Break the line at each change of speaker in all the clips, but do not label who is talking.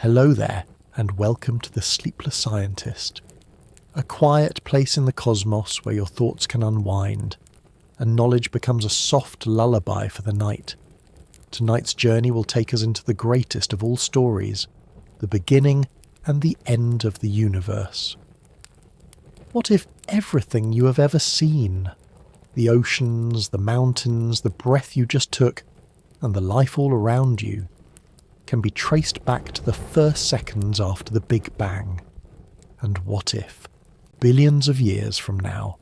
Hello there, and welcome to the Sleepless Scientist, a quiet place in the cosmos where your thoughts can unwind, and knowledge becomes a soft lullaby for the night. Tonight's journey will take us into the greatest of all stories, the beginning and the end of the universe. What if everything you have ever seen, the oceans, the mountains, the breath you just took, and the life all around you, can be traced back to the first seconds after the Big Bang? And what if, billions of years from now,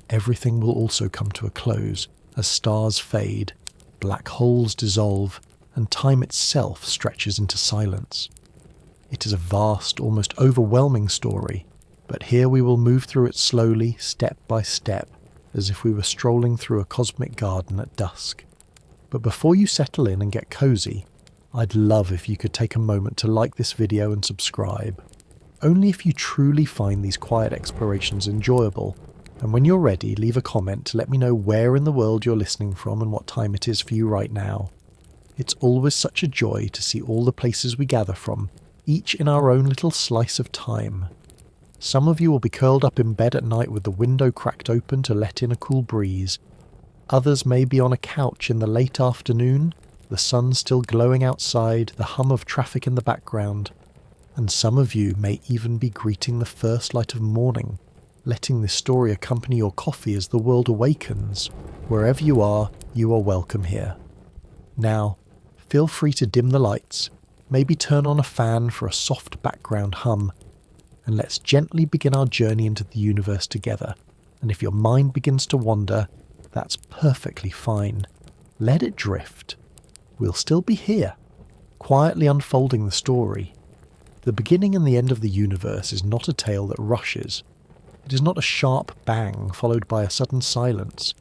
everything will also come to a close as stars fade, black holes dissolve, and time itself stretches into silence? It is a vast, almost overwhelming story, but here we will move through it slowly, step by step, as if we were strolling through a cosmic garden at dusk. But before you settle in and get cozy, I'd love if you could take a moment to like this video and subscribe. Only if you truly find these quiet explorations enjoyable, and when you're ready, leave a comment to let me know where in the world you're listening from and what time it is for you right now. It's always such a joy to see all the places we gather from, each in our own little slice of time. Some of you will be curled up in bed at night with the window cracked open to let in a cool breeze. Others may be on a couch in the late afternoon, the sun still glowing outside, the hum of traffic in the background. And some of you may even be greeting the first light of morning, letting this story accompany your coffee as the world awakens. Wherever you are welcome here. Now, feel free to dim the lights, maybe turn on a fan for a soft background hum, and let's gently begin our journey into the universe together. And if your mind begins to wander, that's perfectly fine. Let it drift. We'll still be here, quietly unfolding the story. The beginning and the end of the universe is not a tale that rushes. It is not a sharp bang followed by a sudden silence.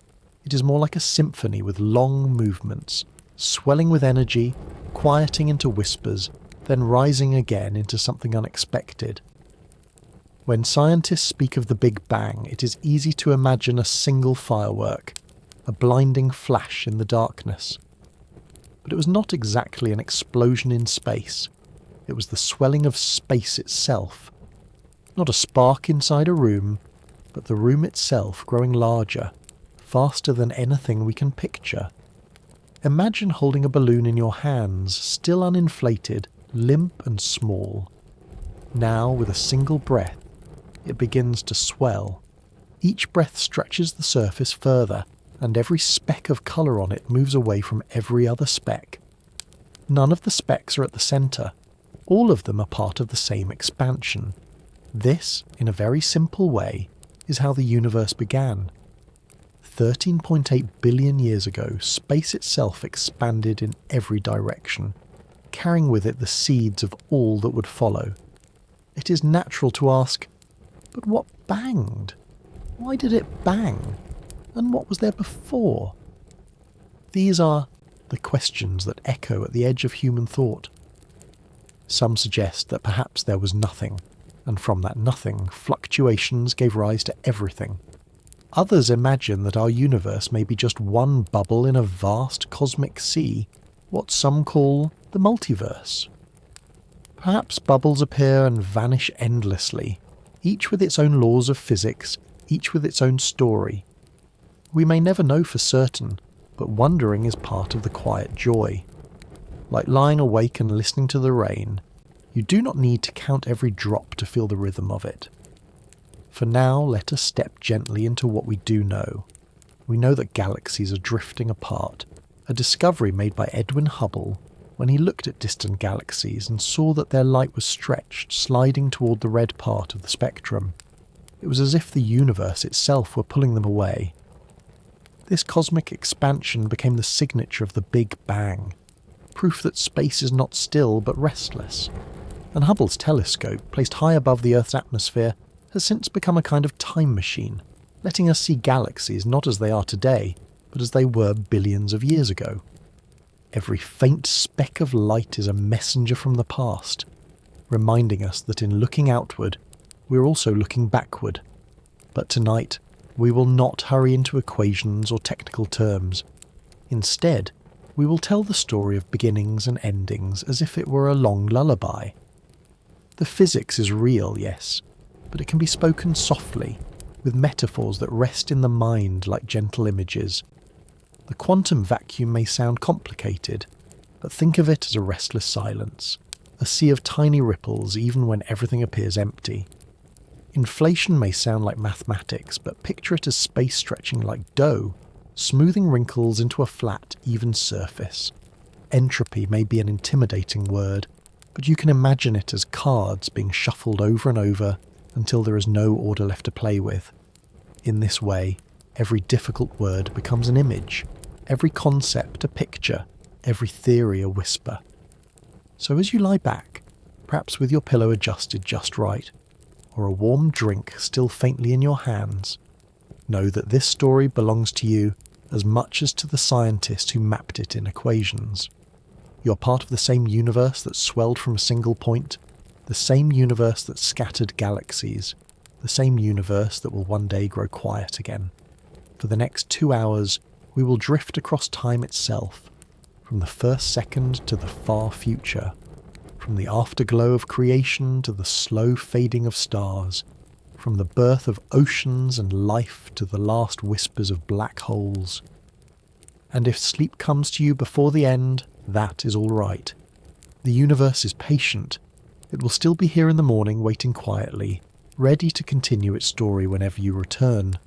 It is more like a symphony with long movements, swelling with energy, quieting into whispers, then rising again into something unexpected. When scientists speak of the Big Bang, it is easy to imagine a single firework, a blinding flash in the darkness. But it was not exactly an explosion in space. It was the swelling of space itself. Not a spark inside a room, but the room itself growing larger, faster than anything we can picture. Imagine holding a balloon in your hands, still uninflated, limp and small. Now, with a single breath, it begins to swell. Each breath stretches the surface further, and every speck of colour on it moves away from every other speck. None of the specks are at the centre. All of them are part of the same expansion. This, in a very simple way, is how the universe began. 13.8 billion years ago, space itself expanded in every direction, carrying with it the seeds of all that would follow. It is natural to ask, but what banged? Why did it bang? And what was there before? These are the questions that echo at the edge of human thought. Some suggest that perhaps there was nothing, and from that nothing, fluctuations gave rise to everything. Others imagine that our universe may be just one bubble in a vast cosmic sea, what some call the multiverse. Perhaps bubbles appear and vanish endlessly, each with its own laws of physics, each with its own story. We may never know for certain, but wondering is part of the quiet joy. Like lying awake and listening to the rain, you do not need to count every drop to feel the rhythm of it. For now, let us step gently into what we do know. We know that galaxies are drifting apart, a discovery made by Edwin Hubble when he looked at distant galaxies and saw that their light was stretched, sliding toward the red part of the spectrum. It was as if the universe itself were pulling them away. This cosmic expansion became the signature of the Big Bang, proof that space is not still but restless. And Hubble's telescope, placed high above the Earth's atmosphere, has since become a kind of time machine, letting us see galaxies not as they are today, but as they were billions of years ago. Every faint speck of light is a messenger from the past, reminding us that in looking outward, we're also looking backward. But tonight, we will not hurry into equations or technical terms. Instead, we will tell the story of beginnings and endings as if it were a long lullaby, The physics is real, yes, but it can be spoken softly, with metaphors that rest in the mind like gentle images. The quantum vacuum may sound complicated, but think of it as a restless silence, a sea of tiny ripples even when everything appears empty. Inflation may sound like mathematics, but picture it as space stretching like dough, smoothing wrinkles into a flat, even surface. Entropy may be an intimidating word, but you can imagine it as cards being shuffled over and over until there is no order left to play with. In this way, every difficult word becomes an image, every concept a picture, every theory a whisper. So as you lie back, perhaps with your pillow adjusted just right, or a warm drink still faintly in your hands, know that this story belongs to you as much as to the scientist who mapped it in equations. You're part of the same universe that swelled from a single point, the same universe that scattered galaxies, the same universe that will one day grow quiet again. For the next 2 hours, we will drift across time itself, from the first second to the far future, from the afterglow of creation to the slow fading of stars, from the birth of oceans and life to the last whispers of black holes. And if sleep comes to you before the end, that is all right. The universe is patient. It will still be here in the morning waiting quietly, ready to continue its story whenever you return.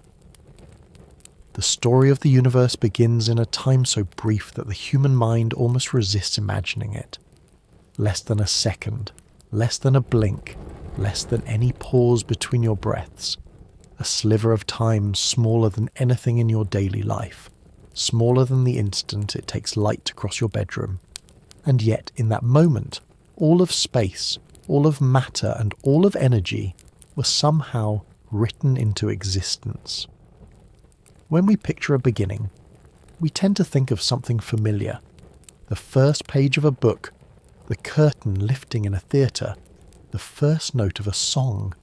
The story of the universe begins in a time so brief that the human mind almost resists imagining it. Less than a second, less than a blink, less than any pause between your breaths. A sliver of time smaller than anything in your daily life, smaller than the instant it takes light to cross your bedroom. And yet, in that moment, all of space, all of matter and all of energy were somehow written into existence. When we picture a beginning, we tend to think of something familiar. The first page of a book, the curtain lifting in a theatre, the first note of a song.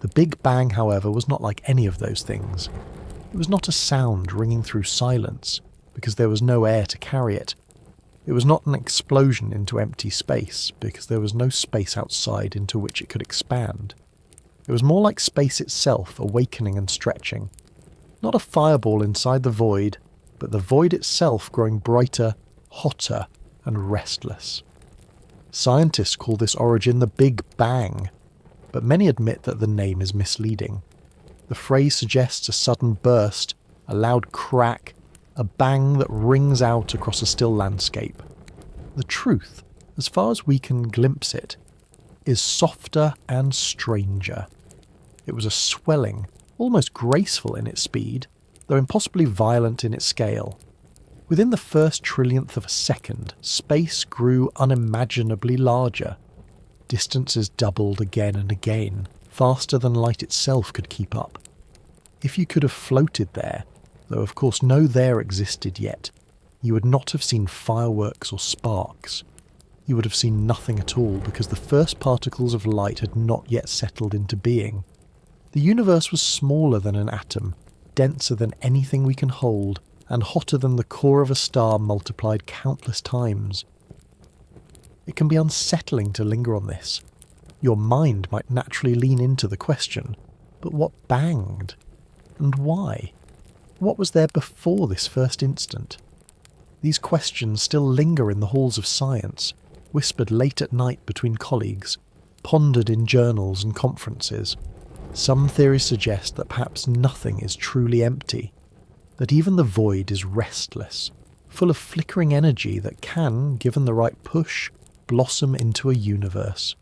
The Big Bang, however, was not like any of those things. It was not a sound ringing through silence, because there was no air to carry it. It was not an explosion into empty space, because there was no space outside into which it could expand. It was more like space itself awakening and stretching. Not a fireball inside the void, but the void itself growing brighter, hotter, and restless. Scientists call this origin the Big Bang, but many admit that the name is misleading. The phrase suggests a sudden burst, a loud crack, a bang that rings out across a still landscape. The truth, as far as we can glimpse it, is softer and stranger. It was a swelling, almost graceful in its speed, though impossibly violent in its scale. Within the first trillionth of a second, space grew unimaginably larger. Distances doubled again and again, faster than light itself could keep up. If you could have floated there, though of course no there existed yet, you would not have seen fireworks or sparks. You would have seen nothing at all, because the first particles of light had not yet settled into being. The universe was smaller than an atom, denser than anything we can hold, and hotter than the core of a star multiplied countless times. It can be unsettling to linger on this. Your mind might naturally lean into the question, but what banged? And why? What was there before this first instant? These questions still linger in the halls of science, whispered late at night between colleagues, pondered in journals and conferences. Some theories suggest that perhaps nothing is truly empty, that even the void is restless, full of flickering energy that can, given the right push, blossom into a universe.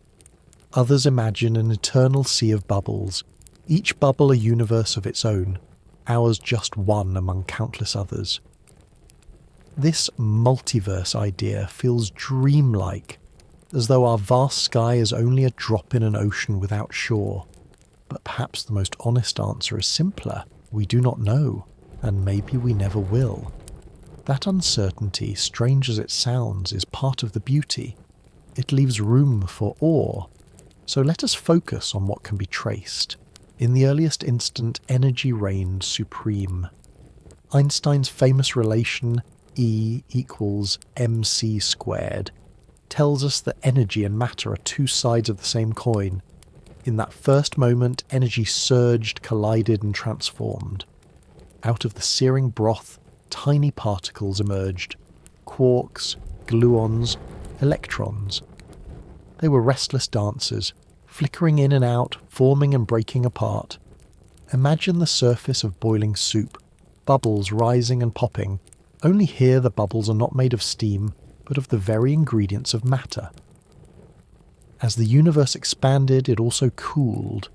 Others imagine an eternal sea of bubbles, each bubble a universe of its own, ours just one among countless others. This multiverse idea feels dreamlike, as though our vast sky is only a drop in an ocean without shore. But perhaps the most honest answer is simpler. We do not know, and maybe we never will. That uncertainty, strange as it sounds, is part of the beauty. It leaves room for awe. So let us focus on what can be traced. In the earliest instant, energy reigned supreme. Einstein's famous relation E equals mc squared tells us that energy and matter are two sides of the same coin. In that first moment, energy surged, collided, and transformed. Out of the searing broth, tiny particles emerged. Quarks, gluons, electrons. They were restless dancers, flickering in and out, forming and breaking apart. Imagine the surface of boiling soup, bubbles rising and popping. Only here the bubbles are not made of steam, but of the very ingredients of matter. As the universe expanded, it also cooled.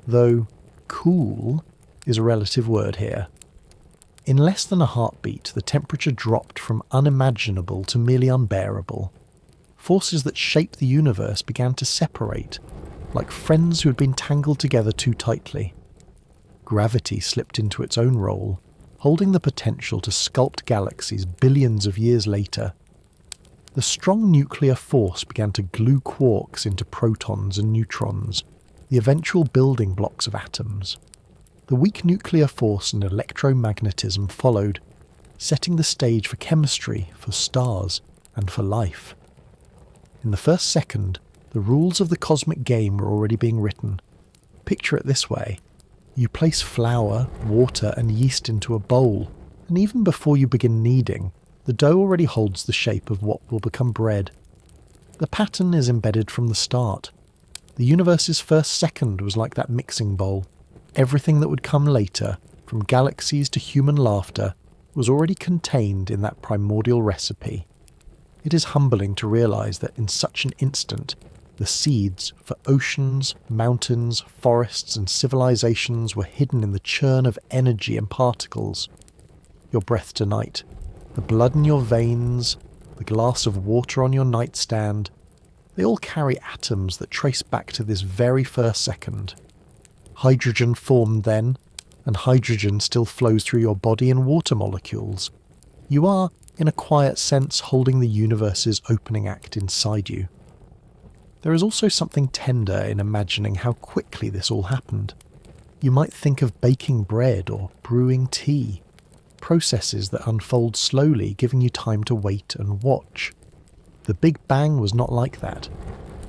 Though cool is a relative word here. In less than a heartbeat, the temperature dropped from unimaginable to merely unbearable. Forces that shaped the universe began to separate, like friends who had been tangled together too tightly. Gravity slipped into its own role, holding the potential to sculpt galaxies billions of years later. The strong nuclear force began to glue quarks into protons and neutrons, the eventual building blocks of atoms. The weak nuclear force and electromagnetism followed, setting the stage for chemistry, for stars, and for life. In the first second, the rules of the cosmic game were already being written. Picture it this way. You place flour, water, and yeast into a bowl, and even before you begin kneading, the dough already holds the shape of what will become bread. The pattern is embedded from the start. The universe's first second was like that mixing bowl. Everything that would come later, from galaxies to human laughter, was already contained in that primordial recipe. It is humbling to realise that in such an instant, the seeds for oceans, mountains, forests and civilizations were hidden in the churn of energy and particles. Your breath tonight, the blood in your veins, the glass of water on your nightstand, they all carry atoms that trace back to this very first second. Hydrogen formed then, and hydrogen still flows through your body in water molecules. You are, in a quiet sense, holding the universe's opening act inside you. There is also something tender in imagining how quickly this all happened. You might think of baking bread or brewing tea, processes that unfold slowly, giving you time to wait and watch. The Big Bang was not like that.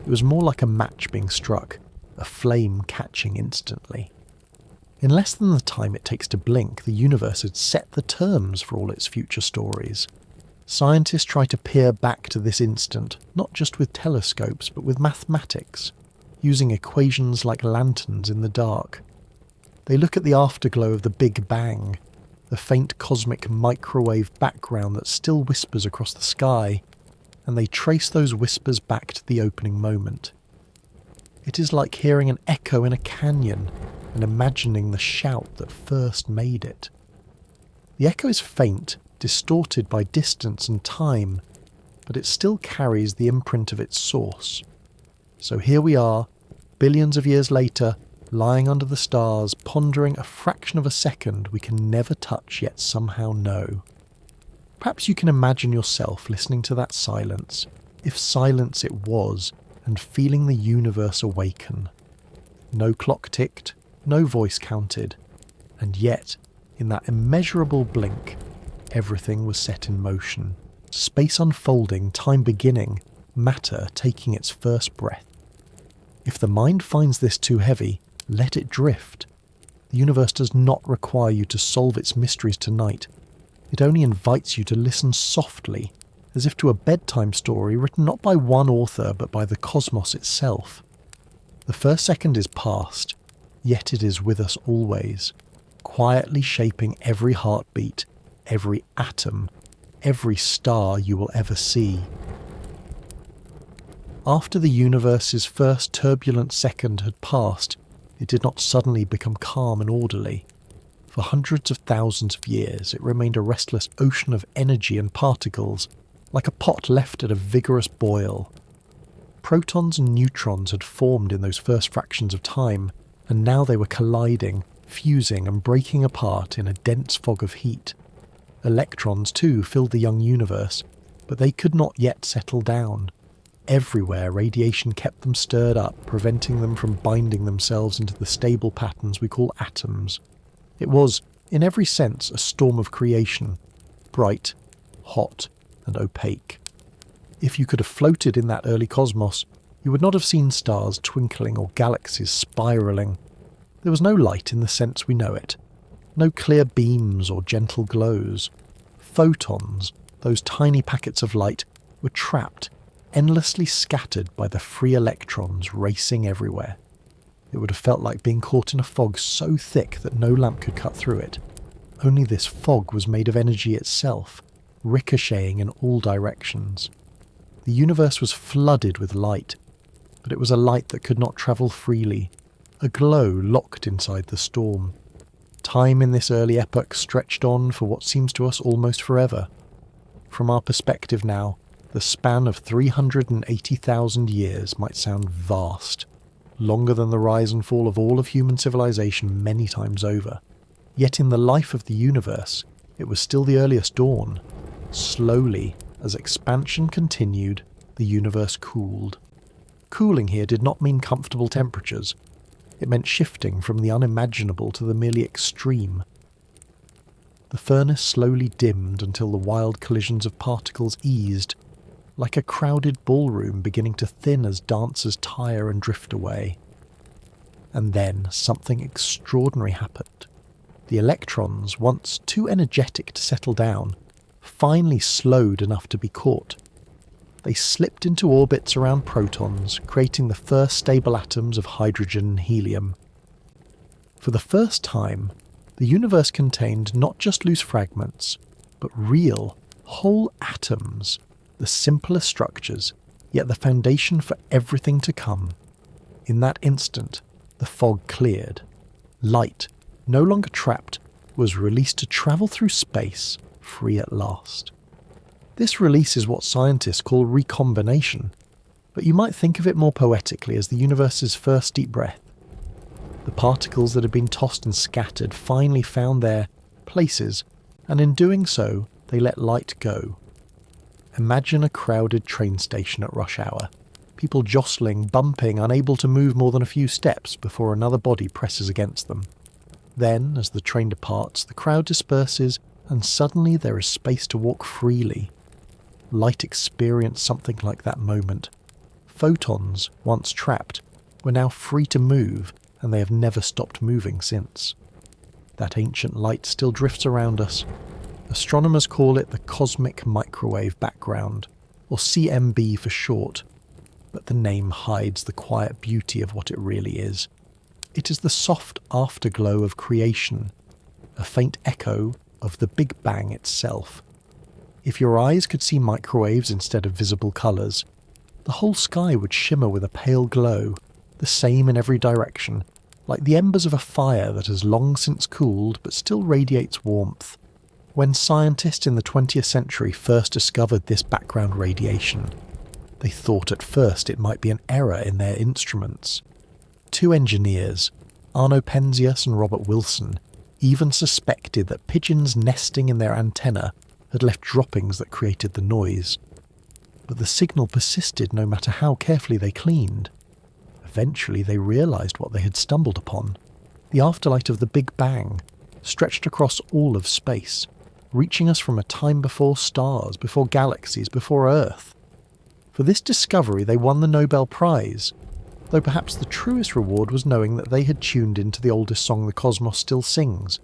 It was more like a match being struck, a flame catching instantly. In less than the time it takes to blink, the universe had set the terms for all its future stories. Scientists try to peer back to this instant, not just with telescopes, but with mathematics, using equations like lanterns in the dark. They look at the afterglow of the Big Bang, the faint cosmic microwave background that still whispers across the sky, and they trace those whispers back to the opening moment. It is like hearing an echo in a canyon and imagining the shout that first made it. The echo is faint, distorted by distance and time, but it still carries the imprint of its source. So here we are, billions of years later, lying under the stars, pondering a fraction of a second we can never touch yet somehow know. Perhaps you can imagine yourself listening to that silence, if silence it was, and feeling the universe awaken. No clock ticked, no voice counted, and yet, in that immeasurable blink, everything was set in motion. Space unfolding, time beginning, matter taking its first breath. If the mind finds this too heavy, let it drift. The universe does not require you to solve its mysteries tonight. It only invites you to listen softly, as if to a bedtime story written not by one author but by the cosmos itself. The first second is past, yet it is with us always, quietly shaping every heartbeat, every atom, every star you will ever see. After the universe's first turbulent second had passed, it did not suddenly become calm and orderly. For hundreds of thousands of years it remained a restless ocean of energy and particles, like a pot left at a vigorous boil. Protons and neutrons had formed in those first fractions of time, and now they were colliding, fusing and breaking apart in a dense fog of heat. Electrons too filled the young universe, but they could not yet settle down. Everywhere radiation kept them stirred up, preventing them from binding themselves into the stable patterns we call atoms. It was, in every sense, a storm of creation, bright, hot, and opaque. If you could have floated in that early cosmos, you would not have seen stars twinkling or galaxies spiralling. There was no light in the sense we know it. No clear beams or gentle glows. Photons, those tiny packets of light, were trapped, endlessly scattered by the free electrons racing everywhere. It would have felt like being caught in a fog so thick that no lamp could cut through it. Only this fog was made of energy itself, ricocheting in all directions. The universe was flooded with light, but it was a light that could not travel freely, a glow locked inside the storm. Time in this early epoch stretched on for what seems to us almost forever. From our perspective now, the span of 380,000 years might sound vast, longer than the rise and fall of all of human civilization many times over. Yet in the life of the universe, it was still the earliest dawn. Slowly, as expansion continued, the universe cooled. Cooling here did not mean comfortable temperatures. It meant shifting from the unimaginable to the merely extreme. The furnace slowly dimmed until the wild collisions of particles eased, like a crowded ballroom beginning to thin as dancers tire and drift away. And then something extraordinary happened. The electrons, once too energetic to settle down, finally slowed enough to be caught. They slipped into orbits around protons, creating the first stable atoms of hydrogen and helium. For the first time, the universe contained not just loose fragments, but real, whole atoms, the simplest structures, yet the foundation for everything to come. In that instant, the fog cleared. Light, no longer trapped, was released to travel through space, free at last. This release is what scientists call recombination, but you might think of it more poetically as the universe's first deep breath. The particles that had been tossed and scattered finally found their places, and in doing so, they let light go. Imagine a crowded train station at rush hour, people jostling, bumping, unable to move more than a few steps before another body presses against them. Then, as the train departs, the crowd disperses, and suddenly there is space to walk freely. Light experienced something like that moment. Photons, once trapped, were now free to move, and they have never stopped moving since. That ancient light still drifts around us. Astronomers call it the cosmic microwave background, or CMB for short, but the name hides the quiet beauty of what it really is. It is the soft afterglow of creation, a faint echo of the Big Bang itself. If your eyes could see microwaves instead of visible colours, the whole sky would shimmer with a pale glow, the same in every direction, like the embers of a fire that has long since cooled but still radiates warmth. When scientists in the 20th century first discovered this background radiation, they thought at first it might be an error in their instruments. Two engineers, Arno Penzias and Robert Wilson, even suspected that pigeons nesting in their antenna had left droppings that created the noise. But the signal persisted no matter how carefully they cleaned. Eventually they realised what they had stumbled upon. The afterlight of the Big Bang, stretched across all of space, reaching us from a time before stars, before galaxies, before Earth. For this discovery they won the Nobel Prize, though perhaps the truest reward was knowing that they had tuned into the oldest song the cosmos still sings.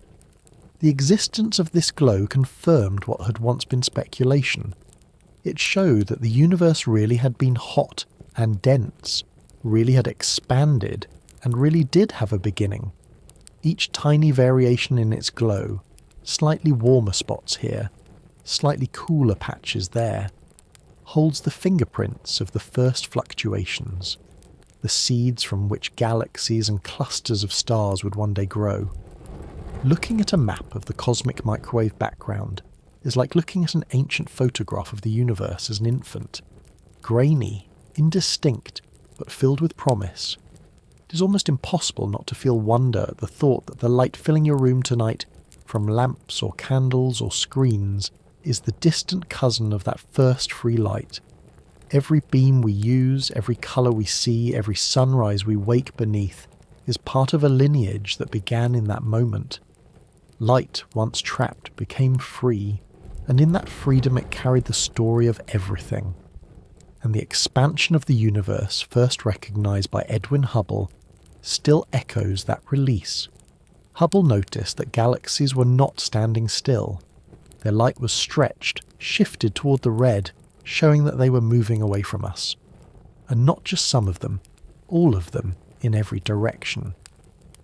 The existence of this glow confirmed what had once been speculation. It showed that the universe really had been hot and dense, really had expanded, and really did have a beginning. Each tiny variation in its glow, slightly warmer spots here, slightly cooler patches there, holds the fingerprints of the first fluctuations, the seeds from which galaxies and clusters of stars would one day grow. Looking at a map of the cosmic microwave background is like looking at an ancient photograph of the universe as an infant. Grainy, indistinct, but filled with promise. It is almost impossible not to feel wonder at the thought that the light filling your room tonight, from lamps or candles or screens, is the distant cousin of that first free light. Every beam we use, every colour we see, every sunrise we wake beneath, is part of a lineage that began in that moment. Light, once trapped, became free, and in that freedom it carried the story of everything. and the expansion of the universe first recognised by Edwin Hubble still echoes that release. Hubble noticed that galaxies were not standing still. Their light was stretched, shifted toward the red, showing that they were moving away from us. And not just some of them, all of them, in every direction.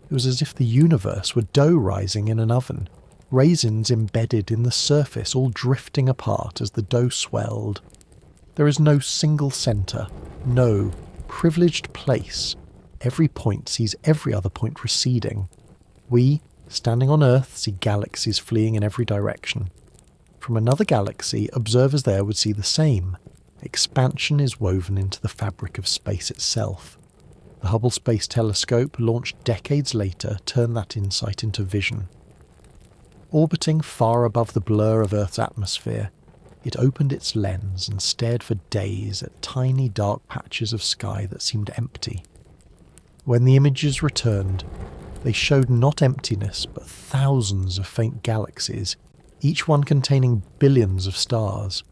It was as if the universe were dough rising in an oven, raisins embedded in the surface, all drifting apart as the dough swelled. There is no single centre, no privileged place. Every point sees every other point receding. We, standing on Earth, see galaxies fleeing in every direction. From another galaxy, observers there would see the same. Expansion is woven into the fabric of space itself. The Hubble Space Telescope, launched decades later, turned that insight into vision. Orbiting far above the blur of Earth's atmosphere, it opened its lens and stared for days at tiny dark patches of sky that seemed empty. When the images returned, they showed not emptiness but thousands of faint galaxies, each one containing billions of stars.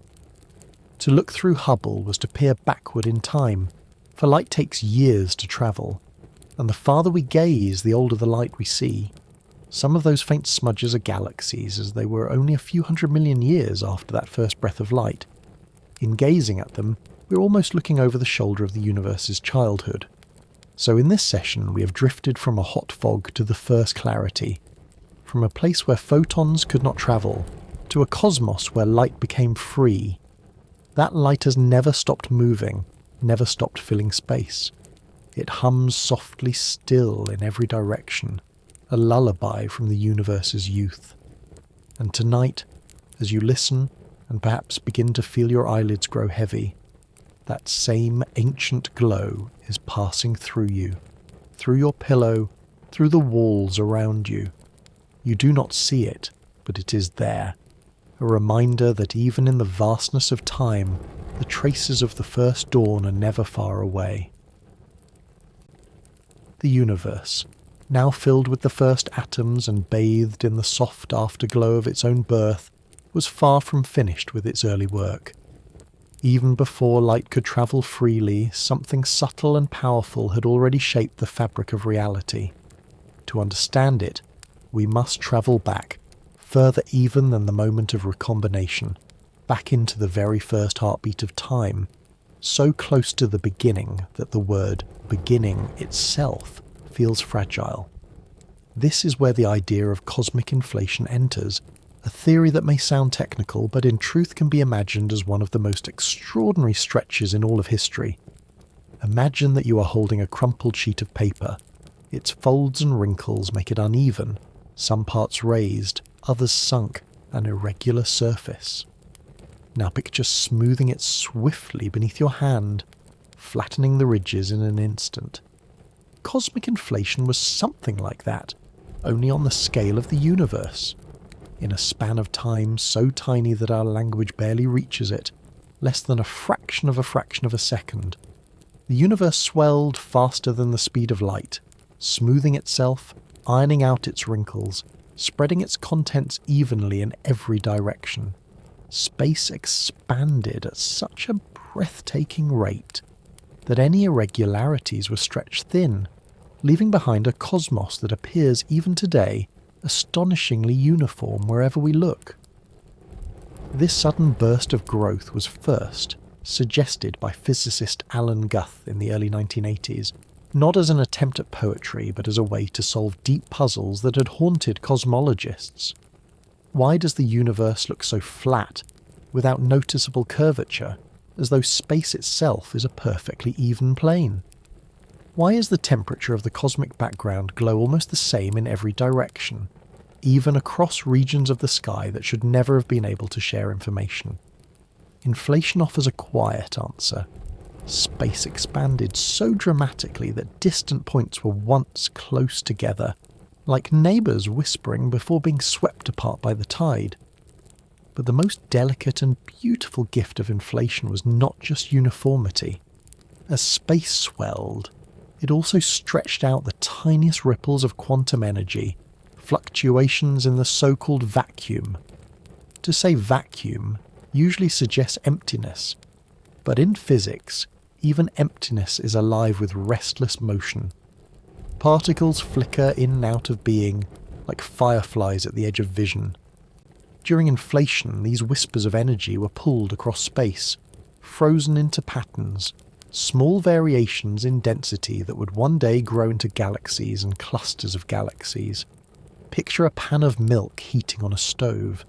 To look through Hubble was to peer backward in time, for light takes years to travel, and the farther we gaze, the older the light we see. Some of those faint smudges are galaxies, as they were only a few 100 million years after that first breath of light. In gazing at them, we're almost looking over the shoulder of the universe's childhood. So in this session, we have drifted from a hot fog to the first clarity, from a place where photons could not travel, to a cosmos where light became free. That light has never stopped moving, never stopped filling space. It hums softly still in every direction, a lullaby from the universe's youth. And tonight, as you listen and perhaps begin to feel your eyelids grow heavy, that same ancient glow is passing through you, through your pillow, through the walls around you. You do not see it, but it is there, a reminder that even in the vastness of time, the traces of the first dawn are never far away. The universe, now filled with the first atoms and bathed in the soft afterglow of its own birth, was far from finished with its early work. Even before light could travel freely, something subtle and powerful had already shaped the fabric of reality. To understand it, we must travel back, further even than the moment of recombination, back into the very first heartbeat of time, so close to the beginning that the word beginning itself feels fragile. This is where the idea of cosmic inflation enters, a theory that may sound technical, but in truth can be imagined as one of the most extraordinary stretches in all of history. Imagine that you are holding a crumpled sheet of paper. Its folds and wrinkles make it uneven, some parts raised, others sunk, an irregular surface. Now picture smoothing it swiftly beneath your hand, flattening the ridges in an instant. Cosmic inflation was something like that, only on the scale of the universe. In a span of time so tiny that our language barely reaches it, less than a fraction of a second, the universe swelled faster than the speed of light, smoothing itself, ironing out its wrinkles, spreading its contents evenly in every direction. Space expanded at such a breathtaking rate that any irregularities were stretched thin, leaving behind a cosmos that appears even today astonishingly uniform wherever we look. This sudden burst of growth was first suggested by physicist Alan Guth in the early 1980s, not as an attempt at poetry, but as a way to solve deep puzzles that had haunted cosmologists. Why does the universe look so flat, without noticeable curvature, as though space itself is a perfectly even plane? Why is the temperature of the cosmic background glow almost the same in every direction, even across regions of the sky that should never have been able to share information? Inflation offers a quiet answer. Space expanded so dramatically that distant points were once close together, like neighbours whispering before being swept apart by the tide. But the most delicate and beautiful gift of inflation was not just uniformity. As space swelled, it also stretched out the tiniest ripples of quantum energy, fluctuations in the so-called vacuum. To say vacuum usually suggests emptiness, But in physics, even emptiness is alive with restless motion. Particles flicker in and out of being, like fireflies at the edge of vision. During inflation, these whispers of energy were pulled across space, frozen into patterns, small variations in density that would one day grow into galaxies and clusters of galaxies. Picture a pan of milk heating on a stove.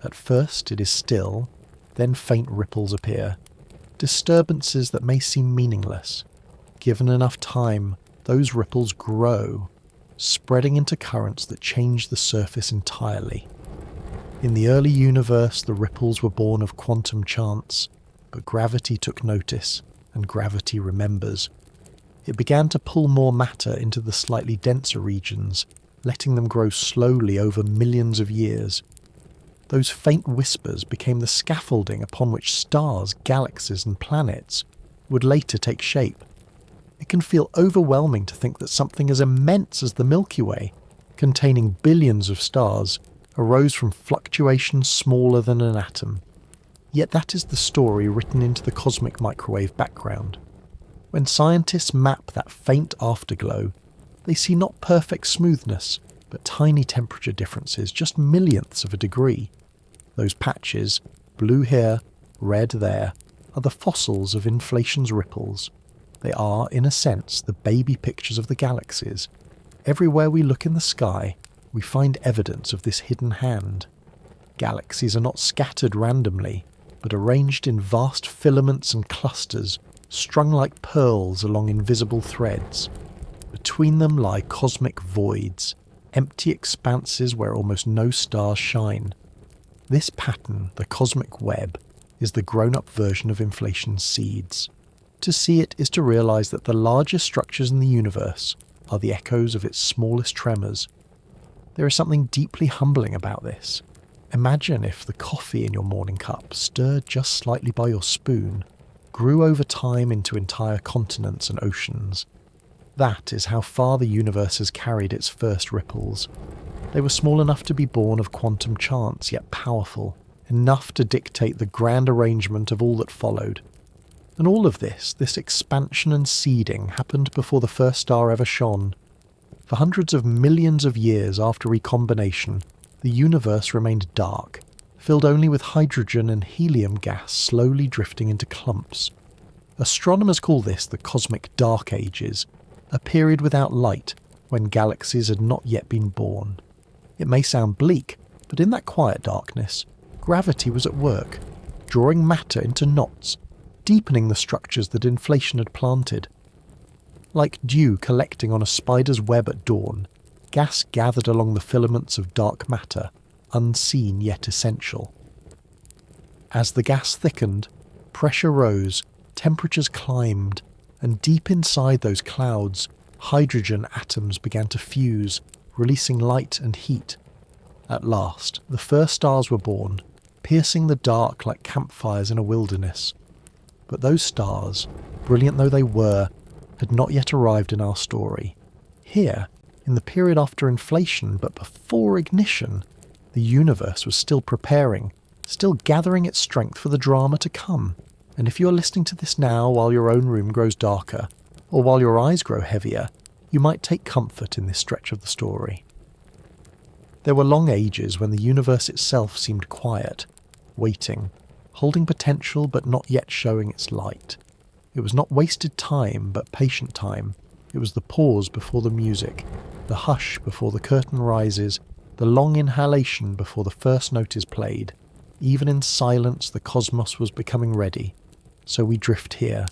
At first it is still, then faint ripples appear. Disturbances that may seem meaningless. Given enough time, those ripples grow, spreading into currents that change the surface entirely. In the early universe, the ripples were born of quantum chance, but gravity took notice, and gravity remembers. It began to pull more matter into the slightly denser regions, letting them grow slowly over millions of years. Those faint whispers became the scaffolding upon which stars, galaxies, and planets would later take shape. It can feel overwhelming to think that something as immense as the Milky Way, containing billions of stars, arose from fluctuations smaller than an atom. Yet that is the story written into the cosmic microwave background. When scientists map that faint afterglow, they see not perfect smoothness, but tiny temperature differences, just millionths of a degree. Those patches, blue here, red there, are the fossils of inflation's ripples. They are, in a sense, the baby pictures of the galaxies. Everywhere we look in the sky, we find evidence of this hidden hand. Galaxies are not scattered randomly, but arranged in vast filaments and clusters, strung like pearls along invisible threads. Between them lie cosmic voids, empty expanses where almost no stars shine. This pattern, the cosmic web, is the grown-up version of inflation's seeds. To see it is to realize that the largest structures in the universe are the echoes of its smallest tremors. There is something deeply humbling about this. Imagine if the coffee in your morning cup, stirred just slightly by your spoon, grew over time into entire continents and oceans. That is how far the universe has carried its first ripples. They were small enough to be born of quantum chance, yet powerful, enough to dictate the grand arrangement of all that followed. And all of this expansion and seeding, happened before the first star ever shone. For hundreds of millions of years after recombination, the universe remained dark, filled only with hydrogen and helium gas slowly drifting into clumps. Astronomers call this the cosmic dark ages, a period without light, when galaxies had not yet been born. It may sound bleak, but in that quiet darkness, gravity was at work, drawing matter into knots, deepening the structures that inflation had planted. Like dew collecting on a spider's web at dawn, gas gathered along the filaments of dark matter, unseen yet essential. As the gas thickened, pressure rose, temperatures climbed, and deep inside those clouds, hydrogen atoms began to fuse, releasing light and heat. At last, the first stars were born, piercing the dark like campfires in a wilderness. But those stars, brilliant though they were, had not yet arrived in our story. Here, in the period after inflation but before ignition, the universe was still preparing, still gathering its strength for the drama to come. And if you are listening to this now while your own room grows darker, or while your eyes grow heavier, you might take comfort in this stretch of the story. There were long ages when the universe itself seemed quiet, waiting, holding potential but not yet showing its light. It was not wasted time, but patient time. It was the pause before the music, the hush before the curtain rises, the long inhalation before the first note is played. Even in silence, the cosmos was becoming ready. So we drift here,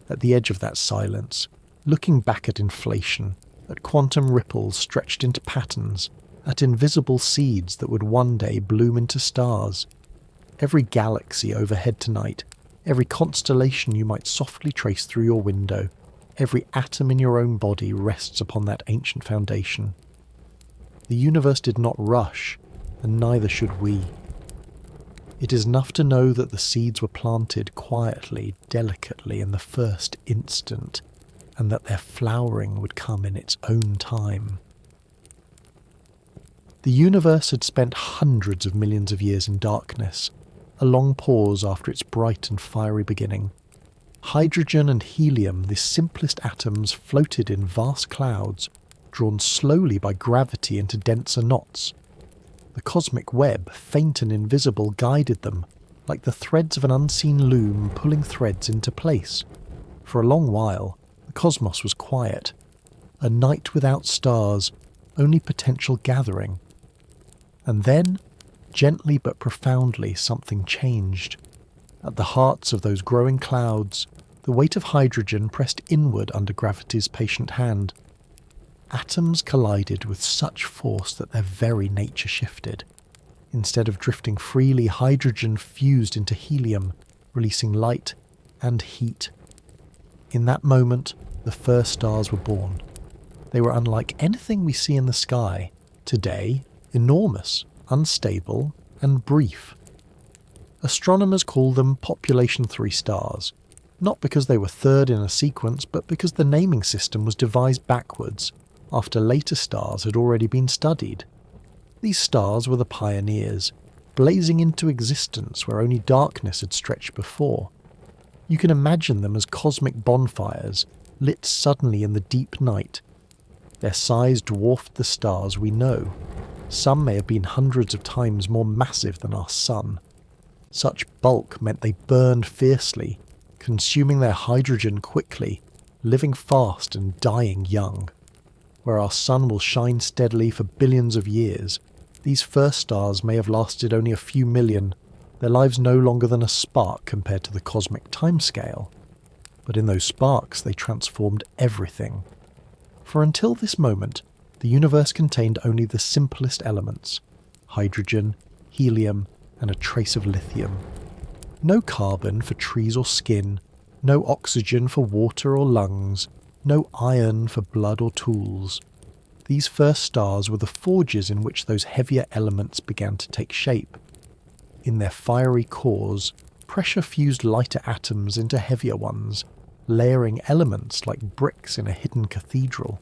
at the edge of that silence, looking back at inflation, at quantum ripples stretched into patterns, at invisible seeds that would one day bloom into stars. Every galaxy overhead tonight, every constellation you might softly trace through your window, every atom in your own body rests upon that ancient foundation. The universe did not rush, and neither should we. It is enough to know that the seeds were planted quietly, delicately in the first instant, and that their flowering would come in its own time. The universe had spent hundreds of millions of years in darkness, a long pause after its bright and fiery beginning. Hydrogen and helium, the simplest atoms, floated in vast clouds, drawn slowly by gravity into denser knots. The cosmic web, faint and invisible, guided them, like the threads of an unseen loom pulling threads into place. For a long while, the cosmos was quiet. A night without stars, only potential gathering. And then, gently but profoundly, something changed. At the hearts of those growing clouds, the weight of hydrogen pressed inward under gravity's patient hand. Atoms collided with such force that their very nature shifted. Instead of drifting freely, hydrogen fused into helium, releasing light and heat. In that moment, the first stars were born. They were unlike anything we see in the sky. Today, enormous, unstable, and brief. Astronomers call them population 3 stars, not because they were third in a sequence, but because the naming system was devised backwards, after later stars had already been studied. These stars were the pioneers, blazing into existence where only darkness had stretched before. You can imagine them as cosmic bonfires, lit suddenly in the deep night. Their size dwarfed the stars we know. Some may have been hundreds of times more massive than our sun. Such bulk meant they burned fiercely, consuming their hydrogen quickly, living fast and dying young. Where our sun will shine steadily for billions of years, these first stars may have lasted only a few million, their lives no longer than a spark compared to the cosmic timescale. But in those sparks they transformed everything. For until this moment, the universe contained only the simplest elements: hydrogen, helium, and a trace of lithium. No carbon for trees or skin, no oxygen for water or lungs, no iron for blood or tools. These first stars were the forges in which those heavier elements began to take shape. In their fiery cores, pressure fused lighter atoms into heavier ones, layering elements like bricks in a hidden cathedral.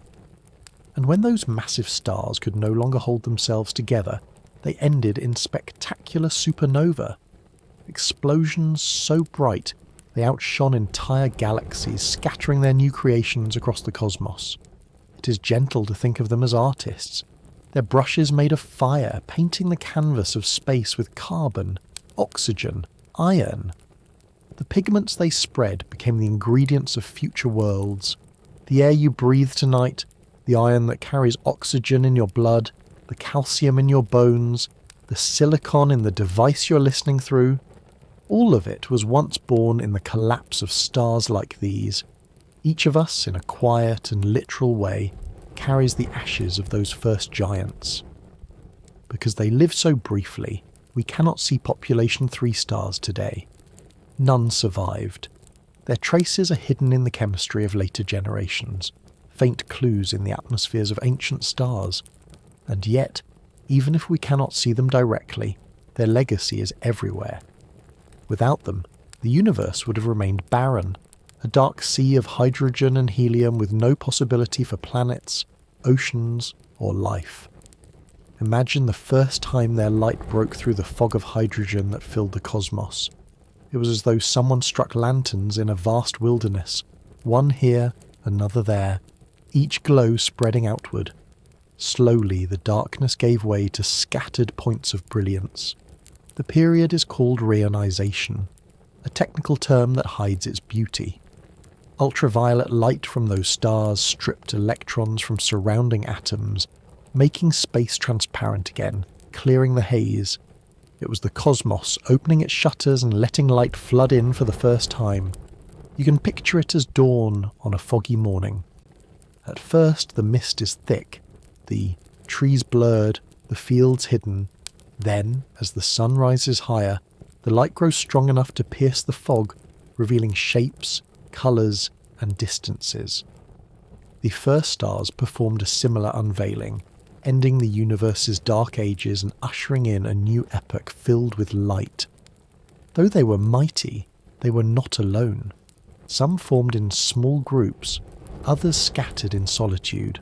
And when those massive stars could no longer hold themselves together, they ended in spectacular supernova. Explosions so bright they outshone entire galaxies, scattering their new creations across the cosmos. It is gentle to think of them as artists. Their brushes made of fire, painting the canvas of space with carbon, oxygen, iron. The pigments they spread became the ingredients of future worlds. The air you breathe tonight, the iron that carries oxygen in your blood, the calcium in your bones, the silicon in the device you're listening through, all of it was once born in the collapse of stars like these. Each of us, in a quiet and literal way, carries the ashes of those first giants. Because they lived so briefly, we cannot see population 3 stars today. None survived. Their traces are hidden in the chemistry of later generations, faint clues in the atmospheres of ancient stars. And yet, even if we cannot see them directly, their legacy is everywhere. Without them, the universe would have remained barren, a dark sea of hydrogen and helium with no possibility for planets, oceans, or life. Imagine the first time their light broke through the fog of hydrogen that filled the cosmos. It was as though someone struck lanterns in a vast wilderness, one here, another there, each glow spreading outward. Slowly the darkness gave way to scattered points of brilliance. The period is called reionization, a technical term that hides its beauty. Ultraviolet light from those stars stripped electrons from surrounding atoms, making space transparent again, clearing the haze. It was the cosmos opening its shutters and letting light flood in for the first time. You can picture it as dawn on a foggy morning. At first the mist is thick, the trees blurred, the fields hidden. Then, as the sun rises higher, the light grows strong enough to pierce the fog, revealing shapes, colours, and distances. The first stars performed a similar unveiling, ending the universe's dark ages and ushering in a new epoch filled with light. Though they were mighty, they were not alone. Some formed in small groups, others scattered in solitude.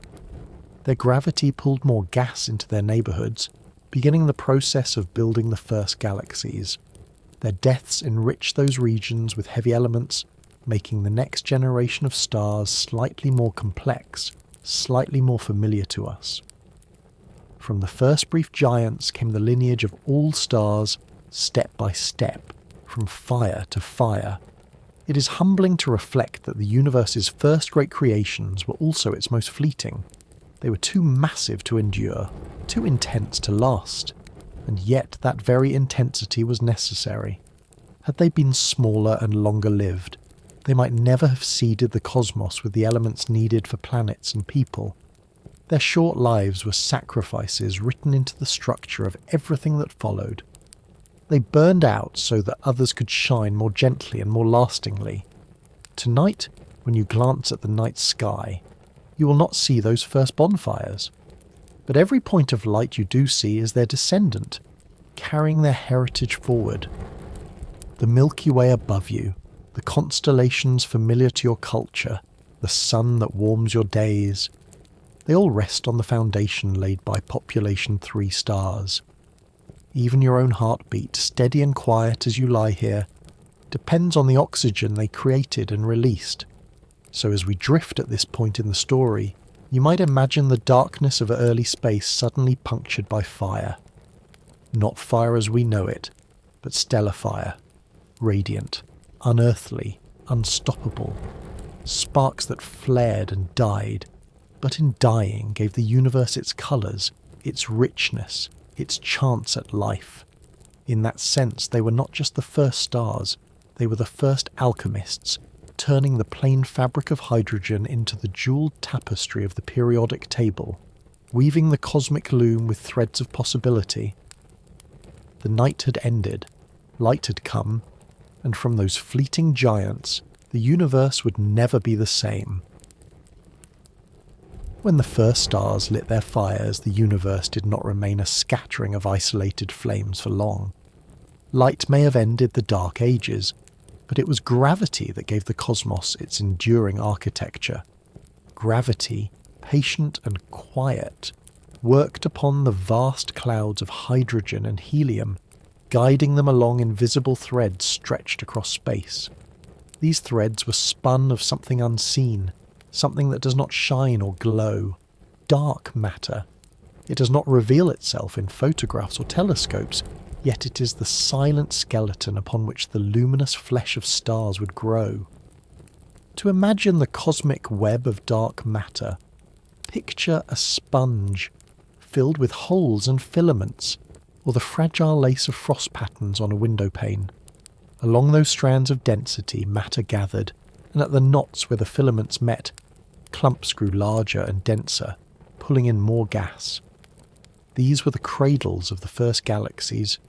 Their gravity pulled more gas into their neighbourhoods, beginning the process of building the first galaxies. Their deaths enriched those regions with heavy elements, making the next generation of stars slightly more complex, slightly more familiar to us. From the first brief giants came the lineage of all stars, step by step, from fire to fire. It is humbling to reflect that the universe's first great creations were also its most fleeting. They were too massive to endure, too intense to last, and yet that very intensity was necessary. Had they been smaller and longer lived, they might never have seeded the cosmos with the elements needed for planets and people. Their short lives were sacrifices written into the structure of everything that followed. They burned out so that others could shine more gently and more lastingly. Tonight, when you glance at the night sky, you will not see those first bonfires. But every point of light you do see is their descendant, carrying their heritage forward. The Milky Way above you, the constellations familiar to your culture, the sun that warms your days, they all rest on the foundation laid by population 3 stars. Even your own heartbeat, steady and quiet as you lie here, depends on the oxygen they created and released. So as we drift at this point in the story, you might imagine the darkness of early space suddenly punctured by fire. Not fire as we know it, but stellar fire. Radiant, unearthly, unstoppable. Sparks that flared and died, but in dying gave the universe its colours, its richness, its chance at life. In that sense, they were not just the first stars, they were the first alchemists, turning the plain fabric of hydrogen into the jewelled tapestry of the periodic table, weaving the cosmic loom with threads of possibility. The night had ended, light had come, and from those fleeting giants, the universe would never be the same. When the first stars lit their fires, the universe did not remain a scattering of isolated flames for long. Light may have ended the dark ages, but it was gravity that gave the cosmos its enduring architecture. Gravity, patient and quiet, worked upon the vast clouds of hydrogen and helium, guiding them along invisible threads stretched across space. These threads were spun of something unseen, something that does not shine or glow. Dark matter. It does not reveal itself in photographs or telescopes, yet it is the silent skeleton upon which the luminous flesh of stars would grow. To imagine the cosmic web of dark matter, picture a sponge filled with holes and filaments, or the fragile lace of frost patterns on a window pane. Along those strands of density, matter gathered, and at the knots where the filaments met, clumps grew larger and denser, pulling in more gas. These were the cradles of the first galaxies.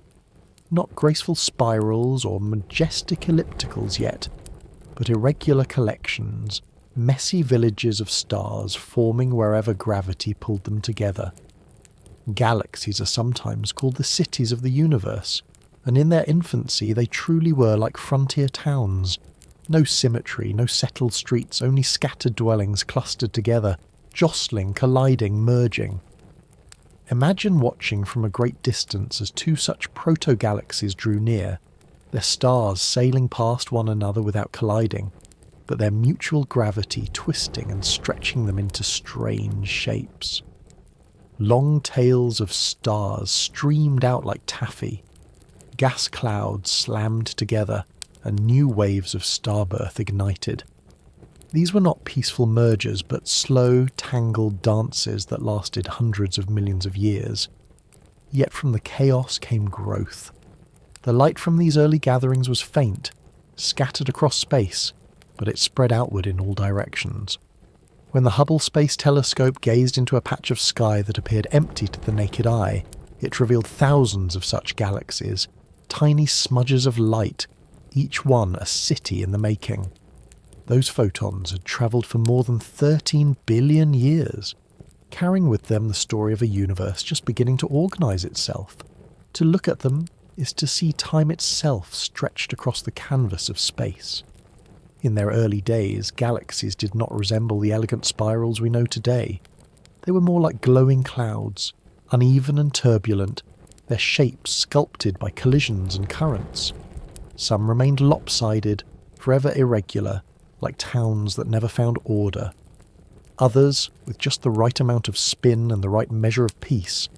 Not graceful spirals or majestic ellipticals yet, but irregular collections, messy villages of stars forming wherever gravity pulled them together. Galaxies are sometimes called the cities of the universe, and in their infancy they truly were like frontier towns. No symmetry, no settled streets, only scattered dwellings clustered together, jostling, colliding, merging. Imagine watching from a great distance as two such proto-galaxies drew near, their stars sailing past one another without colliding, but their mutual gravity twisting and stretching them into strange shapes. Long tails of stars streamed out like taffy. Gas clouds slammed together, and new waves of starbirth ignited. These were not peaceful mergers, but slow, tangled dances that lasted hundreds of millions of years. Yet from the chaos came growth. The light from these early gatherings was faint, scattered across space, but it spread outward in all directions. When the Hubble Space Telescope gazed into a patch of sky that appeared empty to the naked eye, it revealed thousands of such galaxies, tiny smudges of light, each one a city in the making. Those photons had travelled for more than 13 billion years, carrying with them the story of a universe just beginning to organise itself. To look at them is to see time itself stretched across the canvas of space. In their early days, galaxies did not resemble the elegant spirals we know today. They were more like glowing clouds, uneven and turbulent, their shapes sculpted by collisions and currents. Some remained lopsided, forever irregular, like towns that never found order. Others, with just the right amount of spin and the right measure of peace,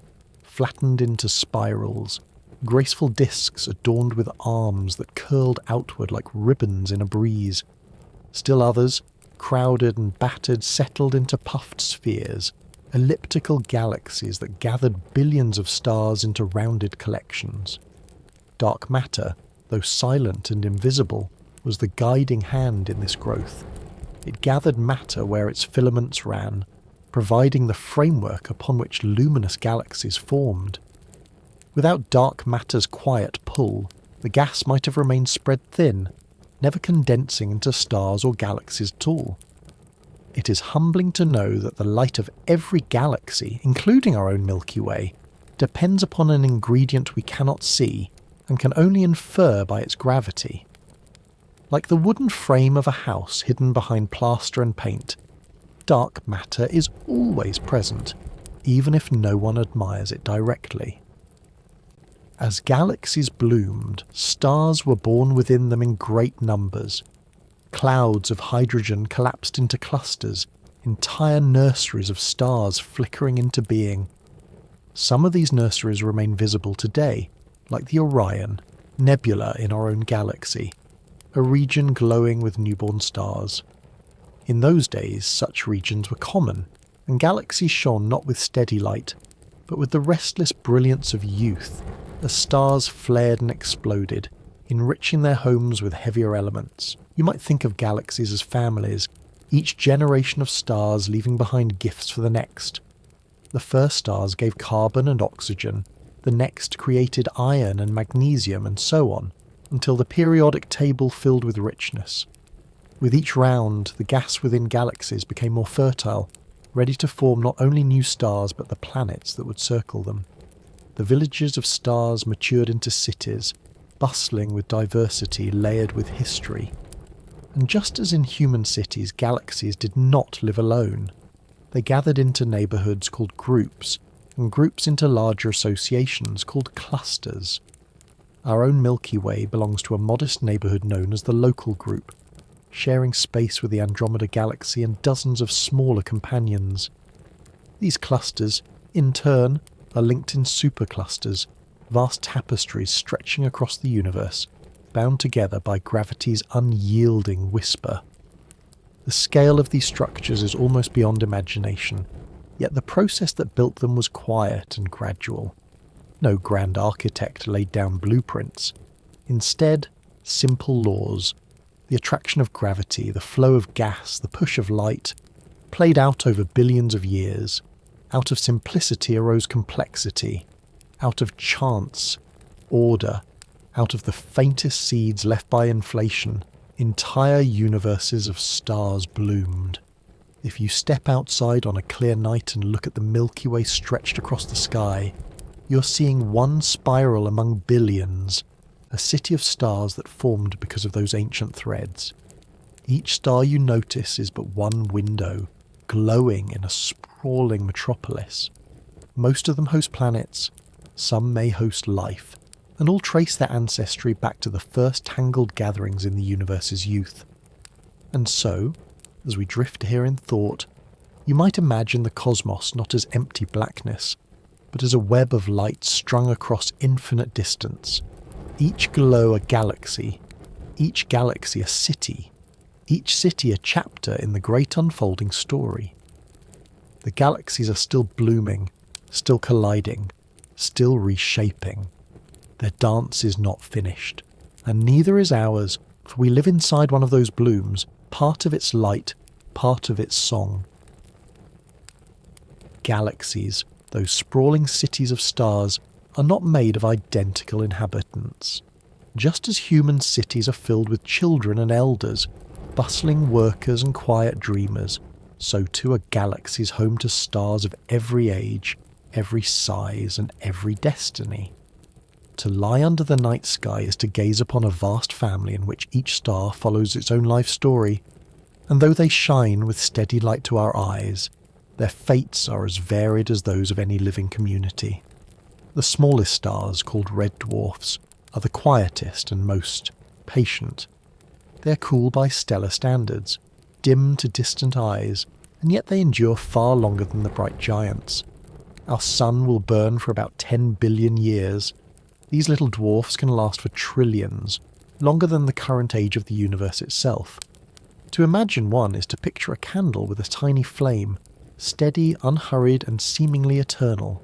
flattened into spirals, graceful discs adorned with arms that curled outward like ribbons in a breeze. Still others, crowded and battered, settled into puffed spheres, elliptical galaxies that gathered billions of stars into rounded collections. Dark matter, though silent and invisible, was the guiding hand in this growth. It gathered matter where its filaments ran, providing the framework upon which luminous galaxies formed. Without dark matter's quiet pull, the gas might have remained spread thin, never condensing into stars or galaxies at all. It is humbling to know that the light of every galaxy, including our own Milky Way, depends upon an ingredient we cannot see and can only infer by its gravity. Like the wooden frame of a house hidden behind plaster and paint, dark matter is always present, even if no one admires it directly. As galaxies bloomed, stars were born within them in great numbers. Clouds of hydrogen collapsed into clusters, entire nurseries of stars flickering into being. Some of these nurseries remain visible today, like the Orion Nebula in our own galaxy, a region glowing with newborn stars. In those days, such regions were common, and galaxies shone not with steady light, but with the restless brilliance of youth, as stars flared and exploded, enriching their homes with heavier elements. You might think of galaxies as families, each generation of stars leaving behind gifts for the next. The first stars gave carbon and oxygen, the next created iron and magnesium, and so on, until the periodic table filled with richness. With each round, the gas within galaxies became more fertile, ready to form not only new stars but the planets that would circle them. The villages of stars matured into cities, bustling with diversity layered with history. And just as in human cities, galaxies did not live alone. They gathered into neighbourhoods called groups, and groups into larger associations called clusters. Our own Milky Way belongs to a modest neighbourhood known as the local group, sharing space with the Andromeda Galaxy and dozens of smaller companions. These clusters, in turn, are linked in superclusters, vast tapestries stretching across the universe, bound together by gravity's unyielding whisper. The scale of these structures is almost beyond imagination, yet the process that built them was quiet and gradual. No grand architect laid down blueprints. Instead, simple laws, the attraction of gravity, the flow of gas, the push of light, played out over billions of years. Out of simplicity arose complexity. Out of chance, order. Out of the faintest seeds left by inflation, entire universes of stars bloomed. If you step outside on a clear night and look at the Milky Way stretched across the sky, you're seeing one spiral among billions, a city of stars that formed because of those ancient threads. Each star you notice is but one window, glowing in a sprawling metropolis. Most of them host planets, some may host life, and all trace their ancestry back to the first tangled gatherings in the universe's youth. And so, as we drift here in thought, you might imagine the cosmos not as empty blackness, but as a web of light strung across infinite distance. Each glow a galaxy, each galaxy a city, each city a chapter in the great unfolding story. The galaxies are still blooming, still colliding, still reshaping. Their dance is not finished, and neither is ours, for we live inside one of those blooms, part of its light, part of its song. Galaxies, those sprawling cities of stars, are not made of identical inhabitants. Just as human cities are filled with children and elders, bustling workers and quiet dreamers, so too are galaxies home to stars of every age, every size, and every destiny. To lie under the night sky is to gaze upon a vast family in which each star follows its own life story, and though they shine with steady light to our eyes, their fates are as varied as those of any living community. The smallest stars, called red dwarfs, are the quietest and most patient. They are cool by stellar standards, dim to distant eyes, and yet they endure far longer than the bright giants. Our sun will burn for about 10 billion years. These little dwarfs can last for trillions, longer than the current age of the universe itself. To imagine one is to picture a candle with a tiny flame, steady, unhurried, and seemingly eternal.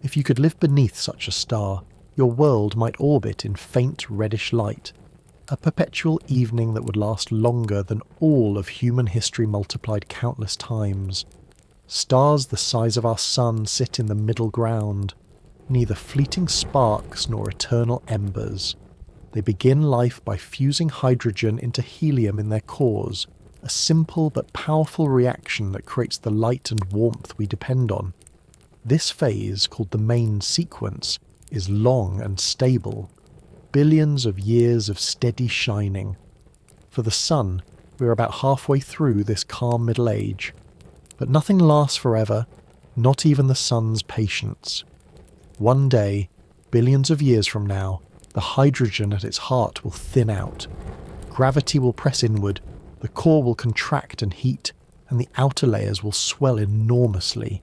If you could live beneath such a star, your world might orbit in faint reddish light, a perpetual evening that would last longer than all of human history multiplied countless times. Stars the size of our sun sit in the middle ground, neither fleeting sparks nor eternal embers. They begin life by fusing hydrogen into helium in their cores, a simple but powerful reaction that creates the light and warmth we depend on. This phase, called the main sequence, is long and stable, billions of years of steady shining. For the sun, we are about halfway through this calm middle age. But nothing lasts forever, not even the sun's patience. One day, billions of years from now, the hydrogen at its heart will thin out. Gravity will press inward, the core will contract and heat, and the outer layers will swell enormously.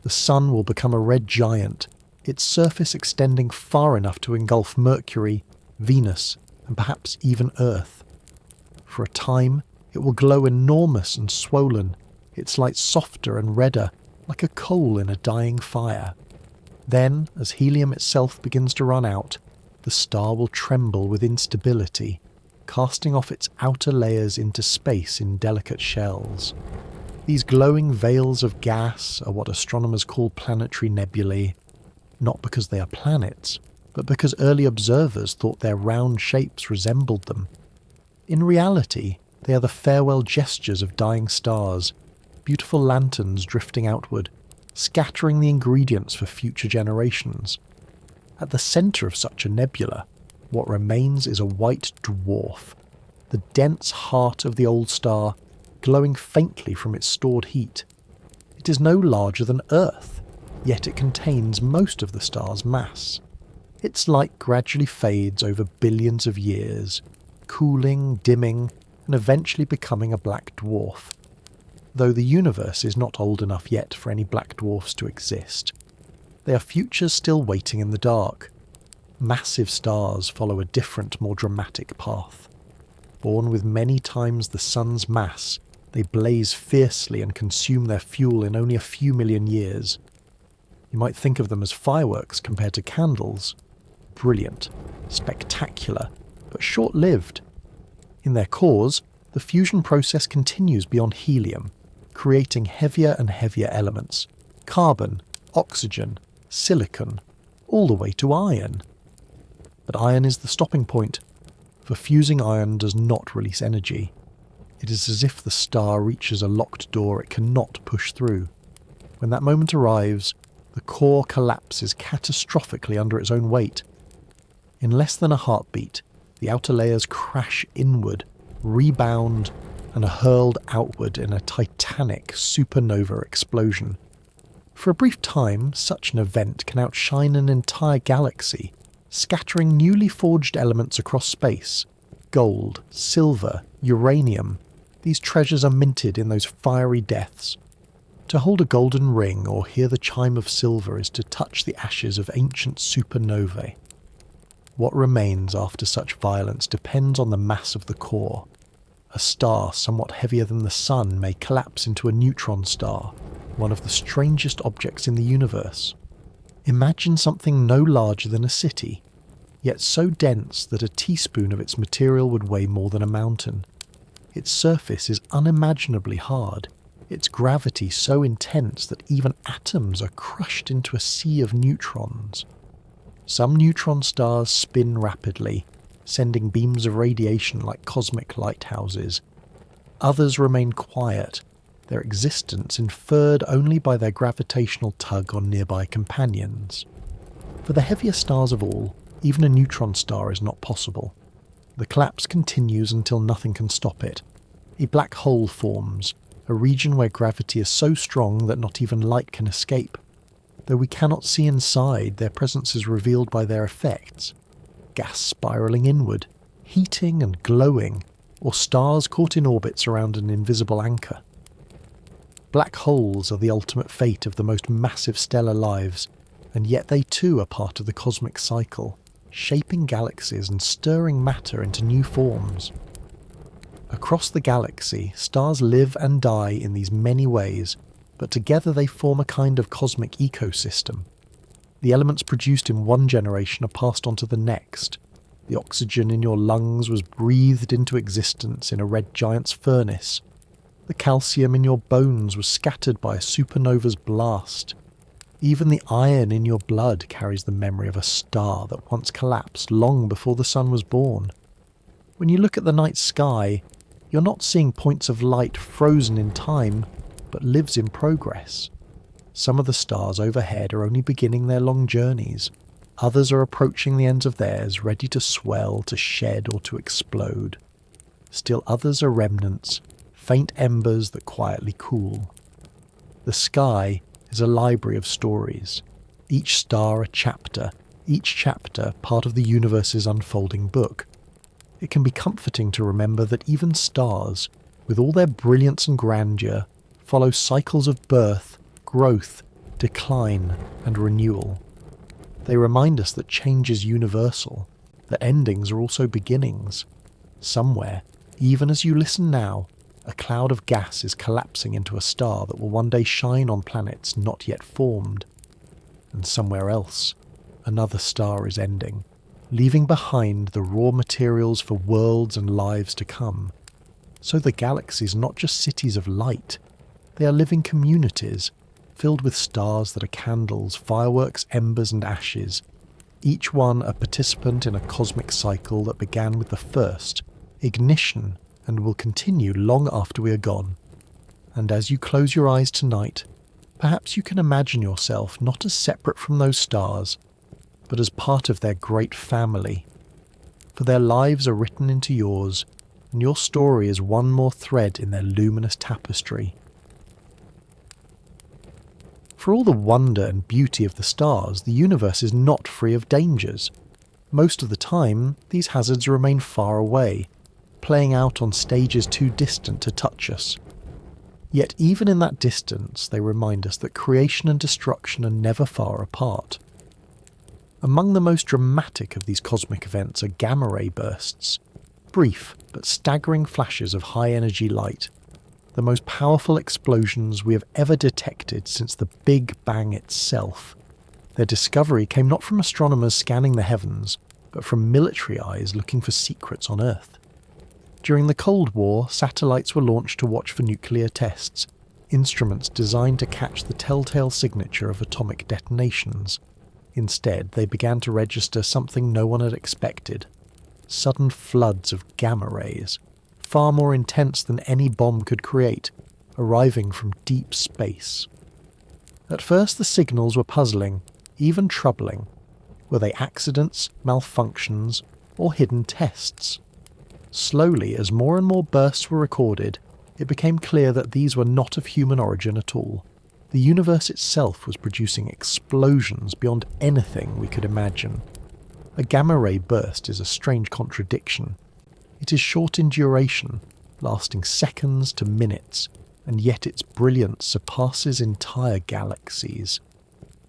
The sun will become a red giant, its surface extending far enough to engulf Mercury, Venus, and perhaps even Earth. For a time, it will glow enormous and swollen, its light softer and redder, like a coal in a dying fire. Then, as helium itself begins to run out, the star will tremble with instability, casting off its outer layers into space in delicate shells. These glowing veils of gas are what astronomers call planetary nebulae, not because they are planets, but because early observers thought their round shapes resembled them. In reality, they are the farewell gestures of dying stars, beautiful lanterns drifting outward, scattering the ingredients for future generations. At the centre of such a nebula, what remains is a white dwarf, the dense heart of the old star, glowing faintly from its stored heat. It is no larger than Earth, yet it contains most of the star's mass. Its light gradually fades over billions of years, cooling, dimming, and eventually becoming a black dwarf. Though the universe is not old enough yet for any black dwarfs to exist. They are futures still waiting in the dark. Massive stars follow a different, more dramatic path. Born with many times the sun's mass, they blaze fiercely and consume their fuel in only a few million years. You might think of them as fireworks compared to candles. Brilliant, spectacular, but short-lived. In their cores, the fusion process continues beyond helium, creating heavier and heavier elements, carbon, oxygen, silicon, all the way to iron. But iron is the stopping point, for fusing iron does not release energy. It is as if the star reaches a locked door it cannot push through. When that moment arrives, the core collapses catastrophically under its own weight. In less than a heartbeat, the outer layers crash inward, rebound, and are hurled outward in a titanic supernova explosion. For a brief time, such an event can outshine an entire galaxy, scattering newly forged elements across space. Gold, silver, uranium. These treasures are minted in those fiery deaths. To hold a golden ring or hear the chime of silver is to touch the ashes of ancient supernovae. What remains after such violence depends on the mass of the core. A star somewhat heavier than the sun may collapse into a neutron star, one of the strangest objects in the universe. Imagine something no larger than a city, yet so dense that a teaspoon of its material would weigh more than a mountain. Its surface is unimaginably hard, its gravity so intense that even atoms are crushed into a sea of neutrons. Some neutron stars spin rapidly, sending beams of radiation like cosmic lighthouses. Others remain quiet, their existence inferred only by their gravitational tug on nearby companions. For the heaviest stars of all, even a neutron star is not possible. The collapse continues until nothing can stop it. A black hole forms, a region where gravity is so strong that not even light can escape. Though we cannot see inside, their presence is revealed by their effects. Gas spiralling inward, heating and glowing, or stars caught in orbits around an invisible anchor. Black holes are the ultimate fate of the most massive stellar lives, and yet they too are part of the cosmic cycle, shaping galaxies and stirring matter into new forms. Across the galaxy, stars live and die in these many ways, but together they form a kind of cosmic ecosystem. The elements produced in one generation are passed on to the next. The oxygen in your lungs was breathed into existence in a red giant's furnace. The calcium in your bones was scattered by a supernova's blast. Even the iron in your blood carries the memory of a star that once collapsed long before the sun was born. When you look at the night sky, you're not seeing points of light frozen in time, but lives in progress. Some of the stars overhead are only beginning their long journeys. Others are approaching the ends of theirs, ready to swell, to shed, or to explode. Still others are remnants, faint embers that quietly cool. The sky is a library of stories, each star a chapter, each chapter part of the universe's unfolding book. It can be comforting to remember that even stars, with all their brilliance and grandeur, follow cycles of birth, growth, decline, and renewal. They remind us that change is universal, that endings are also beginnings. Somewhere, even as you listen now, a cloud of gas is collapsing into a star that will one day shine on planets not yet formed. And somewhere else, another star is ending, leaving behind the raw materials for worlds and lives to come. So the galaxies are not just cities of light, they are living communities, filled with stars that are candles, fireworks, embers and ashes, each one a participant in a cosmic cycle that began with the first, ignition, and will continue long after we are gone. And as you close your eyes tonight, perhaps you can imagine yourself not as separate from those stars, but as part of their great family. For their lives are written into yours, and your story is one more thread in their luminous tapestry. For all the wonder and beauty of the stars, the universe is not free of dangers. Most of the time, these hazards remain far away, playing out on stages too distant to touch us. Yet even in that distance, they remind us that creation and destruction are never far apart. Among the most dramatic of these cosmic events are gamma-ray bursts, brief but staggering flashes of high-energy light, the most powerful explosions we have ever detected since the Big Bang itself. Their discovery came not from astronomers scanning the heavens, but from military eyes looking for secrets on Earth. During the Cold War, satellites were launched to watch for nuclear tests, instruments designed to catch the telltale signature of atomic detonations. Instead, they began to register something no one had expected: sudden floods of gamma rays, far more intense than any bomb could create, arriving from deep space. At first the signals were puzzling, even troubling. Were they accidents, malfunctions, or hidden tests? Slowly, as more and more bursts were recorded, it became clear that these were not of human origin at all. The universe itself was producing explosions beyond anything we could imagine. A gamma-ray burst is a strange contradiction. It is short in duration, lasting seconds to minutes, and yet its brilliance surpasses entire galaxies.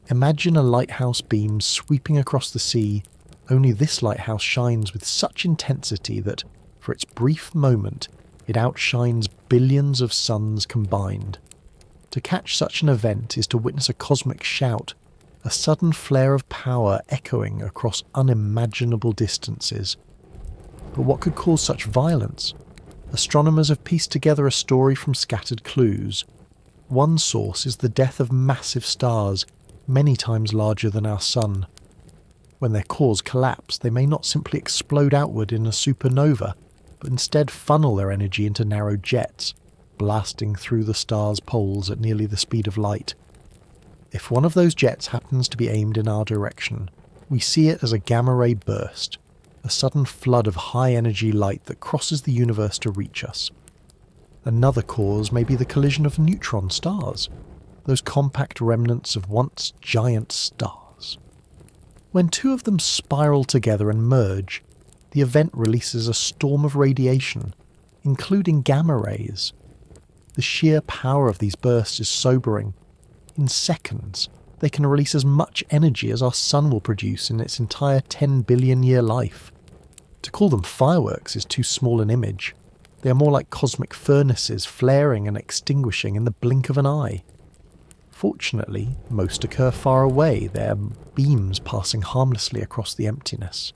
Imagine a lighthouse beam sweeping across the sea, only this lighthouse shines with such intensity that, for its brief moment, it outshines billions of suns combined. To catch such an event is to witness a cosmic shout, a sudden flare of power echoing across unimaginable distances. But what could cause such violence? Astronomers have pieced together a story from scattered clues. One source is the death of massive stars, many times larger than our Sun. When their cores collapse, they may not simply explode outward in a supernova, but instead funnel their energy into narrow jets, blasting through the star's poles at nearly the speed of light. If one of those jets happens to be aimed in our direction, we see it as a gamma-ray burst, a sudden flood of high-energy light that crosses the universe to reach us. Another cause may be the collision of neutron stars, those compact remnants of once giant stars. When two of them spiral together and merge, the event releases a storm of radiation, including gamma rays. The sheer power of these bursts is sobering. In seconds, they can release as much energy as our sun will produce in its entire 10 billion year life. To call them fireworks is too small an image. They are more like cosmic furnaces flaring and extinguishing in the blink of an eye. Fortunately, most occur far away, their beams passing harmlessly across the emptiness.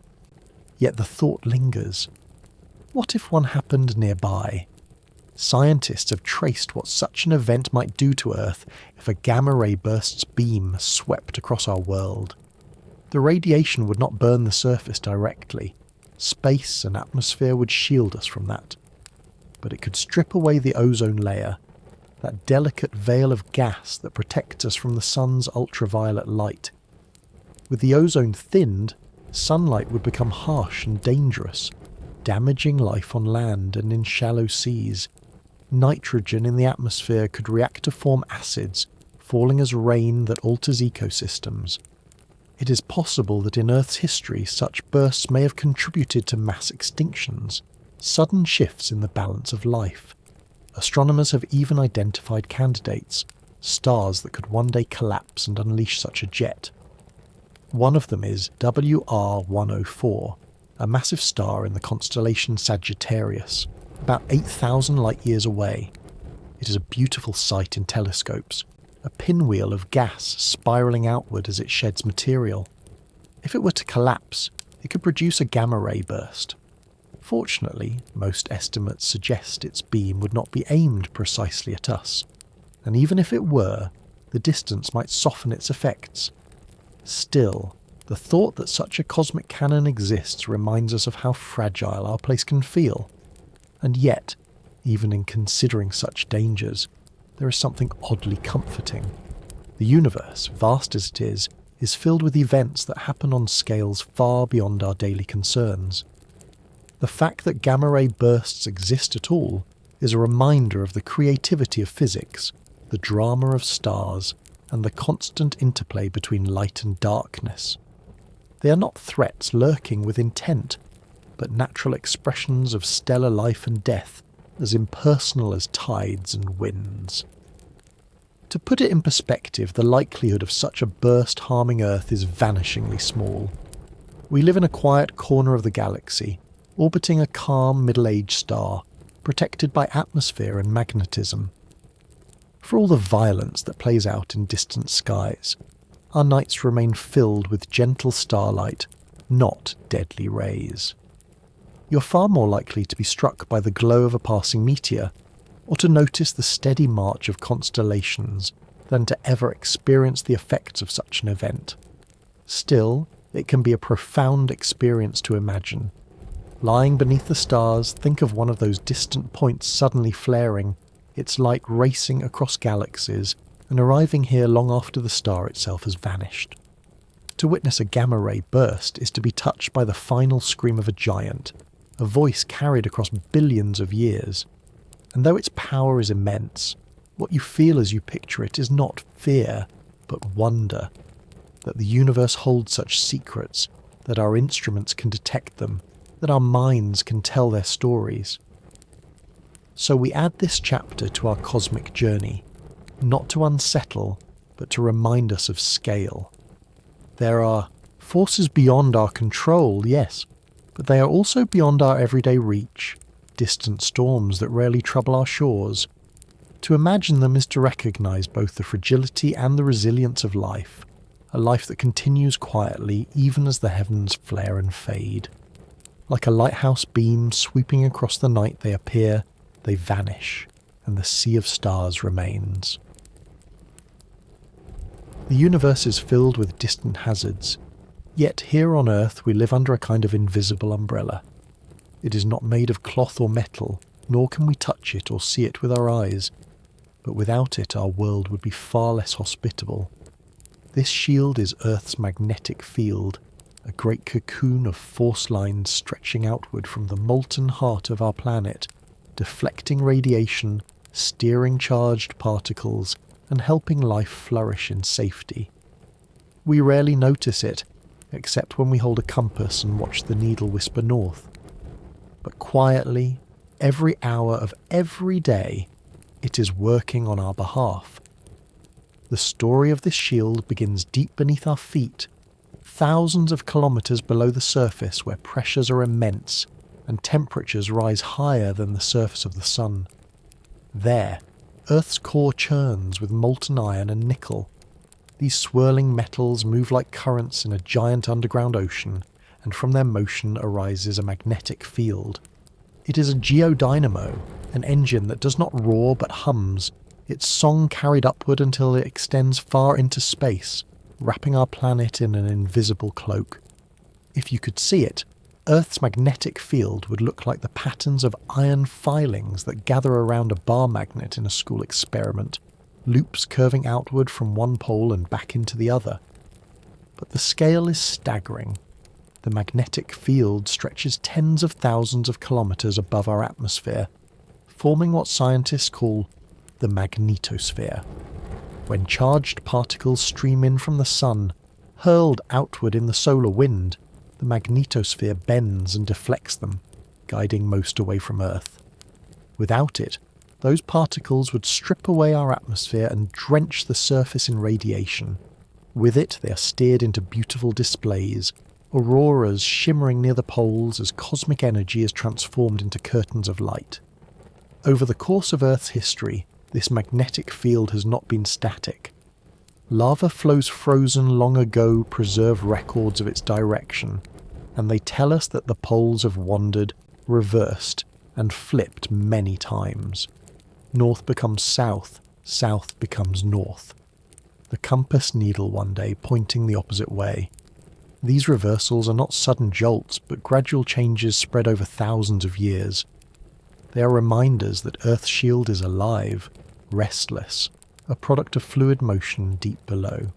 Yet the thought lingers. What if one happened nearby? Scientists have traced what such an event might do to Earth if a gamma-ray burst's beam swept across our world. The radiation would not burn the surface directly. Space and atmosphere would shield us from that. But it could strip away the ozone layer, that delicate veil of gas that protects us from the sun's ultraviolet light. With the ozone thinned, sunlight would become harsh and dangerous, damaging life on land and in shallow seas. Nitrogen in the atmosphere could react to form acids, falling as rain that alters ecosystems. It is possible that in Earth's history such bursts may have contributed to mass extinctions, sudden shifts in the balance of life. Astronomers have even identified candidates, stars that could one day collapse and unleash such a jet. One of them is WR104, a massive star in the constellation Sagittarius, about 8,000 light-years away. It is a beautiful sight in telescopes, a pinwheel of gas spiralling outward as it sheds material. If it were to collapse, it could produce a gamma-ray burst. Fortunately, most estimates suggest its beam would not be aimed precisely at us, and even if it were, the distance might soften its effects. Still, the thought that such a cosmic cannon exists reminds us of how fragile our place can feel. And yet, even in considering such dangers, there is something oddly comforting. The universe, vast as it is filled with events that happen on scales far beyond our daily concerns. The fact that gamma-ray bursts exist at all is a reminder of the creativity of physics, the drama of stars, and the constant interplay between light and darkness. They are not threats lurking with intent, but natural expressions of stellar life and death, as impersonal as tides and winds. To put it in perspective, the likelihood of such a burst harming Earth is vanishingly small. We live in a quiet corner of the galaxy, orbiting a calm middle-aged star, protected by atmosphere and magnetism. For all the violence that plays out in distant skies, our nights remain filled with gentle starlight, not deadly rays. You're far more likely to be struck by the glow of a passing meteor, or to notice the steady march of constellations, than to ever experience the effects of such an event. Still, it can be a profound experience to imagine. Lying beneath the stars, think of one of those distant points suddenly flaring, its light racing across galaxies, and arriving here long after the star itself has vanished. To witness a gamma-ray burst is to be touched by the final scream of a giant, a voice carried across billions of years. And though its power is immense, what you feel as you picture it is not fear, but wonder, that the universe holds such secrets, that our instruments can detect them, that our minds can tell their stories. So we add this chapter to our cosmic journey, not to unsettle, but to remind us of scale. There are forces beyond our control, yes, but they are also beyond our everyday reach, distant storms that rarely trouble our shores. To imagine them is to recognise both the fragility and the resilience of life, a life that continues quietly even as the heavens flare and fade. Like a lighthouse beam sweeping across the night, they appear, they vanish, and the sea of stars remains. The universe is filled with distant hazards, yet here on Earth we live under a kind of invisible umbrella. It is not made of cloth or metal, nor can we touch it or see it with our eyes, but without it our world would be far less hospitable. This shield is Earth's magnetic field, a great cocoon of force lines stretching outward from the molten heart of our planet, deflecting radiation, steering charged particles, and helping life flourish in safety. We rarely notice it, except when we hold a compass and watch the needle whisper north. But quietly, every hour of every day, it is working on our behalf. The story of this shield begins deep beneath our feet, thousands of kilometres below the surface where pressures are immense and temperatures rise higher than the surface of the sun. There, Earth's core churns with molten iron and nickel. These swirling metals move like currents in a giant underground ocean, and from their motion arises a magnetic field. It is a geodynamo, an engine that does not roar but hums, its song carried upward until it extends far into space, wrapping our planet in an invisible cloak. If you could see it, Earth's magnetic field would look like the patterns of iron filings that gather around a bar magnet in a school experiment, loops curving outward from one pole and back into the other. But the scale is staggering. The magnetic field stretches tens of thousands of kilometres above our atmosphere, forming what scientists call the magnetosphere. When charged particles stream in from the sun, hurled outward in the solar wind, the magnetosphere bends and deflects them, guiding most away from Earth. Without it, those particles would strip away our atmosphere and drench the surface in radiation. With it, they are steered into beautiful displays, auroras shimmering near the poles as cosmic energy is transformed into curtains of light. Over the course of Earth's history, this magnetic field has not been static. Lava flows frozen long ago preserve records of its direction, and they tell us that the poles have wandered, reversed, and flipped many times. North becomes south, south becomes north. The compass needle one day pointing the opposite way. These reversals are not sudden jolts, but gradual changes spread over thousands of years. They are reminders that Earth's shield is alive, restless, a product of fluid motion deep below.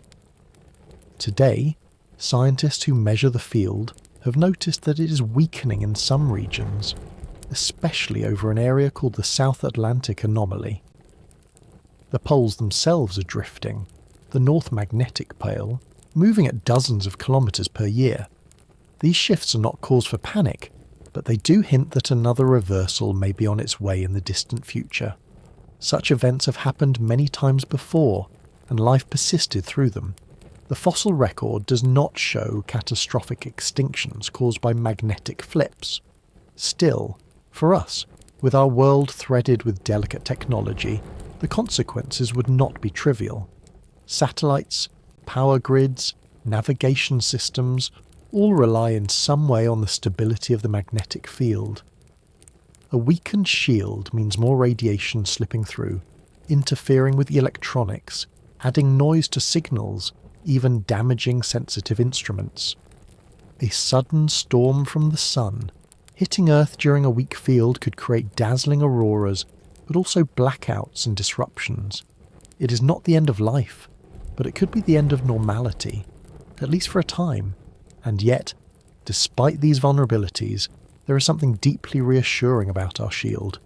Today, scientists who measure the field have noticed that it is weakening in some regions, especially over an area called the South Atlantic anomaly. The poles themselves are drifting, the North Magnetic Pole, moving at dozens of kilometres per year. These shifts are not cause for panic, but they do hint that another reversal may be on its way in the distant future. Such events have happened many times before, and life persisted through them. The fossil record does not show catastrophic extinctions caused by magnetic flips. Still, for us, with our world threaded with delicate technology, the consequences would not be trivial. Satellites, power grids, navigation systems all rely in some way on the stability of the magnetic field. A weakened shield means more radiation slipping through, interfering with the electronics, adding noise to signals, even damaging sensitive instruments. A sudden storm from the sun, hitting Earth during a weak field, could create dazzling auroras, but also blackouts and disruptions. It is not the end of life, but it could be the end of normality, at least for a time. And yet, despite these vulnerabilities, there is something deeply reassuring about our shield.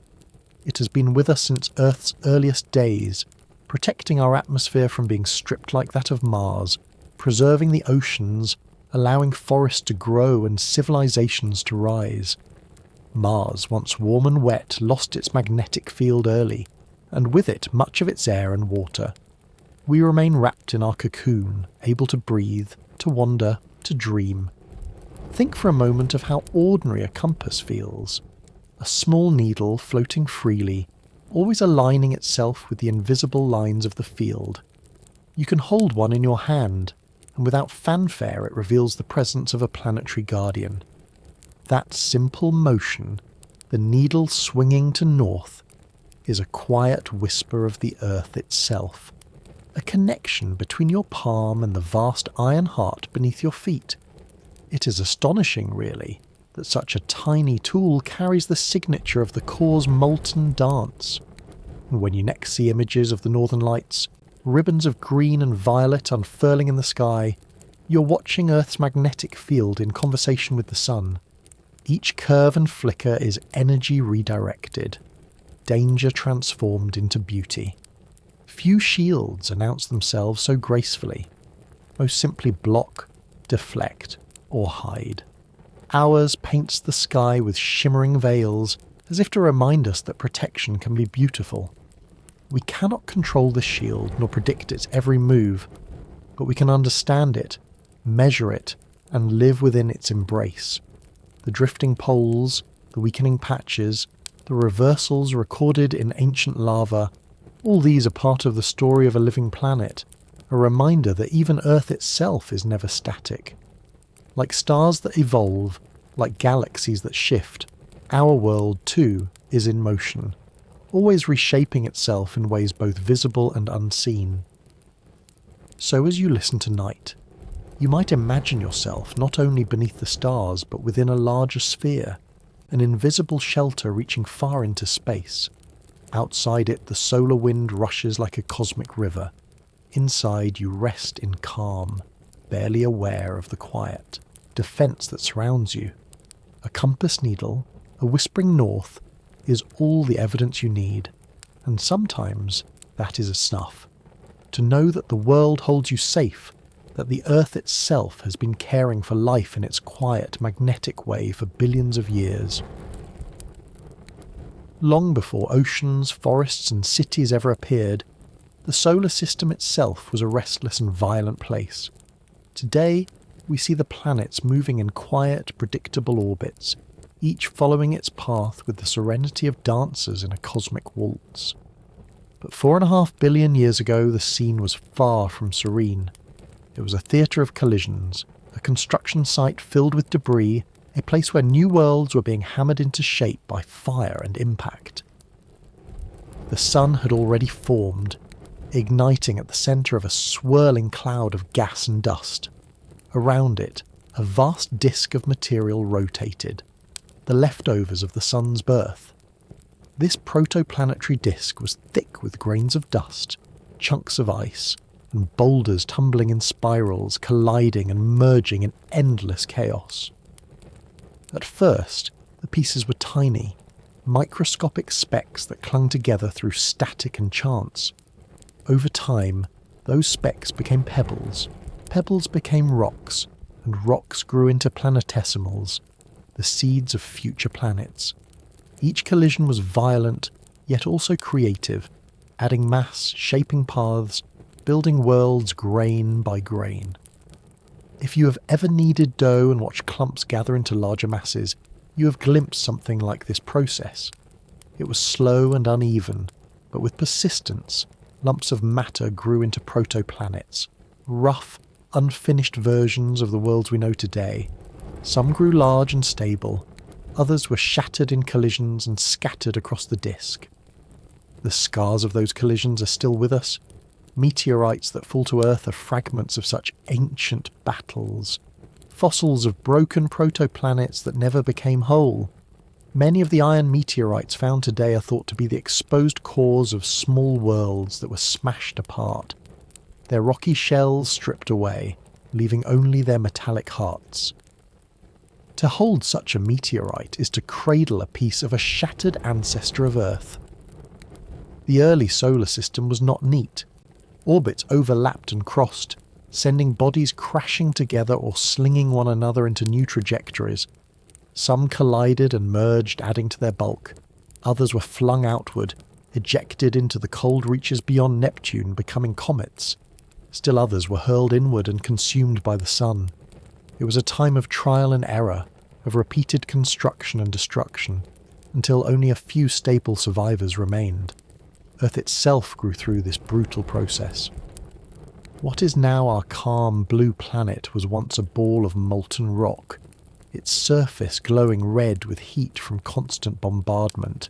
It has been with us since Earth's earliest days, protecting our atmosphere from being stripped like that of Mars, preserving the oceans, allowing forests to grow and civilizations to rise. Mars, once warm and wet, lost its magnetic field early, and with it much of its air and water. We remain wrapped in our cocoon, able to breathe, to wander, to dream. Think for a moment of how ordinary a compass feels. A small needle floating freely, always aligning itself with the invisible lines of the field. You can hold one in your hand, and without fanfare it reveals the presence of a planetary guardian. That simple motion, the needle swinging to north, is a quiet whisper of the Earth itself. A connection between your palm and the vast iron heart beneath your feet. It is astonishing, really, that such a tiny tool carries the signature of the core's molten dance. And when you next see images of the northern lights, ribbons of green and violet unfurling in the sky, you're watching Earth's magnetic field in conversation with the sun. Each curve and flicker is energy redirected, danger transformed into beauty. Few shields announce themselves so gracefully. Most simply block, deflect, or hide. Ours paints the sky with shimmering veils, as if to remind us that protection can be beautiful. We cannot control the shield nor predict its every move, but we can understand it, measure it, and live within its embrace. The drifting poles, the weakening patches, the reversals recorded in ancient lava, all these are part of the story of a living planet, a reminder that even Earth itself is never static. Like stars that evolve, like galaxies that shift, our world too is in motion, always reshaping itself in ways both visible and unseen. So as you listen tonight, you might imagine yourself not only beneath the stars but within a larger sphere, an invisible shelter reaching far into space. Outside it, the solar wind rushes like a cosmic river. Inside, you rest in calm, barely aware of the quiet defense that surrounds you. A compass needle, a whispering north, is all the evidence you need, and sometimes that is enough. To know that the world holds you safe, that the Earth itself has been caring for life in its quiet, magnetic way for billions of years. Long before oceans, forests and cities ever appeared, the solar system itself was a restless and violent place. Today, we see the planets moving in quiet, predictable orbits, each following its path with the serenity of dancers in a cosmic waltz. But 4.5 billion years ago, the scene was far from serene. It was a theatre of collisions, a construction site filled with debris, a place where new worlds were being hammered into shape by fire and impact. The sun had already formed, igniting at the centre of a swirling cloud of gas and dust. Around it, a vast disk of material rotated, the leftovers of the sun's birth. This protoplanetary disk was thick with grains of dust, chunks of ice, and boulders tumbling in spirals, colliding and merging in endless chaos. At first, the pieces were tiny, microscopic specks that clung together through static and chance. Over time, those specks became pebbles, pebbles became rocks, and rocks grew into planetesimals, the seeds of future planets. Each collision was violent, yet also creative, adding mass, shaping paths, building worlds grain by grain. If you have ever kneaded dough and watched clumps gather into larger masses, you have glimpsed something like this process. It was slow and uneven, but with persistence, lumps of matter grew into protoplanets, rough, unfinished versions of the worlds we know today. Some grew large and stable, others were shattered in collisions and scattered across the disk. The scars of those collisions are still with us. Meteorites that fall to Earth are fragments of such ancient battles. Fossils of broken protoplanets that never became whole. Many of the iron meteorites found today are thought to be the exposed cores of small worlds that were smashed apart, their rocky shells stripped away, leaving only their metallic hearts. To hold such a meteorite is to cradle a piece of a shattered ancestor of Earth. The early solar system was not neat. Orbits overlapped and crossed, sending bodies crashing together or slinging one another into new trajectories. Some collided and merged, adding to their bulk. Others were flung outward, ejected into the cold reaches beyond Neptune, becoming comets. Still others were hurled inward and consumed by the sun. It was a time of trial and error, of repeated construction and destruction, until only a few stable survivors remained. Earth itself grew through this brutal process. What is now our calm blue planet was once a ball of molten rock, its surface glowing red with heat from constant bombardment.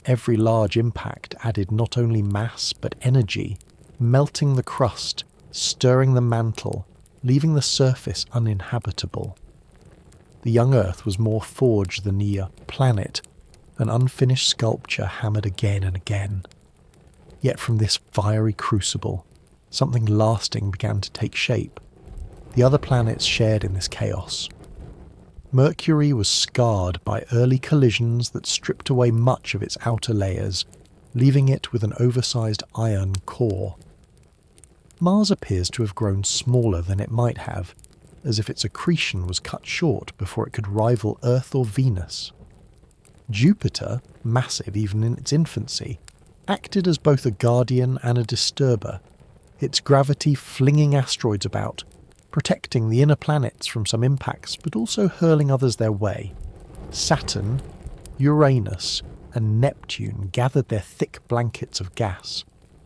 Every large impact added not only mass but energy, melting the crust, stirring the mantle, leaving the surface uninhabitable. The young Earth was more forged than the planet, an unfinished sculpture hammered again and again. Yet from this fiery crucible, something lasting began to take shape. The other planets shared in this chaos. Mercury was scarred by early collisions that stripped away much of its outer layers, leaving it with an oversized iron core. Mars appears to have grown smaller than it might have, as if its accretion was cut short before it could rival Earth or Venus. Jupiter, massive even in its infancy, acted as both a guardian and a disturber, its gravity flinging asteroids about, protecting the inner planets from some impacts but also hurling others their way. Saturn, Uranus, and Neptune gathered their thick blankets of gas,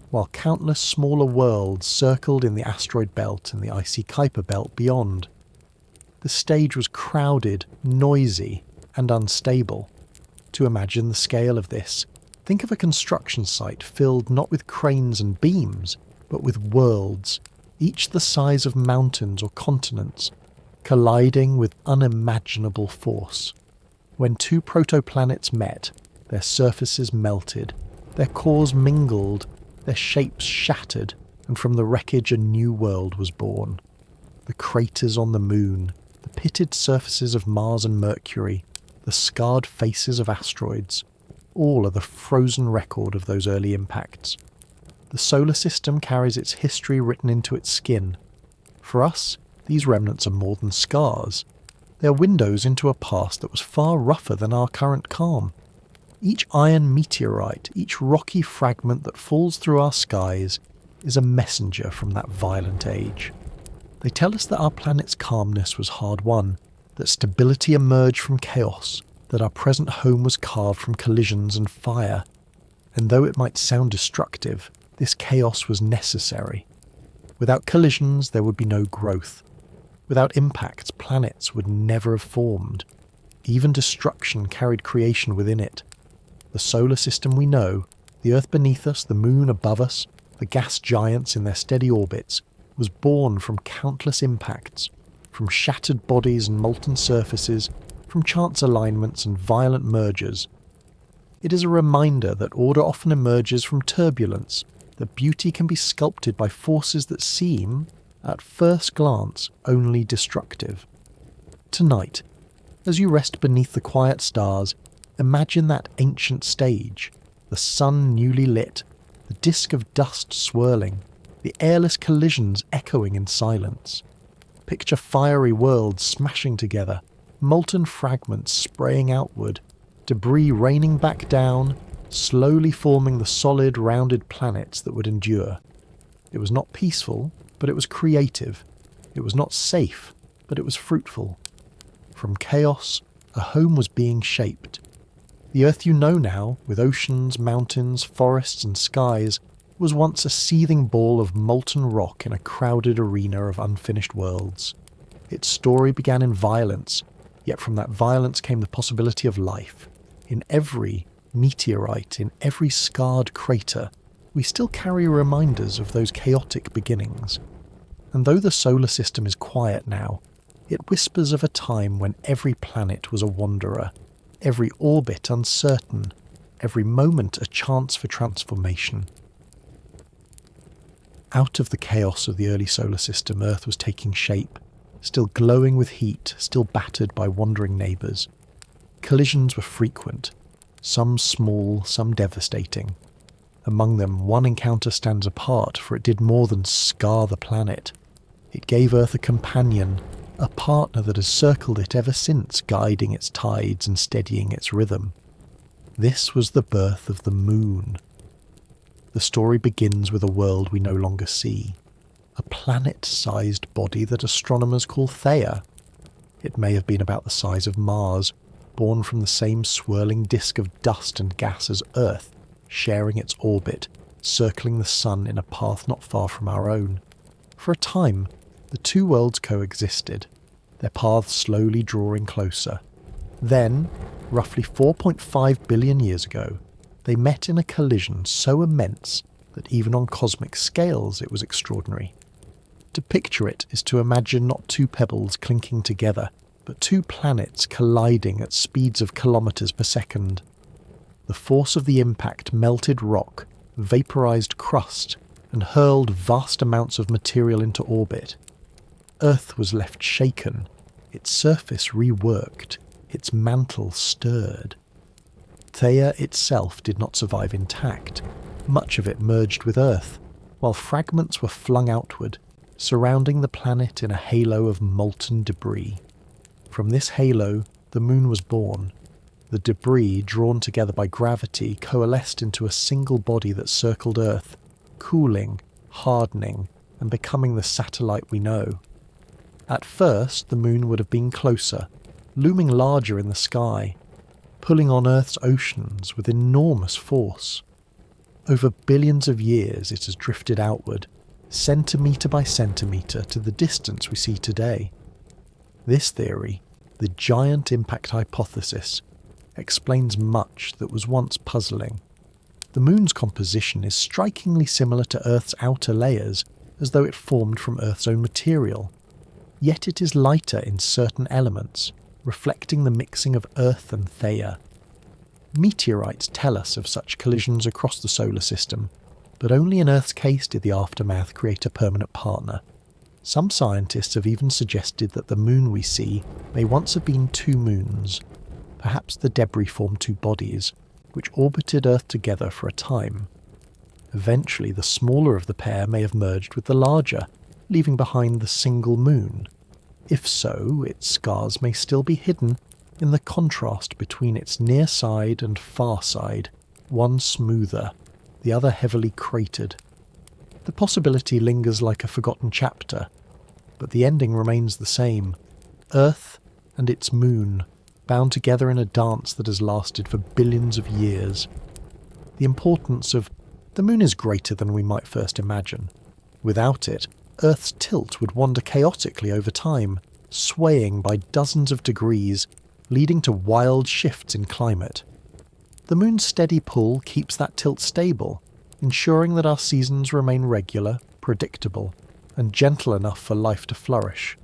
while countless smaller worlds circled in the asteroid belt and the icy Kuiper belt beyond. The stage was crowded, noisy, and unstable. To imagine the scale of this, think of a construction site filled not with cranes and beams, but with worlds, each the size of mountains or continents, colliding with unimaginable force. When two protoplanets met, their surfaces melted, their cores mingled, their shapes shattered, and from the wreckage a new world was born. The craters on the moon, the pitted surfaces of Mars and Mercury, the scarred faces of asteroids, all are the frozen record of those early impacts. The solar system carries its history written into its skin. For us, these remnants are more than scars. They are windows into a past that was far rougher than our current calm. Each iron meteorite, each rocky fragment that falls through our skies, is a messenger from that violent age. They tell us that our planet's calmness was hard-won, that stability emerged from chaos, that our present home was carved from collisions and fire. And though it might sound destructive, this chaos was necessary. Without collisions, there would be no growth. Without impacts, planets would never have formed. Even destruction carried creation within it. The solar system we know, the Earth beneath us, the moon above us, the gas giants in their steady orbits, was born from countless impacts, from shattered bodies and molten surfaces, from chance alignments and violent mergers. It is a reminder that order often emerges from turbulence, that beauty can be sculpted by forces that seem, at first glance, only destructive. Tonight, as you rest beneath the quiet stars, imagine that ancient stage, the sun newly lit, the disk of dust swirling, the airless collisions echoing in silence. Picture fiery worlds smashing together, molten fragments spraying outward, debris raining back down, slowly forming the solid, rounded planets that would endure. It was not peaceful, but it was creative. It was not safe, but it was fruitful. From chaos, a home was being shaped. The Earth you know now, with oceans, mountains, forests and skies, was once a seething ball of molten rock in a crowded arena of unfinished worlds. Its story began in violence, yet from that violence came the possibility of life. In every meteorite, in every scarred crater, we still carry reminders of those chaotic beginnings. And though the solar system is quiet now, it whispers of a time when every planet was a wanderer, every orbit uncertain, every moment a chance for transformation. Out of the chaos of the early solar system, Earth was taking shape, still glowing with heat, still battered by wandering neighbours. Collisions were frequent, some small, some devastating. Among them, one encounter stands apart, for it did more than scar the planet. It gave Earth a companion, a partner that has circled it ever since, guiding its tides and steadying its rhythm. This was the birth of the moon. The story begins with a world we no longer see, a planet-sized body that astronomers call Theia. It may have been about the size of Mars, born from the same swirling disk of dust and gas as Earth, sharing its orbit, circling the sun in a path not far from our own. For a time, the two worlds coexisted, their paths slowly drawing closer. Then, roughly 4.5 billion years ago, they met in a collision so immense that even on cosmic scales it was extraordinary. To picture it is to imagine not two pebbles clinking together, but two planets colliding at speeds of kilometres per second. The force of the impact melted rock, vaporized crust, and hurled vast amounts of material into orbit. Earth was left shaken, its surface reworked, its mantle stirred. Theia itself did not survive intact. Much of it merged with Earth, while fragments were flung outward, surrounding the planet in a halo of molten debris. From this halo, the moon was born. The debris, drawn together by gravity, coalesced into a single body that circled Earth, cooling, hardening, and becoming the satellite we know. At first, the moon would have been closer, looming larger in the sky, pulling on Earth's oceans with enormous force. Over billions of years it has drifted outward, centimetre by centimetre, to the distance we see today. This theory, the giant impact hypothesis, explains much that was once puzzling. The moon's composition is strikingly similar to Earth's outer layers, as though it formed from Earth's own material. Yet it is lighter in certain elements, reflecting the mixing of Earth and Theia. Meteorites tell us of such collisions across the solar system, but only in Earth's case did the aftermath create a permanent partner. Some scientists have even suggested that the moon we see may once have been two moons. Perhaps the debris formed two bodies, which orbited Earth together for a time. Eventually, the smaller of the pair may have merged with the larger, leaving behind the single moon. If so, its scars may still be hidden in the contrast between its near side and far side, one smoother, the other heavily cratered. The possibility lingers like a forgotten chapter, but the ending remains the same: Earth and its moon, bound together in a dance that has lasted for billions of years. The importance of the moon is greater than we might first imagine. Without it, Earth's tilt would wander chaotically over time, swaying by dozens of degrees, leading to wild shifts in climate. The moon's steady pull keeps that tilt stable, ensuring that our seasons remain regular, predictable, and gentle enough for life to flourish.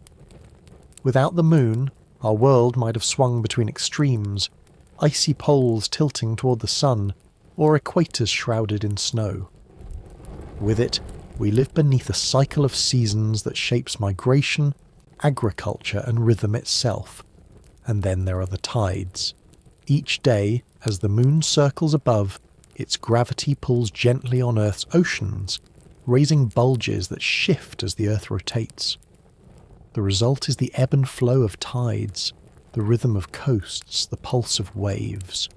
Without the moon, our world might have swung between extremes, icy poles tilting toward the sun, or equators shrouded in snow. With it, we live beneath a cycle of seasons that shapes migration, agriculture, and rhythm itself. And then there are the tides. Each day, as the moon circles above, its gravity pulls gently on Earth's oceans, raising bulges that shift as the Earth rotates. The result is the ebb and flow of tides, the rhythm of coasts, the pulse of waves.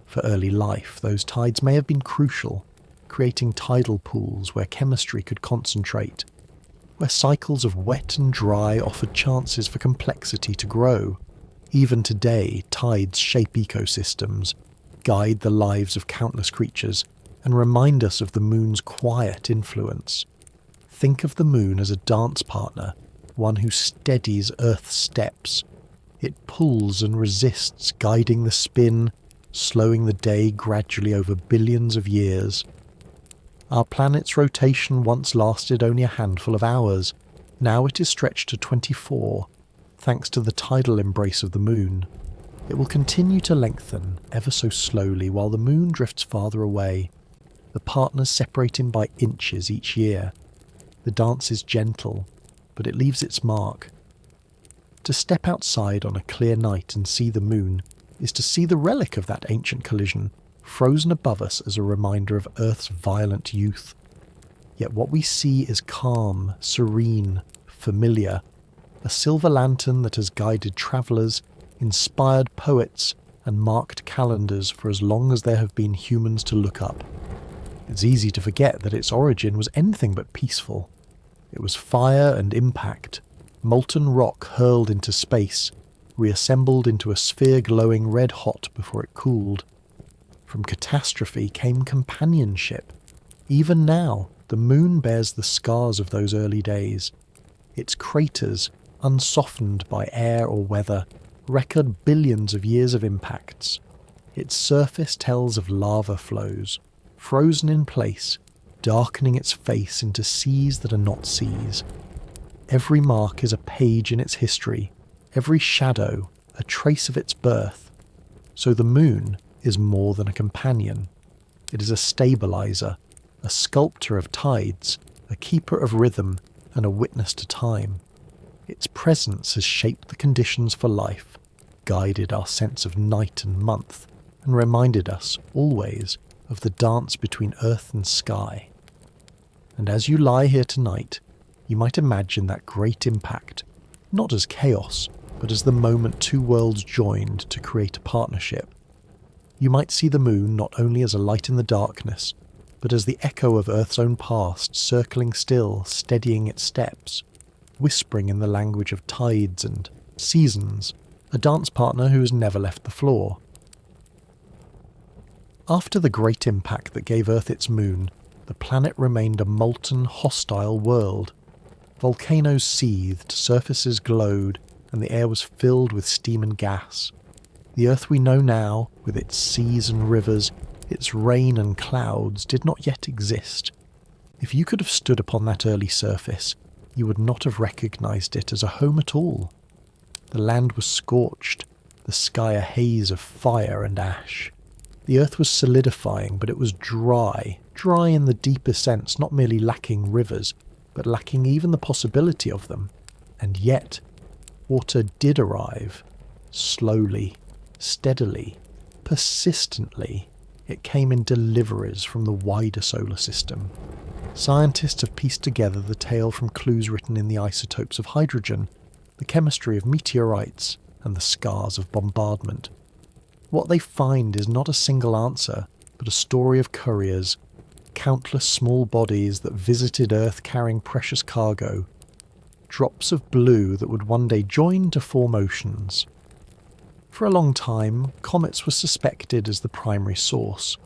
For early life, those tides may have been crucial, creating tidal pools where chemistry could concentrate, where cycles of wet and dry offered chances for complexity to grow. Even today, tides shape ecosystems, guide the lives of countless creatures, and remind us of the moon's quiet influence. Think of the moon as a dance partner, one who steadies Earth's steps. It pulls and resists, guiding the spin, slowing the day gradually over billions of years. Our planet's rotation once lasted only a handful of hours. Now it is stretched to 24, thanks to the tidal embrace of the moon. It will continue to lengthen, ever so slowly, while the moon drifts farther away, the partners separating by inches each year. The dance is gentle, but it leaves its mark. To step outside on a clear night and see the moon is to see the relic of that ancient collision, frozen above us as a reminder of Earth's violent youth. Yet what we see is calm, serene, familiar, a silver lantern that has guided travellers, inspired poets, and marked calendars for as long as there have been humans to look up. It's easy to forget that its origin was anything but peaceful. It was fire and impact, molten rock hurled into space, reassembled into a sphere glowing red-hot before it cooled. From catastrophe came companionship. Even now, the moon bears the scars of those early days. Its craters, unsoftened by air or weather, record billions of years of impacts. Its surface tells of lava flows, frozen in place, darkening its face into seas that are not seas. Every mark is a page in its history, every shadow a trace of its birth. So the moon is more than a companion. It is a stabilizer, a sculptor of tides, a keeper of rhythm, and a witness to time. Its presence has shaped the conditions for life, guided our sense of night and month, and reminded us, always, of the dance between earth and sky. And as you lie here tonight, you might imagine that great impact, not as chaos, but as the moment two worlds joined to create a partnership, You might see the moon not only as a light in the darkness, but as the echo of Earth's own past, circling still, steadying its steps, whispering in the language of tides and seasons, a dance partner who has never left the floor. After the great impact that gave Earth its moon, the planet remained a molten, hostile world. Volcanoes seethed, surfaces glowed, and the air was filled with steam and gas. The Earth we know now, with its seas and rivers, its rain and clouds, did not yet exist. If you could have stood upon that early surface, you would not have recognised it as a home at all. The land was scorched, the sky a haze of fire and ash. The Earth was solidifying, but it was dry in the deeper sense, not merely lacking rivers, but lacking even the possibility of them. And yet, water did arrive. Slowly, steadily, persistently. It came in deliveries from the wider solar system. Scientists have pieced together the tale from clues written in the isotopes of hydrogen, the chemistry of meteorites, and the scars of bombardment. What they find is not a single answer, but a story of couriers, countless small bodies that visited Earth carrying precious cargo, drops of blue that would one day join to form oceans. For a long time, comets were suspected as the primary source.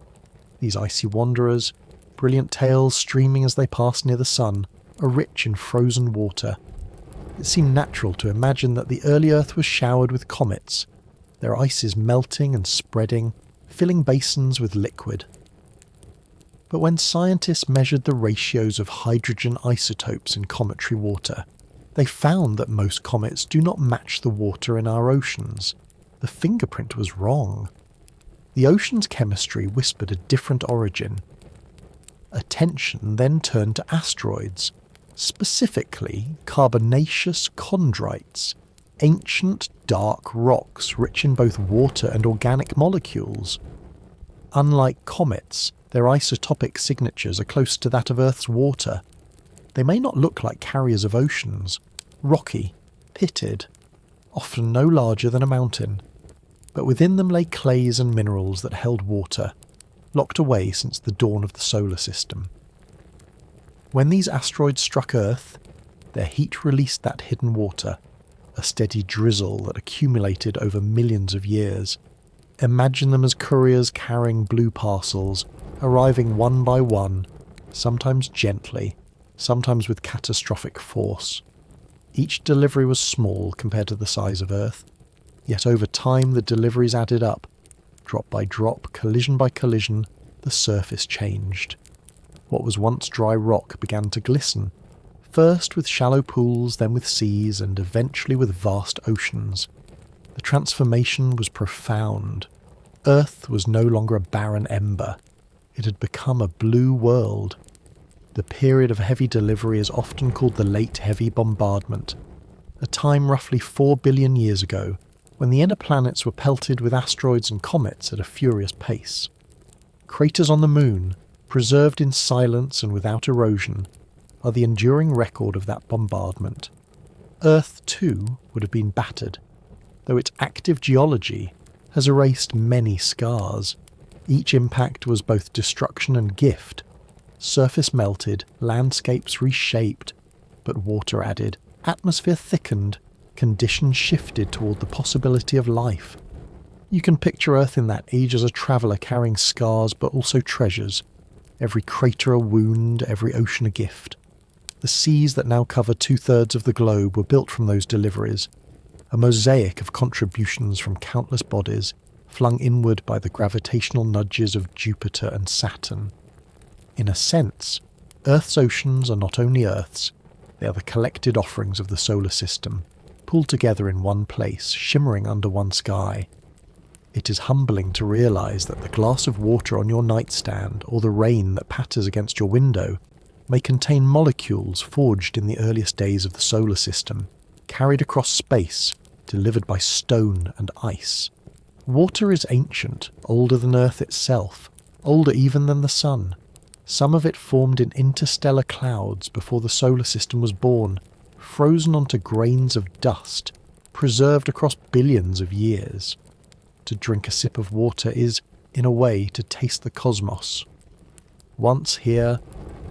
These icy wanderers, brilliant tails streaming as they pass near the sun, are rich in frozen water. It seemed natural to imagine that the early Earth was showered with comets, their ices melting and spreading, filling basins with liquid. But when scientists measured the ratios of hydrogen isotopes in cometary water, they found that most comets do not match the water in our oceans. The fingerprint was wrong. The ocean's chemistry whispered a different origin. Attention then turned to asteroids, specifically carbonaceous chondrites, ancient dark rocks rich in both water and organic molecules. Unlike comets, their isotopic signatures are close to that of Earth's water. They may not look like carriers of oceans, rocky, pitted, often no larger than a mountain, but within them lay clays and minerals that held water, locked away since the dawn of the solar system. When these asteroids struck Earth, their heat released that hidden water, a steady drizzle that accumulated over millions of years. Imagine them as couriers carrying blue parcels, arriving one by one, sometimes gently, sometimes with catastrophic force. Each delivery was small compared to the size of Earth, yet over time the deliveries added up. Drop by drop, collision by collision, the surface changed. What was once dry rock began to glisten, first with shallow pools, then with seas, and eventually with vast oceans. The transformation was profound. Earth was no longer a barren ember. It had become a blue world. The period of heavy delivery is often called the Late Heavy Bombardment, a time roughly 4 billion years ago, when the inner planets were pelted with asteroids and comets at a furious pace. Craters on the moon, preserved in silence and without erosion, are the enduring record of that bombardment. Earth, too, would have been battered, though its active geology has erased many scars. Each impact was both destruction and gift. Surface melted, landscapes reshaped, but water added, atmosphere thickened, conditions shifted toward the possibility of life. You can picture Earth in that age as a traveller carrying scars but also treasures, every crater a wound, every ocean a gift. The seas that now cover 2/3 of the globe were built from those deliveries, a mosaic of contributions from countless bodies, flung inward by the gravitational nudges of Jupiter and Saturn. In a sense, Earth's oceans are not only Earth's, they are the collected offerings of the solar system, pulled together in one place, shimmering under one sky. It is humbling to realise that the glass of water on your nightstand or the rain that patters against your window may contain molecules forged in the earliest days of the solar system, carried across space, delivered by stone and ice. Water is ancient, older than Earth itself, older even than the Sun. Some of it formed in interstellar clouds before the solar system was born, frozen onto grains of dust, preserved across billions of years. To drink a sip of water is, in a way to taste the cosmos. Once here,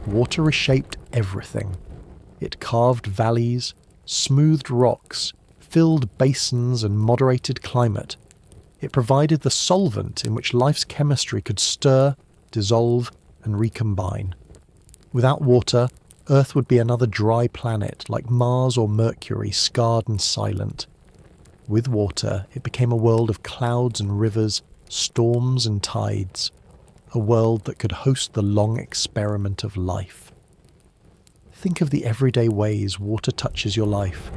water reshaped everything. It carved valleys, smoothed rocks, filled basins and moderated climate. It provided the solvent in which life's chemistry could stir, dissolve, and recombine. Without water, Earth would be another dry planet like Mars or Mercury, scarred and silent. With water, it became a world of clouds and rivers, storms and tides, a world that could host the long experiment of life. Think of the everyday ways water touches your life.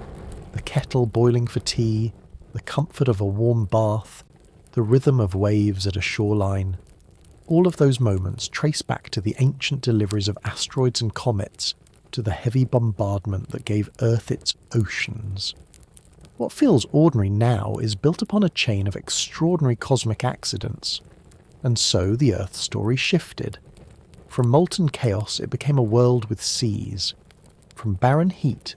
The kettle boiling for tea, the comfort of a warm bath, the rhythm of waves at a shoreline. All of those moments trace back to the ancient deliveries of asteroids and comets, to the heavy bombardment that gave Earth its oceans. What feels ordinary now is built upon a chain of extraordinary cosmic accidents. And so the Earth story shifted. From molten chaos, it became a world with seas. From barren heat,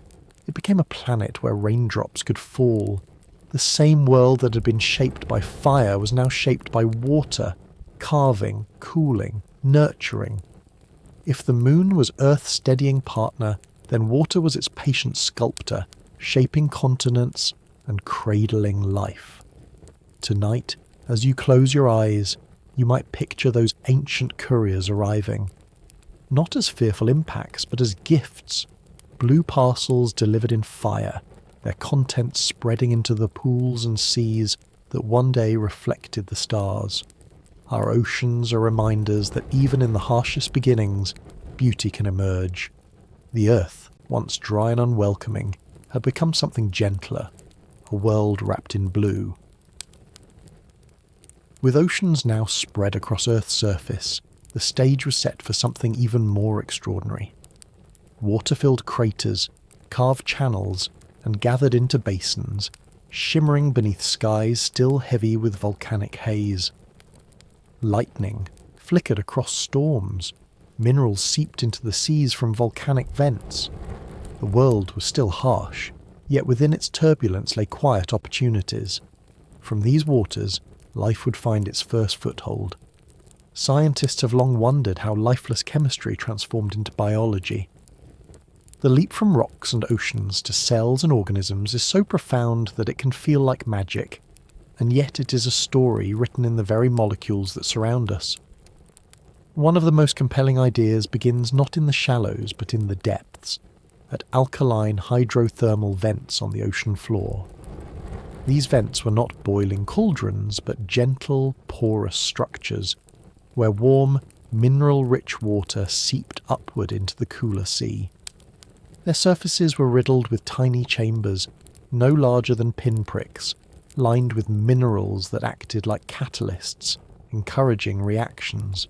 it became a planet where raindrops could fall. The same world that had been shaped by fire was now shaped by water, carving, cooling, nurturing. If the moon was Earth's steadying partner, then water was its patient sculptor, shaping continents and cradling life. Tonight, as you close your eyes, you might picture those ancient couriers arriving. Not as fearful impacts, but as gifts. Blue parcels delivered in fire, their contents spreading into the pools and seas that one day reflected the stars. Our oceans are reminders that even in the harshest beginnings, beauty can emerge. The Earth, once dry and unwelcoming, had become something gentler, a world wrapped in blue. With oceans now spread across Earth's surface, the stage was set for something even more extraordinary. Water-filled craters, carved channels, and gathered into basins, shimmering beneath skies still heavy with volcanic haze. Lightning flickered across storms, minerals seeped into the seas from volcanic vents. The world was still harsh, yet within its turbulence lay quiet opportunities. From these waters, life would find its first foothold. Scientists have long wondered how lifeless chemistry transformed into biology. The leap from rocks and oceans to cells and organisms is so profound that it can feel like magic, and yet it is a story written in the very molecules that surround us. One of the most compelling ideas begins not in the shallows but in the depths, at alkaline hydrothermal vents on the ocean floor. These vents were not boiling cauldrons but gentle, porous structures, where warm, mineral-rich water seeped upward into the cooler sea. Their surfaces were riddled with tiny chambers, no larger than pinpricks, lined with minerals that acted like catalysts, encouraging reactions.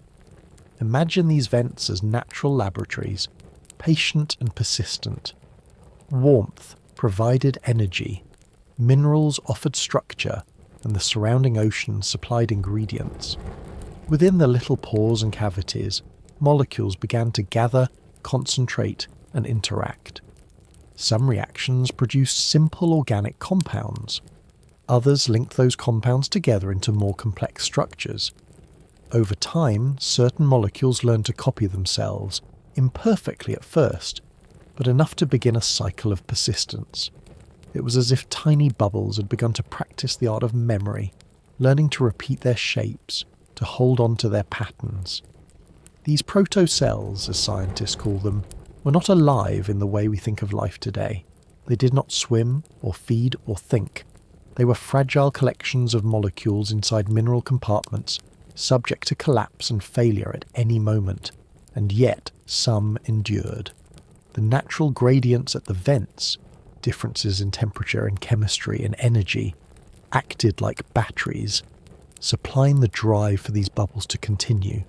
Imagine these vents as natural laboratories, patient and persistent. Warmth provided energy, minerals offered structure, and the surrounding ocean supplied ingredients. Within the little pores and cavities, molecules began to gather, concentrate, and interact. Some reactions produced simple organic compounds. Others linked those compounds together into more complex structures. Over time, certain molecules learned to copy themselves, imperfectly at first, but enough to begin a cycle of persistence. It was as if tiny bubbles had begun to practice the art of memory, learning to repeat their shapes, to hold on to their patterns. These proto-cells, as scientists call them, were not alive in the way we think of life today. They did not swim, or feed, or think. They were fragile collections of molecules inside mineral compartments, subject to collapse and failure at any moment, and yet some endured. The natural gradients at the vents, differences in temperature and chemistry and energy, acted like batteries, supplying the drive for these bubbles to continue.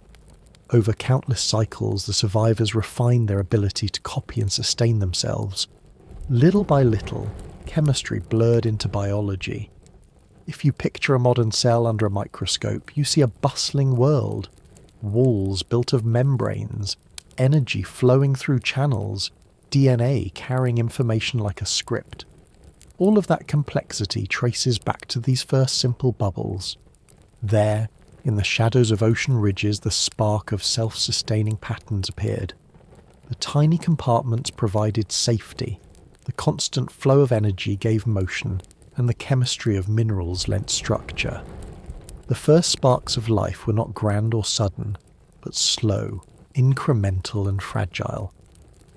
Over countless cycles, the survivors refined their ability to copy and sustain themselves. Little by little, chemistry blurred into biology. If you picture a modern cell under a microscope, you see a bustling world. Walls built of membranes, energy flowing through channels, DNA carrying information like a script. All of that complexity traces back to these first simple bubbles. There, In the shadows of ocean ridges, the spark of self-sustaining patterns appeared. The tiny compartments provided safety, the constant flow of energy gave motion, and the chemistry of minerals lent structure. The first sparks of life were not grand or sudden, but slow, incremental and fragile.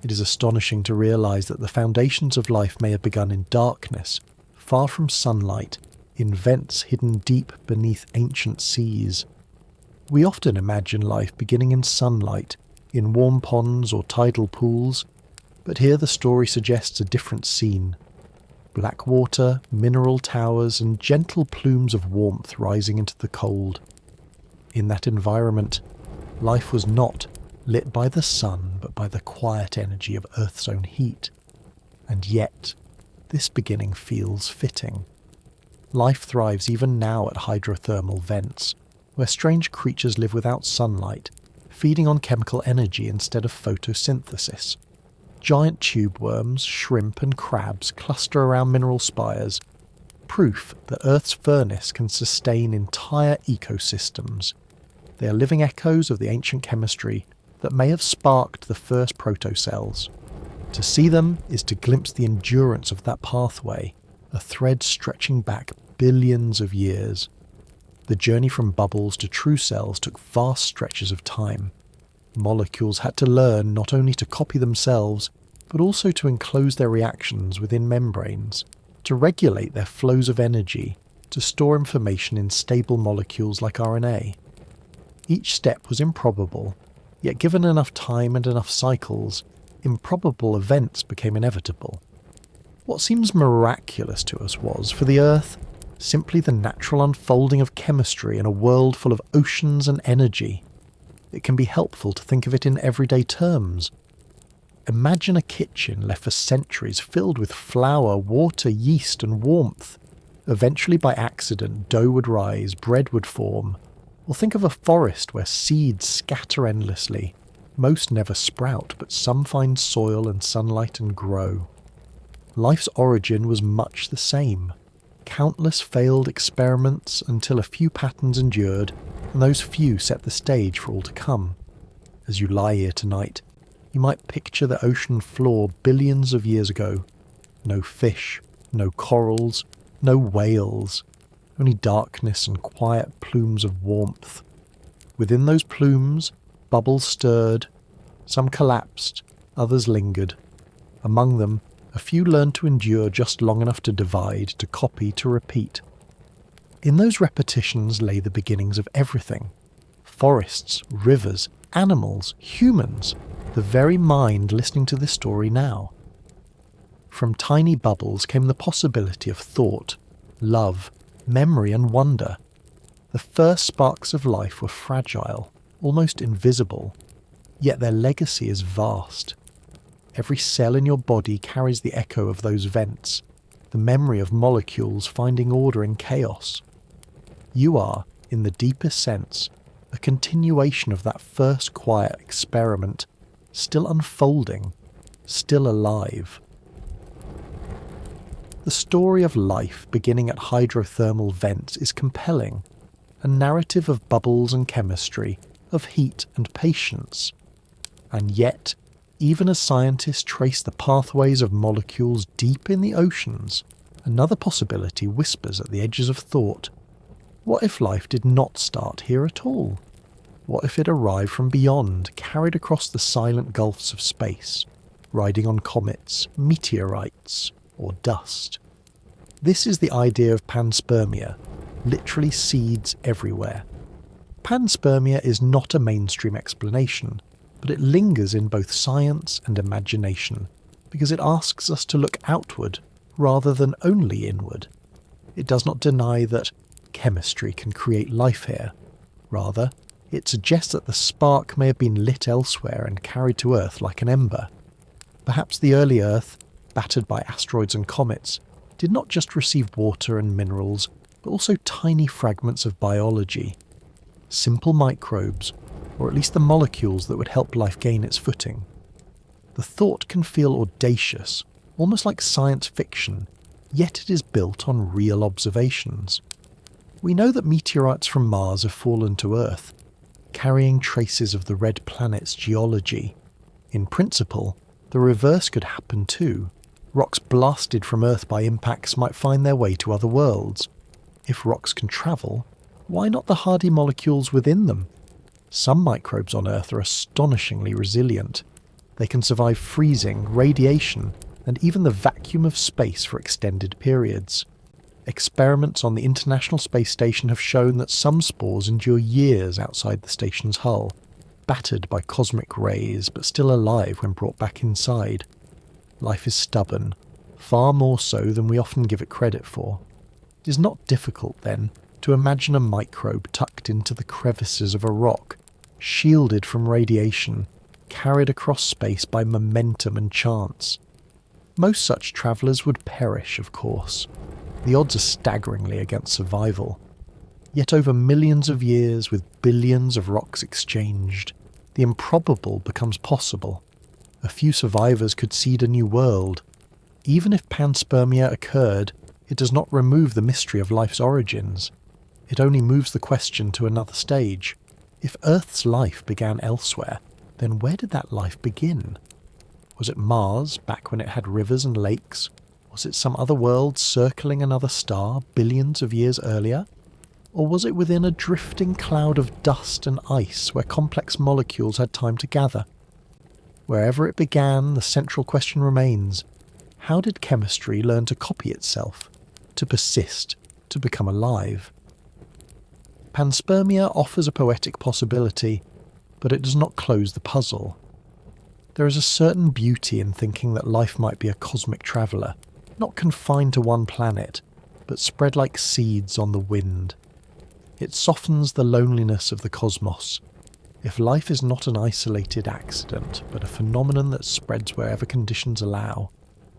It is astonishing to realize that the foundations of life may have begun in darkness, far from sunlight, in vents hidden deep beneath ancient seas. We often imagine life beginning in sunlight, in warm ponds or tidal pools, but here the story suggests a different scene. Black water, mineral towers, and gentle plumes of warmth rising into the cold. In that environment, life was not lit by the sun, but by the quiet energy of Earth's own heat. And yet, this beginning feels fitting. Life thrives even now at hydrothermal vents, where strange creatures live without sunlight, feeding on chemical energy instead of photosynthesis. Giant tube worms, shrimp and crabs cluster around mineral spires, proof that Earth's furnace can sustain entire ecosystems. They are living echoes of the ancient chemistry that may have sparked the first proto-cells. To see them is to glimpse the endurance of that pathway, a thread stretching back billions of years. The journey from bubbles to true cells took vast stretches of time. Molecules had to learn not only to copy themselves, but also to enclose their reactions within membranes, to regulate their flows of energy, to store information in stable molecules like RNA. Each step was improbable, yet given enough time and enough cycles, improbable events became inevitable. What seems miraculous to us was, for the Earth, simply the natural unfolding of chemistry in a world full of oceans and energy. It can be helpful to think of it in everyday terms. Imagine a kitchen left for centuries filled with flour, water, yeast and warmth. Eventually by accident dough would rise, bread would form. Or think of a forest where seeds scatter endlessly. Most never sprout, but some find soil and sunlight and grow. Life's origin was much the same. Countless failed experiments until a few patterns endured, and those few set the stage for all to come. As you lie here tonight, you might picture the ocean floor billions of years ago. No fish, no corals, no whales, only darkness and quiet plumes of warmth. Within those plumes, bubbles stirred, some collapsed, others lingered. Among them, a few learned to endure just long enough to divide, to copy, to repeat. In those repetitions lay the beginnings of everything. Forests, rivers, animals, humans, the very mind listening to this story now. From tiny bubbles came the possibility of thought, love, memory and wonder. The first sparks of life were fragile, almost invisible, yet their legacy is vast. Every cell in your body carries the echo of those vents, the memory of molecules finding order in chaos. You are, in the deepest sense, a continuation of that first quiet experiment, still unfolding, still alive. The story of life beginning at hydrothermal vents is compelling, a narrative of bubbles and chemistry, of heat and patience. And yet, even as scientists trace the pathways of molecules deep in the oceans, another possibility whispers at the edges of thought. What if life did not start here at all? What if it arrived from beyond, carried across the silent gulfs of space, riding on comets, meteorites, or dust? This is the idea of panspermia, literally seeds everywhere. Panspermia is not a mainstream explanation, but it lingers in both science and imagination, because it asks us to look outward rather than only inward. It does not deny that chemistry can create life here. Rather, it suggests that the spark may have been lit elsewhere and carried to Earth like an ember. Perhaps the early Earth, battered by asteroids and comets, did not just receive water and minerals, but also tiny fragments of biology. Simple microbes, or at least the molecules that would help life gain its footing. The thought can feel audacious, almost like science fiction, yet it is built on real observations. We know that meteorites from Mars have fallen to Earth, carrying traces of the red planet's geology. In principle, the reverse could happen too. Rocks blasted from Earth by impacts might find their way to other worlds. If rocks can travel, why not the hardy molecules within them? Some microbes on Earth are astonishingly resilient. They can survive freezing, radiation, and even the vacuum of space for extended periods. Experiments on the International Space Station have shown that some spores endure years outside the station's hull, battered by cosmic rays but still alive when brought back inside. Life is stubborn, far more so than we often give it credit for. It is not difficult, then, to imagine a microbe tucked into the crevices of a rock, shielded from radiation, carried across space by momentum and chance. Most such travellers would perish, of course. The odds are staggeringly against survival. Yet over millions of years, with billions of rocks exchanged, the improbable becomes possible. A few survivors could seed a new world. Even if panspermia occurred, it does not remove the mystery of life's origins. It only moves the question to another stage. If Earth's life began elsewhere, then where did that life begin? Was it Mars, back when it had rivers and lakes? Was it some other world circling another star billions of years earlier? Or was it within a drifting cloud of dust and ice where complex molecules had time to gather? Wherever it began, the central question remains: how did chemistry learn to copy itself, to persist, to become alive? Panspermia offers a poetic possibility, but it does not close the puzzle. There is a certain beauty in thinking that life might be a cosmic traveller, not confined to one planet, but spread like seeds on the wind. It softens the loneliness of the cosmos. If life is not an isolated accident, but a phenomenon that spreads wherever conditions allow,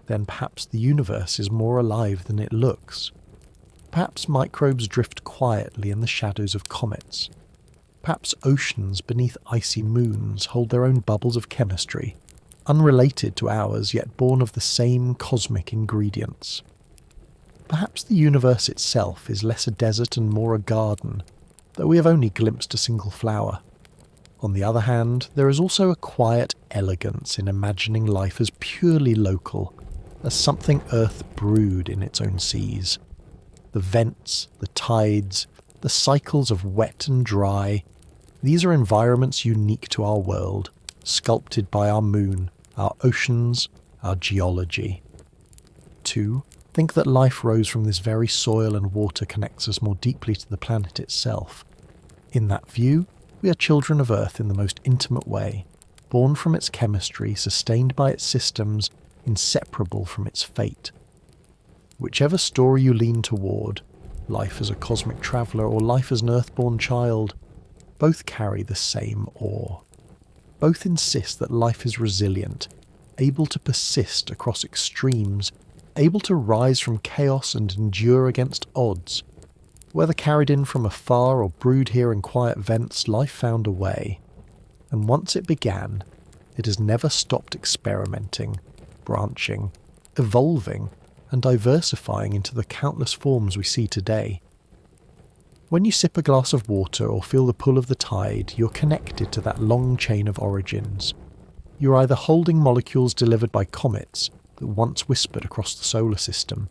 then perhaps the universe is more alive than it looks. Perhaps microbes drift quietly in the shadows of comets. Perhaps oceans beneath icy moons hold their own bubbles of chemistry, unrelated to ours yet born of the same cosmic ingredients. Perhaps the universe itself is less a desert and more a garden, though we have only glimpsed a single flower. On the other hand, there is also a quiet elegance in imagining life as purely local, as something Earth brewed in its own seas. The vents, the tides, the cycles of wet and dry, these are environments unique to our world, sculpted by our moon, our oceans, our geology. 2. Think that life rose from this very soil and water connects us more deeply to the planet itself. In that view, we are children of Earth in the most intimate way, born from its chemistry, sustained by its systems, inseparable from its fate. Whichever story you lean toward, life as a cosmic traveller or life as an earthborn child, both carry the same awe. Both insist that life is resilient, able to persist across extremes, able to rise from chaos and endure against odds. Whether carried in from afar or brewed here in quiet vents, life found a way. And once it began, it has never stopped experimenting, branching, evolving, and diversifying into the countless forms we see today. When you sip a glass of water or feel the pull of the tide, you're connected to that long chain of origins. You're either holding molecules delivered by comets that once whispered across the solar system,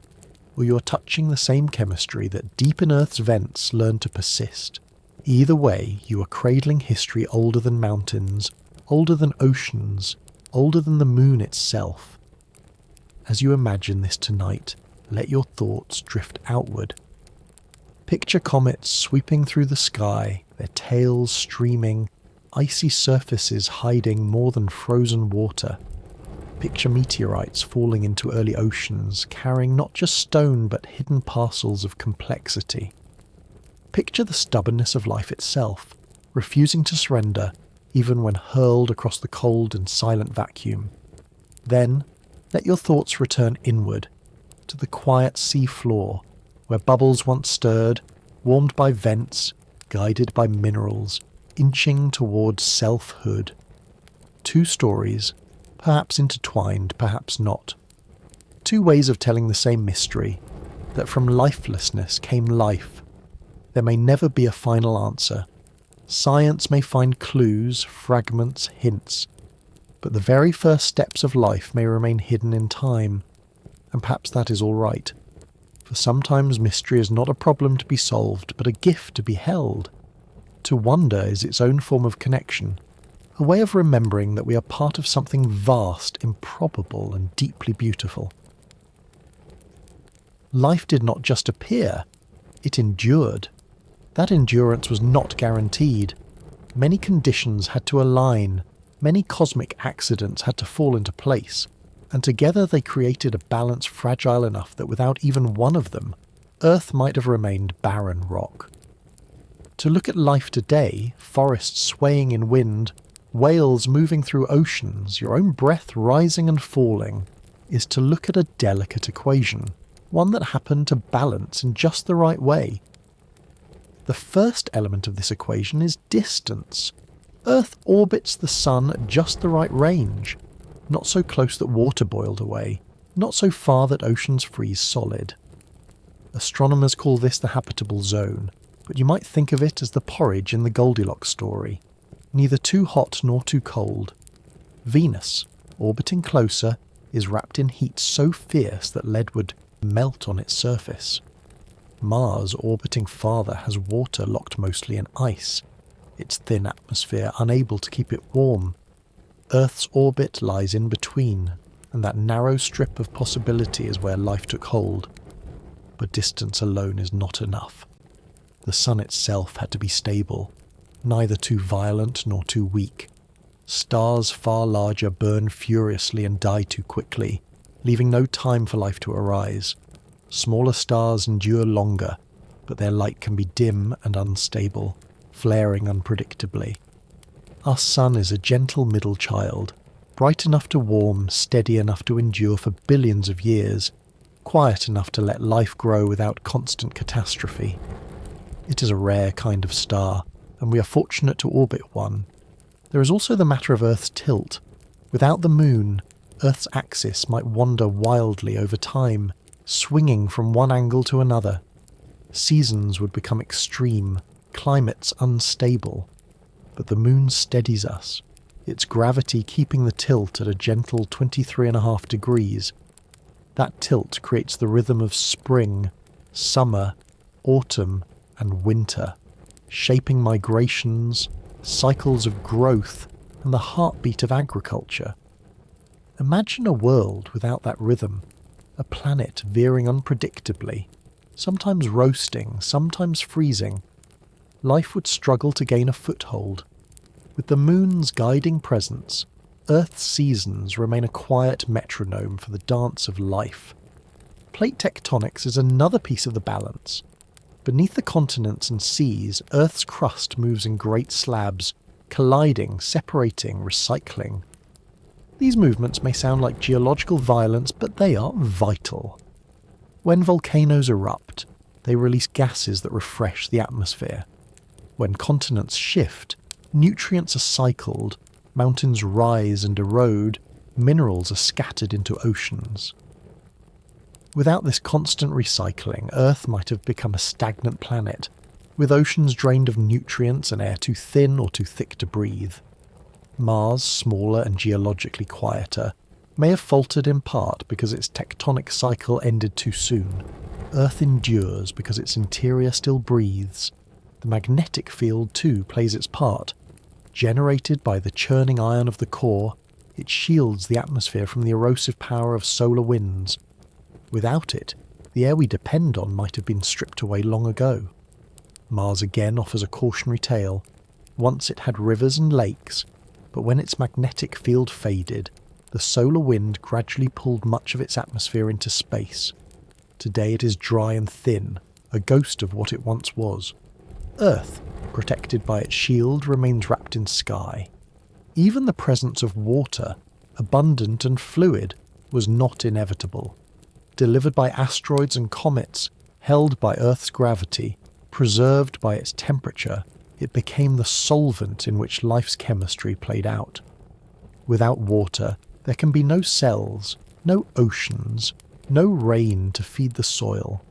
or you're touching the same chemistry that deep in Earth's vents learned to persist. Either way, you are cradling history older than mountains, older than oceans, older than the moon itself. As you imagine this tonight, let your thoughts drift outward. Picture comets sweeping through the sky, their tails streaming, icy surfaces hiding more than frozen water. Picture meteorites falling into early oceans, carrying not just stone but hidden parcels of complexity. Picture the stubbornness of life itself, refusing to surrender even when hurled across the cold and silent vacuum. Then, let your thoughts return inward, to the quiet sea floor, where bubbles once stirred, warmed by vents, guided by minerals, inching towards selfhood. 2 stories, perhaps intertwined, perhaps not. 2 ways of telling the same mystery, that from lifelessness came life, There may never be a final answer. Science may find clues, fragments, hints, but the very first steps of life may remain hidden in time, and perhaps that is all right. For sometimes mystery is not a problem to be solved, but a gift to be held. To wonder is its own form of connection, a way of remembering that we are part of something vast, improbable, and deeply beautiful. Life did not just appear, it endured. That endurance was not guaranteed. Many conditions had to align, many cosmic accidents had to fall into place, and together they created a balance fragile enough that without even one of them, Earth might have remained barren rock. To look at life today, forests swaying in wind, whales moving through oceans, your own breath rising and falling, is to look at a delicate equation, one that happened to balance in just the right way. The first element of this equation is distance. Earth orbits the Sun at just the right range, not so close that water boiled away, not so far that oceans freeze solid. Astronomers call this the habitable zone, but you might think of it as the porridge in the Goldilocks story. Neither too hot nor too cold. Venus, orbiting closer, is wrapped in heat so fierce that lead would melt on its surface. Mars, orbiting farther, has water locked mostly in ice, its thin atmosphere unable to keep it warm. Earth's orbit lies in between, and that narrow strip of possibility is where life took hold. But distance alone is not enough. The Sun itself had to be stable, neither too violent nor too weak. Stars far larger burn furiously and die too quickly, leaving no time for life to arise. Smaller stars endure longer, but their light can be dim and unstable, flaring unpredictably. Our Sun is a gentle middle child, bright enough to warm, steady enough to endure for billions of years, quiet enough to let life grow without constant catastrophe. It is a rare kind of star, and we are fortunate to orbit one. There is also the matter of Earth's tilt. Without the Moon, Earth's axis might wander wildly over time, swinging from one angle to another. Seasons would become extreme, climates unstable. But the Moon steadies us, its gravity keeping the tilt at a gentle 23.5 degrees. That tilt creates the rhythm of spring, summer, autumn, and winter, shaping migrations, cycles of growth, and the heartbeat of agriculture. Imagine a world without that rhythm, a planet veering unpredictably, sometimes roasting, sometimes freezing. Life would struggle to gain a foothold. With the Moon's guiding presence, Earth's seasons remain a quiet metronome for the dance of life. Plate tectonics is another piece of the balance. Beneath the continents and seas, Earth's crust moves in great slabs, colliding, separating, recycling. These movements may sound like geological violence, but they are vital. When volcanoes erupt, they release gases that refresh the atmosphere. When continents shift, nutrients are cycled, mountains rise and erode, minerals are scattered into oceans. Without this constant recycling, Earth might have become a stagnant planet, with oceans drained of nutrients and air too thin or too thick to breathe. Mars, smaller and geologically quieter, may have faltered in part because its tectonic cycle ended too soon. Earth endures because its interior still breathes. The magnetic field too plays its part. Generated by the churning iron of the core, it shields the atmosphere from the erosive power of solar winds. Without it, the air we depend on might have been stripped away long ago. Mars again offers a cautionary tale. Once it had rivers and lakes, but when its magnetic field faded, the solar wind gradually pulled much of its atmosphere into space. Today it is dry and thin, a ghost of what it once was. Earth, protected by its shield, remains wrapped in sky. Even the presence of water, abundant and fluid, was not inevitable. Delivered by asteroids and comets, held by Earth's gravity, preserved by its temperature, it became the solvent in which life's chemistry played out. Without water, there can be no cells, no oceans, no rain to feed the soil.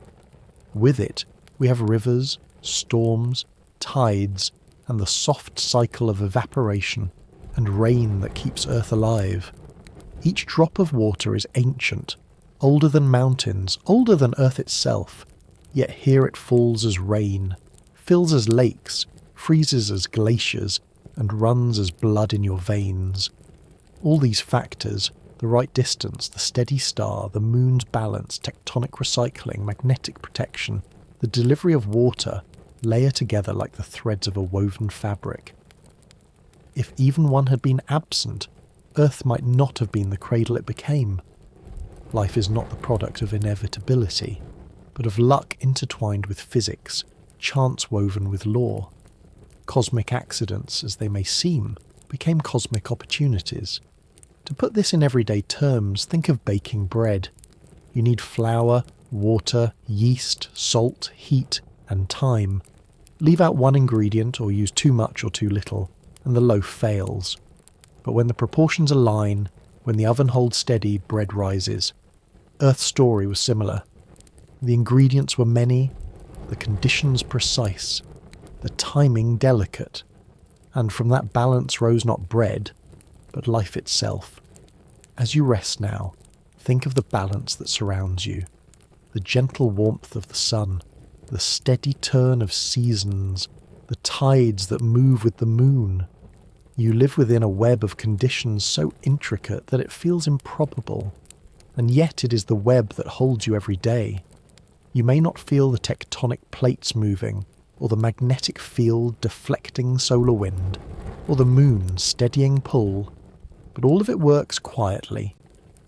With it, we have rivers, storms, tides, and the soft cycle of evaporation and rain that keeps Earth alive. Each drop of water is ancient, older than mountains, older than Earth itself, yet here it falls as rain, fills as lakes, freezes as glaciers, and runs as blood in your veins. All these factors, the right distance, the steady star, the moon's balance, tectonic recycling, magnetic protection, the delivery of water, layer together like the threads of a woven fabric. If even one had been absent, Earth might not have been the cradle it became. Life is not the product of inevitability, but of luck intertwined with physics, chance woven with law. Cosmic accidents, as they may seem, became cosmic opportunities. To put this in everyday terms, think of baking bread. You need flour, water, yeast, salt, heat, and time. Leave out one ingredient or use too much or too little, and the loaf fails. But when the proportions align, when the oven holds steady, bread rises. Earth's story was similar. The ingredients were many, the conditions precise, the timing delicate, and from that balance rose not bread, but life itself. As you rest now, think of the balance that surrounds you, the gentle warmth of the sun, the steady turn of seasons, the tides that move with the moon. You live within a web of conditions so intricate that it feels improbable, and yet it is the web that holds you every day. You may not feel the tectonic plates moving, or the magnetic field deflecting solar wind, or the moon steadying pull, but all of it works quietly,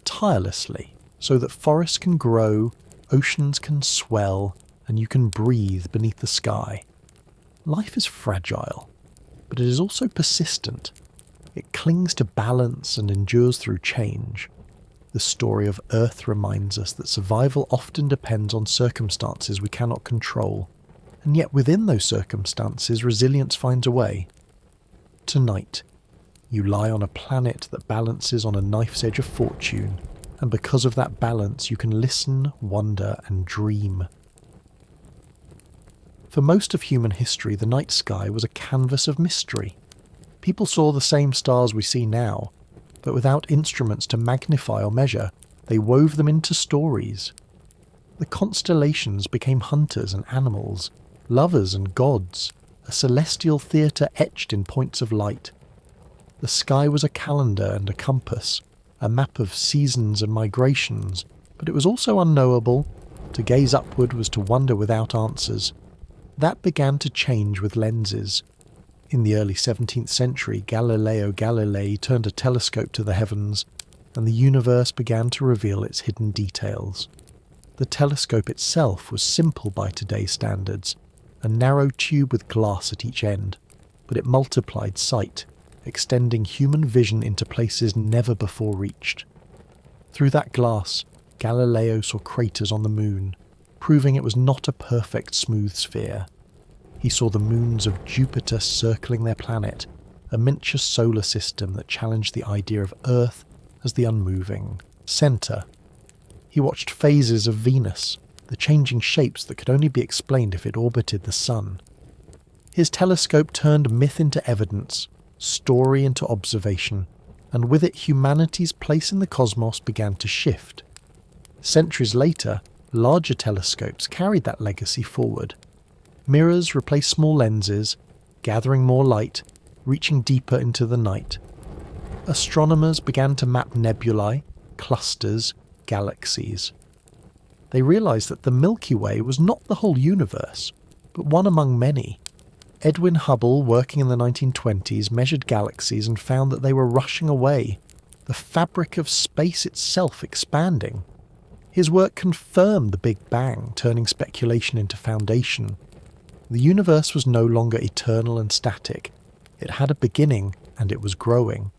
tirelessly, so that forests can grow, oceans can swell, and you can breathe beneath the sky. Life is fragile, but it is also persistent. It clings to balance and endures through change. The story of Earth reminds us that survival often depends on circumstances we cannot control, and yet within those circumstances resilience finds a way. Tonight, you lie on a planet that balances on a knife's edge of fortune, and because of that balance you can listen, wonder, and dream. For most of human history, the night sky was a canvas of mystery. People saw the same stars we see now, but without instruments to magnify or measure, they wove them into stories. The constellations became hunters and animals, lovers and gods, a celestial theatre etched in points of light. The sky was a calendar and a compass, a map of seasons and migrations, but it was also unknowable. To gaze upward was to wonder without answers. That began to change with lenses. In the early 17th century, Galileo Galilei turned a telescope to the heavens, and the universe began to reveal its hidden details. The telescope itself was simple by today's standards, a narrow tube with glass at each end, but it multiplied sight, extending human vision into places never before reached. Through that glass, Galileo saw craters on the moon, proving it was not a perfect smooth sphere. He saw the moons of Jupiter circling their planet, a miniature solar system that challenged the idea of Earth as the unmoving centre. He watched phases of Venus, the changing shapes that could only be explained if it orbited the Sun. His telescope turned myth into evidence, story into observation, and with it humanity's place in the cosmos began to shift. Centuries later, larger telescopes carried that legacy forward. Mirrors replaced small lenses, gathering more light, reaching deeper into the night. Astronomers began to map nebulae, clusters, galaxies. They realized that the Milky Way was not the whole universe, but one among many. Edwin Hubble, working in the 1920s, measured galaxies and found that they were rushing away, the fabric of space itself expanding. His work confirmed the Big Bang, turning speculation into foundation. The universe was no longer eternal and static. It had a beginning, and it was growing.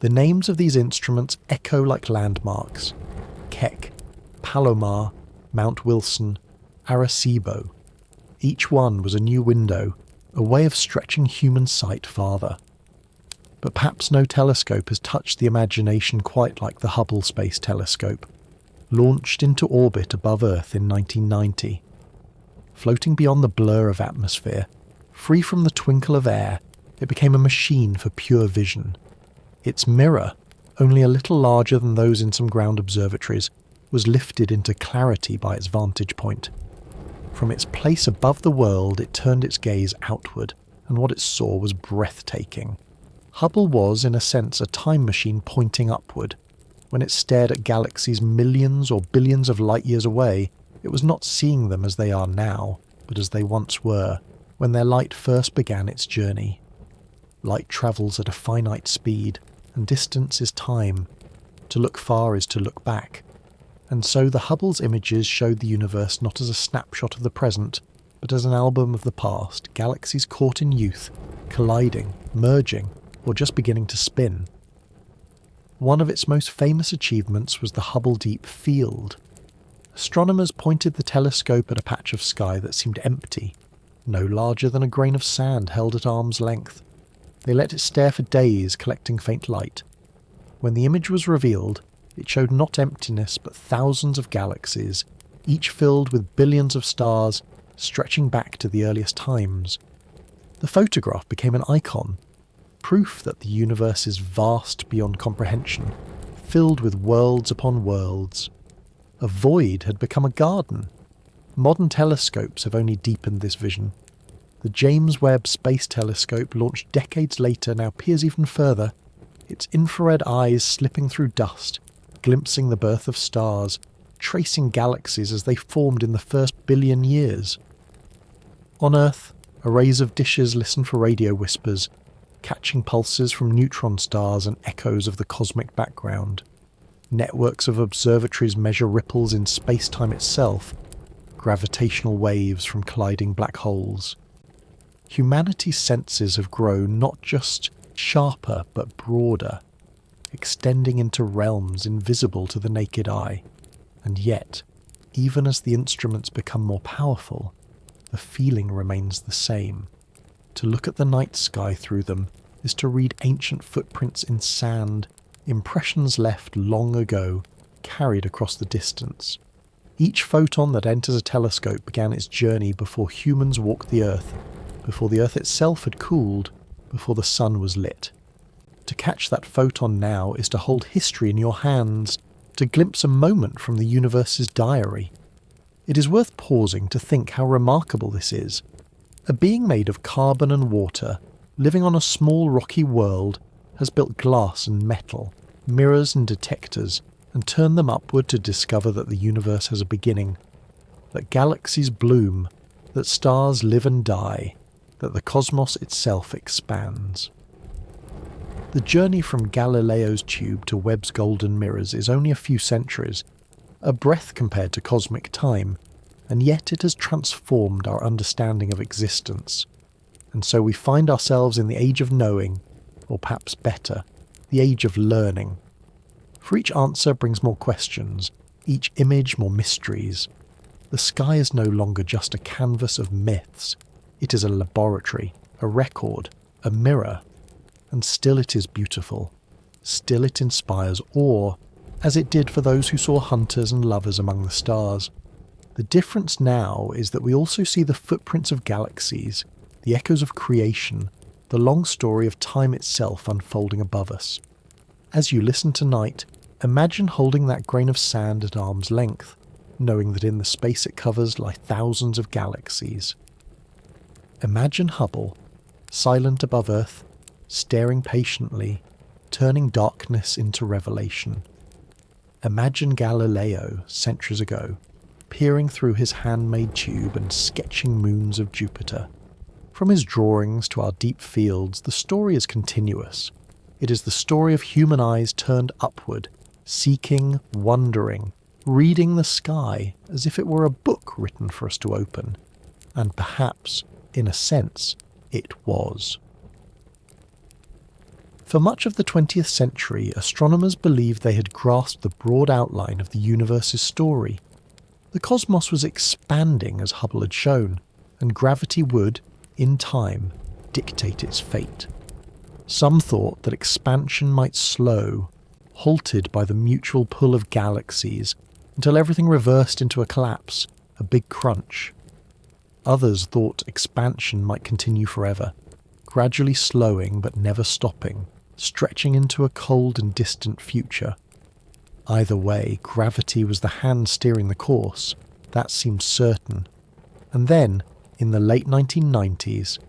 The names of these instruments echo like landmarks. Keck, Palomar, Mount Wilson, Arecibo. Each one was a new window, a way of stretching human sight farther. But perhaps no telescope has touched the imagination quite like the Hubble Space Telescope, launched into orbit above Earth in 1990. Floating beyond the blur of atmosphere, free from the twinkle of air, it became a machine for pure vision. Its mirror, only a little larger than those in some ground observatories, was lifted into clarity by its vantage point. From its place above the world, it turned its gaze outward, and what it saw was breathtaking. Hubble was, in a sense, a time machine pointing upward. When it stared at galaxies millions or billions of light years away, it was not seeing them as they are now, but as they once were, when their light first began its journey. Light travels at a finite speed, and distance is time. To look far is to look back. And so the Hubble's images showed the universe not as a snapshot of the present, but as an album of the past, galaxies caught in youth, colliding, merging, or just beginning to spin. One of its most famous achievements was the Hubble Deep Field. Astronomers pointed the telescope at a patch of sky that seemed empty, no larger than a grain of sand held at arm's length. They let it stare for days, collecting faint light. When the image was revealed, it showed not emptiness but thousands of galaxies, each filled with billions of stars, stretching back to the earliest times. The photograph became an icon, proof that the universe is vast beyond comprehension, filled with worlds upon worlds. A void had become a garden. Modern telescopes have only deepened this vision. The James Webb Space Telescope, launched decades later, now peers even further, its infrared eyes slipping through dust, glimpsing the birth of stars, tracing galaxies as they formed in the first billion years. On Earth, arrays of dishes listen for radio whispers, catching pulses from neutron stars and echoes of the cosmic background. Networks of observatories measure ripples in space-time itself, gravitational waves from colliding black holes. Humanity's senses have grown not just sharper but broader, extending into realms invisible to the naked eye. And yet, even as the instruments become more powerful, the feeling remains the same. To look at the night sky through them is to read ancient footprints in sand, impressions left long ago, carried across the distance. Each photon that enters a telescope began its journey before humans walked the Earth, before the Earth itself had cooled, before the sun was lit. To catch that photon now is to hold history in your hands, to glimpse a moment from the universe's diary. It is worth pausing to think how remarkable this is. A being made of carbon and water, living on a small rocky world, has built glass and metal, mirrors and detectors, and turned them upward to discover that the universe has a beginning, that galaxies bloom, that stars live and die, that the cosmos itself expands. The journey from Galileo's tube to Webb's golden mirrors is only a few centuries, a breath compared to cosmic time, and yet it has transformed our understanding of existence. And so we find ourselves in the age of knowing, or perhaps better, the age of learning. For each answer brings more questions, each image more mysteries. The sky is no longer just a canvas of myths. It is a laboratory, a record, a mirror. And still it is beautiful. Still it inspires awe, as it did for those who saw hunters and lovers among the stars. The difference now is that we also see the footprints of galaxies, the echoes of creation, the long story of time itself unfolding above us. As you listen tonight, imagine holding that grain of sand at arm's length, knowing that in the space it covers lie thousands of galaxies. Imagine Hubble, silent above Earth, staring patiently, turning darkness into revelation. Imagine Galileo, centuries ago, peering through his handmade tube and sketching moons of Jupiter. From his drawings to our deep fields, the story is continuous. It is the story of human eyes turned upward, seeking, wondering, reading the sky as if it were a book written for us to open. And perhaps, in a sense, it was. For much of the 20th century, astronomers believed they had grasped the broad outline of the universe's story. The cosmos was expanding as Hubble had shown, and gravity would, in time, dictate its fate. Some thought that expansion might slow, halted by the mutual pull of galaxies, until everything reversed into a collapse, a big crunch. Others thought expansion might continue forever, gradually slowing but never stopping, stretching into a cold and distant future. Either way, gravity was the hand steering the course. That seemed certain. And then, in the late 1990s,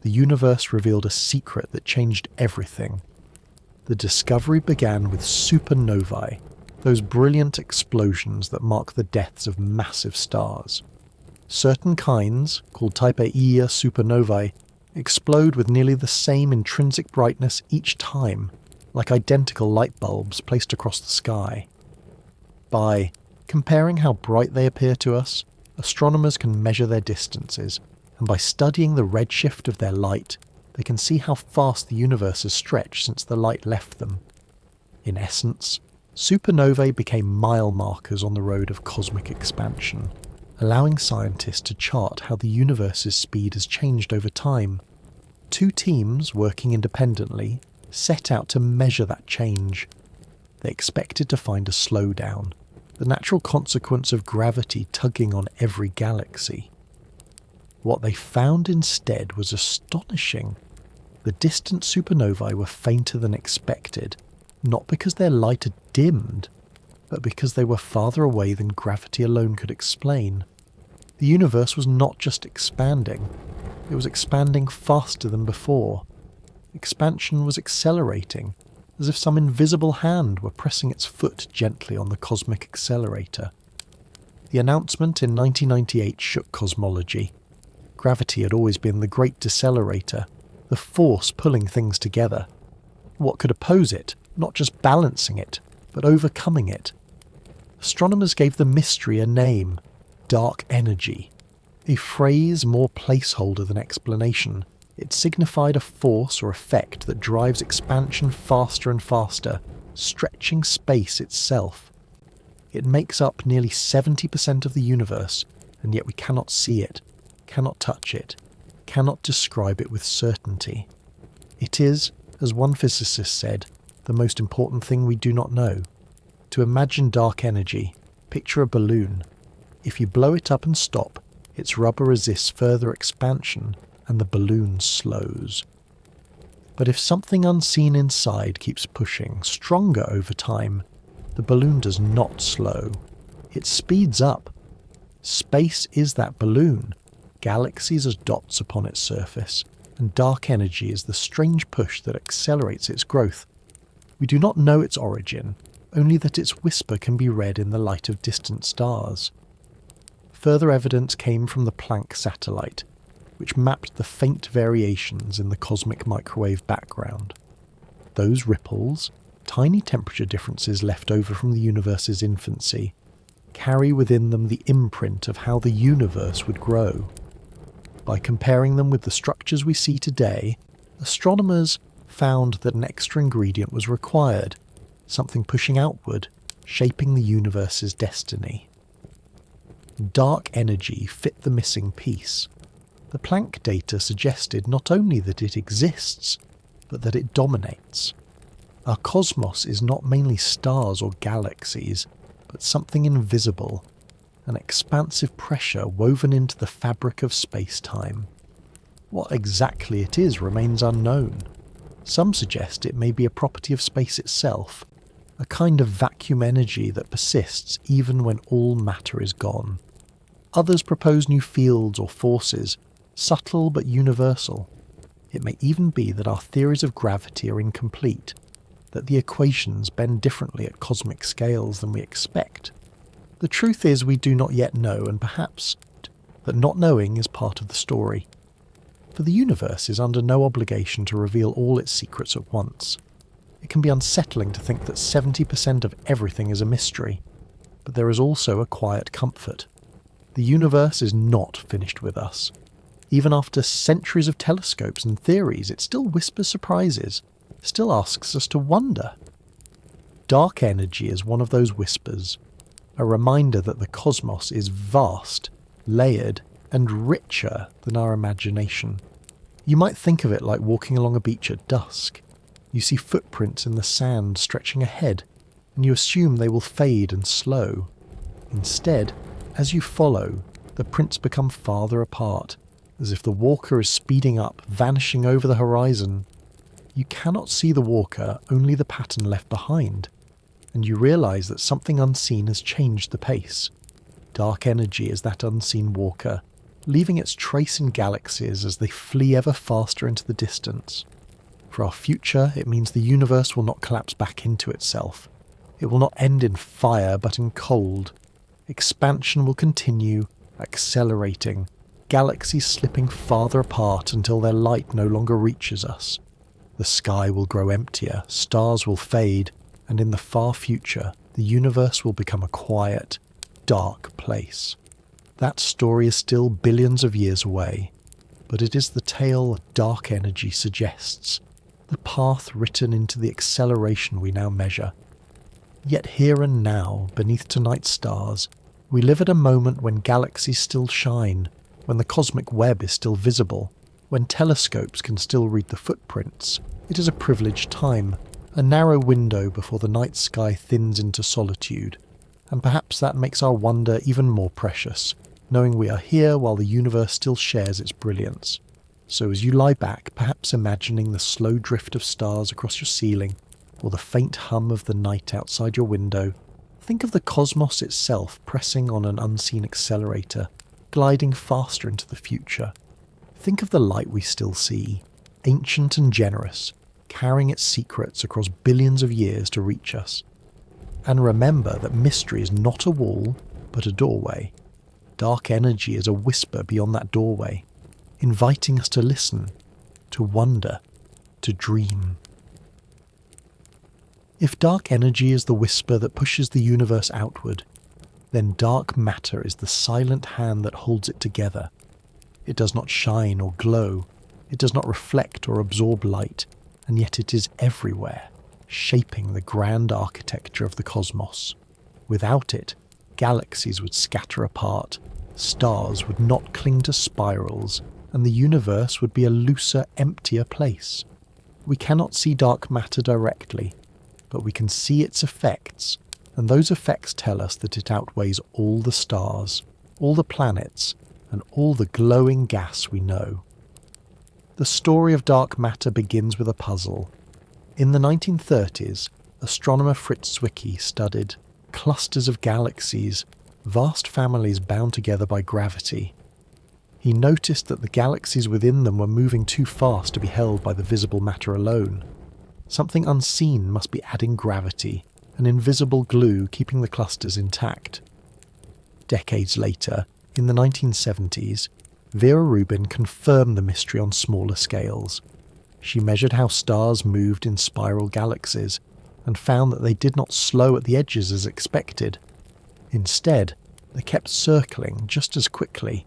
the universe revealed a secret that changed everything. The discovery began with supernovae, those brilliant explosions that mark the deaths of massive stars. Certain kinds, called Type A supernovae, explode with nearly the same intrinsic brightness each time, like identical light bulbs placed across the sky. By comparing how bright they appear to us, astronomers can measure their distances, and by studying the redshift of their light, they can see how fast the universe has stretched since the light left them. In essence, supernovae became mile markers on the road of cosmic expansion, allowing scientists to chart how the universe's speed has changed over time. Two teams, working independently, set out to measure that change. They expected to find a slowdown, the natural consequence of gravity tugging on every galaxy. What they found instead was astonishing. The distant supernovae were fainter than expected, not because their light had dimmed, but because they were farther away than gravity alone could explain. The universe was not just expanding, it was expanding faster than before. Expansion was accelerating, as if some invisible hand were pressing its foot gently on the cosmic accelerator. The announcement in 1998 shook cosmology. Gravity had always been the great decelerator, the force pulling things together. What could oppose it, not just balancing it, but overcoming it? Astronomers gave the mystery a name: dark energy. A phrase more placeholder than explanation, it signified a force or effect that drives expansion faster and faster, stretching space itself. It makes up nearly 70% of the universe, and yet we cannot see it, cannot touch it, cannot describe it with certainty. It is, as one physicist said, the most important thing we do not know. To imagine dark energy, picture a balloon. If you blow it up and stop, its rubber resists further expansion and the balloon slows. But if something unseen inside keeps pushing, stronger over time, the balloon does not slow. It speeds up. Space is that balloon, galaxies as dots upon its surface, and dark energy is the strange push that accelerates its growth. We do not know its origin, only that its whisper can be read in the light of distant stars. Further evidence came from the Planck satellite, which mapped the faint variations in the cosmic microwave background. Those ripples, tiny temperature differences left over from the universe's infancy, carry within them the imprint of how the universe would grow. By comparing them with the structures we see today, astronomers found that an extra ingredient was required, something pushing outward, shaping the universe's destiny. Dark energy fit the missing piece. The Planck data suggested not only that it exists, but that it dominates. Our cosmos is not mainly stars or galaxies, but something invisible, an expansive pressure woven into the fabric of space-time. What exactly it is remains unknown. Some suggest it may be a property of space itself, a kind of vacuum energy that persists even when all matter is gone. Others propose new fields or forces, subtle but universal. It may even be that our theories of gravity are incomplete, that the equations bend differently at cosmic scales than we expect. The truth is we do not yet know, and perhaps that not knowing is part of the story. For the universe is under no obligation to reveal all its secrets at once. It can be unsettling to think that 70% of everything is a mystery, but there is also a quiet comfort. The universe is not finished with us. Even after centuries of telescopes and theories, it still whispers surprises, still asks us to wonder. Dark energy is one of those whispers, a reminder that the cosmos is vast, layered, and richer than our imagination. You might think of it like walking along a beach at dusk. You see footprints in the sand stretching ahead, and you assume they will fade and slow. Instead, as you follow, The prints become farther apart, as if the walker is speeding up, vanishing over the horizon. You cannot see the walker, only the pattern left behind, and you realise that something unseen has changed the pace. Dark energy is that unseen walker, leaving its trace in galaxies as they flee ever faster into the distance. For our future, it means the universe will not collapse back into itself. It will not end in fire, but in cold. Expansion will continue, accelerating, galaxies slipping farther apart until their light no longer reaches us. The sky will grow emptier, stars will fade, and in the far future, the universe will become a quiet, dark place. That story is still billions of years away, but it is the tale dark energy suggests, the path written into the acceleration we now measure. Yet here and now, beneath tonight's stars, we live at a moment when galaxies still shine, when the cosmic web is still visible, when telescopes can still read the footprints. It is a privileged time, a narrow window before the night sky thins into solitude, and perhaps that makes our wonder even more precious, knowing we are here while the universe still shares its brilliance. So as you lie back, perhaps imagining the slow drift of stars across your ceiling, or the faint hum of the night outside your window, think of the cosmos itself pressing on an unseen accelerator, gliding faster into the future. Think of the light we still see, ancient and generous, carrying its secrets across billions of years to reach us. And remember that mystery is not a wall, but a doorway. Dark energy is a whisper beyond that doorway, inviting us to listen, to wonder, to dream. If dark energy is the whisper that pushes the universe outward, then dark matter is the silent hand that holds it together. It does not shine or glow, it does not reflect or absorb light, and yet it is everywhere, shaping the grand architecture of the cosmos. Without it, galaxies would scatter apart, stars would not cling to spirals, and the universe would be a looser, emptier place. We cannot see dark matter directly, but we can see its effects, and those effects tell us that it outweighs all the stars, all the planets, and all the glowing gas we know. The story of dark matter begins with a puzzle. In the 1930s, astronomer Fritz Zwicky studied clusters of galaxies, vast families bound together by gravity. He noticed that the galaxies within them were moving too fast to be held by the visible matter alone. Something unseen must be adding gravity, an invisible glue keeping the clusters intact. Decades later, in the 1970s, Vera Rubin confirmed the mystery on smaller scales. She measured how stars moved in spiral galaxies, and found that they did not slow at the edges as expected. Instead, they kept circling just as quickly,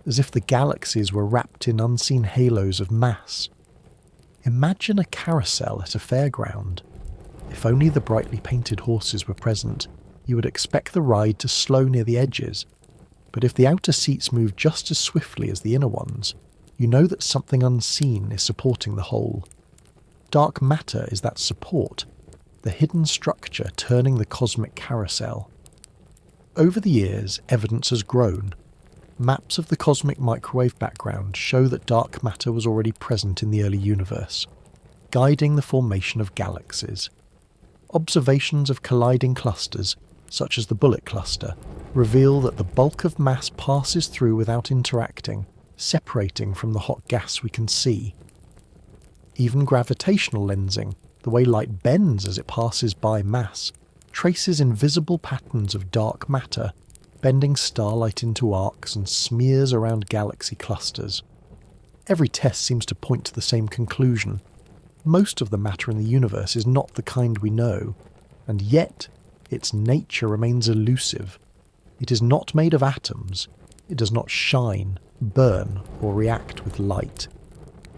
as if the galaxies were wrapped in unseen halos of mass. Imagine a carousel at a fairground. If only the brightly painted horses were present, you would expect the ride to slow near the edges. But if the outer seats move just as swiftly as the inner ones, you know that something unseen is supporting the whole. Dark matter is that support, the hidden structure turning the cosmic carousel. Over the years, evidence has grown. Maps of the cosmic microwave background show that dark matter was already present in the early universe, guiding the formation of galaxies. Observations of colliding clusters, such as the Bullet cluster, reveal that the bulk of mass passes through without interacting, separating from the hot gas we can see. Even gravitational lensing, the way light bends as it passes by mass, traces invisible patterns of dark matter, bending starlight into arcs and smears around galaxy clusters. Every test seems to point to the same conclusion. Most of the matter in the universe is not the kind we know, and yet its nature remains elusive. It is not made of atoms. It does not shine, burn, or react with light.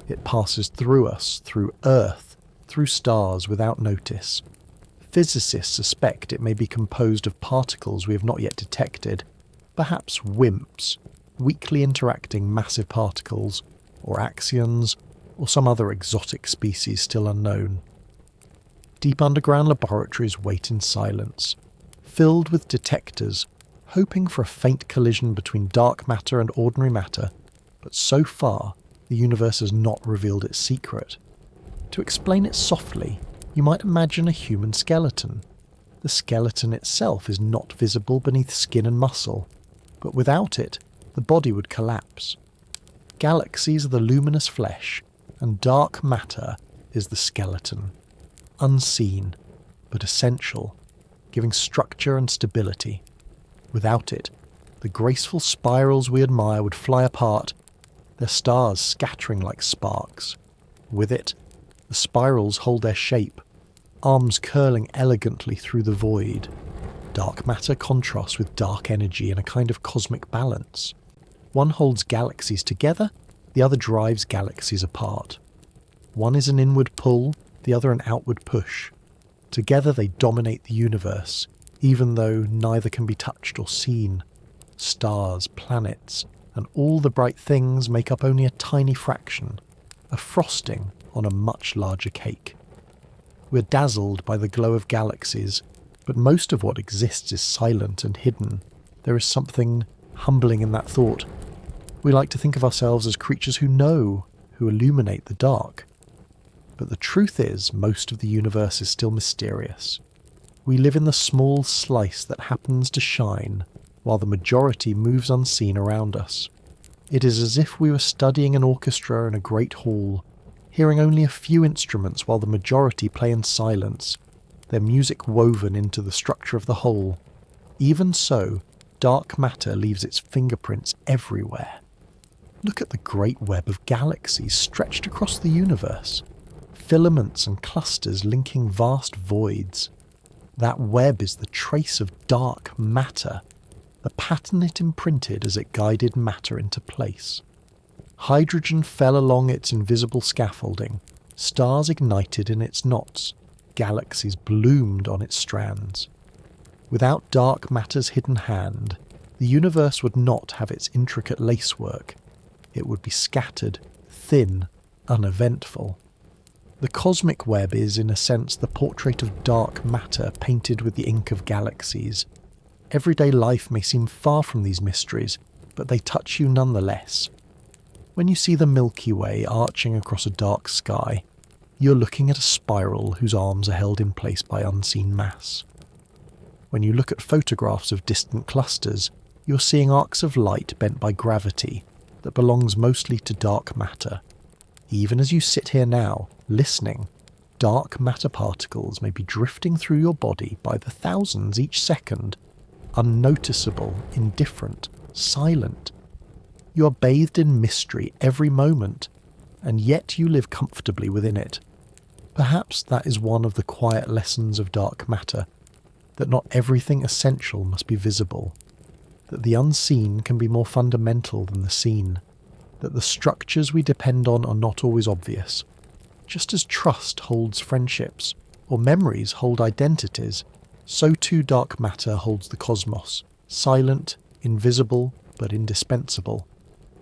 It passes through us, through Earth, through stars without notice. Physicists suspect it may be composed of particles we have not yet detected, perhaps WIMPs, weakly interacting massive particles, or axions, or some other exotic species still unknown. Deep underground laboratories wait in silence, filled with detectors, hoping for a faint collision between dark matter and ordinary matter, but so far the universe has not revealed its secret. To explain it softly, you might imagine a human skeleton. The skeleton itself is not visible beneath skin and muscle, but without it, the body would collapse. Galaxies are the luminous flesh, and dark matter is the skeleton. Unseen, but essential, giving structure and stability. Without it, the graceful spirals we admire would fly apart, their stars scattering like sparks. With it, the spirals hold their shape, arms curling elegantly through the void. Dark matter contrasts with dark energy in a kind of cosmic balance. One holds galaxies together, the other drives galaxies apart. One is an inward pull, the other an outward push. Together they dominate the universe, even though neither can be touched or seen. Stars, planets, and all the bright things make up only a tiny fraction, a frosting on a much larger cake. We're dazzled by the glow of galaxies, but most of what exists is silent and hidden. There is something humbling in that thought. We like to think of ourselves as creatures who know, who illuminate the dark. But the truth is, most of the universe is still mysterious. We live in the small slice that happens to shine, while the majority moves unseen around us. It is as if we were studying an orchestra in a great hall, hearing only a few instruments while the majority play in silence, their music woven into the structure of the whole. Even so, dark matter leaves its fingerprints everywhere. Look at the great web of galaxies stretched across the universe. Filaments and clusters linking vast voids. That web is the trace of dark matter, the pattern it imprinted as it guided matter into place. Hydrogen fell along its invisible scaffolding, stars ignited in its knots, galaxies bloomed on its strands. Without dark matter's hidden hand, the universe would not have its intricate lacework. It would be scattered, thin, uneventful. The cosmic web is, in a sense, the portrait of dark matter painted with the ink of galaxies. Everyday life may seem far from these mysteries, but they touch you nonetheless. When you see the Milky Way arching across a dark sky, you're looking at a spiral whose arms are held in place by unseen mass. When you look at photographs of distant clusters, you're seeing arcs of light bent by gravity that belongs mostly to dark matter. Even as you sit here now, listening, dark matter particles may be drifting through your body by the thousands each second, unnoticeable, indifferent, silent. You are bathed in mystery every moment, and yet you live comfortably within it. Perhaps that is one of the quiet lessons of dark matter, that not everything essential must be visible, that the unseen can be more fundamental than the seen, that the structures we depend on are not always obvious. Just as trust holds friendships, or memories hold identities, so too dark matter holds the cosmos, silent, invisible, but indispensable.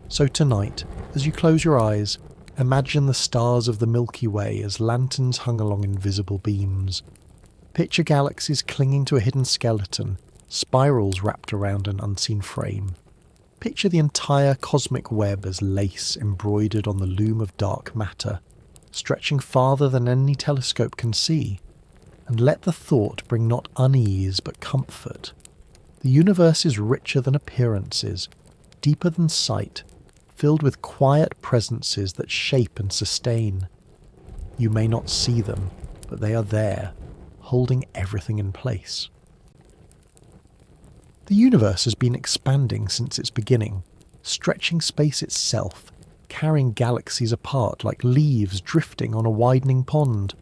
So tonight, as you close your eyes, imagine the stars of the Milky Way as lanterns hung along invisible beams. Picture galaxies clinging to a hidden skeleton, spirals wrapped around an unseen frame. Picture the entire cosmic web as lace embroidered on the loom of dark matter, stretching farther than any telescope can see, and let the thought bring not unease but comfort. The universe is richer than appearances, deeper than sight, filled with quiet presences that shape and sustain. You may not see them, but they are there, holding everything in place. The universe has been expanding since its beginning, stretching space itself, carrying galaxies apart like leaves drifting on a widening pond.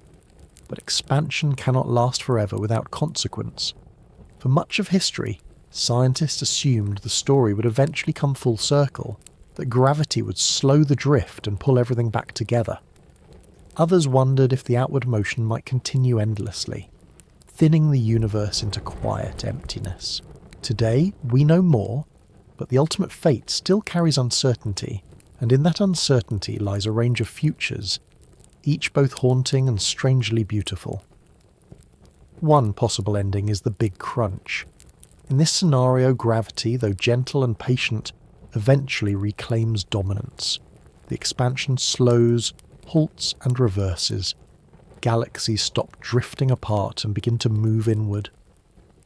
But expansion cannot last forever without consequence. For much of history, scientists assumed the story would eventually come full circle, that gravity would slow the drift and pull everything back together. Others wondered if the outward motion might continue endlessly, thinning the universe into quiet emptiness. Today, we know more, but the ultimate fate still carries uncertainty, and in that uncertainty lies a range of futures, each both haunting and strangely beautiful. One possible ending is the Big Crunch. In this scenario, gravity, though gentle and patient, eventually reclaims dominance. The expansion slows, halts and reverses. Galaxies stop drifting apart and begin to move inward.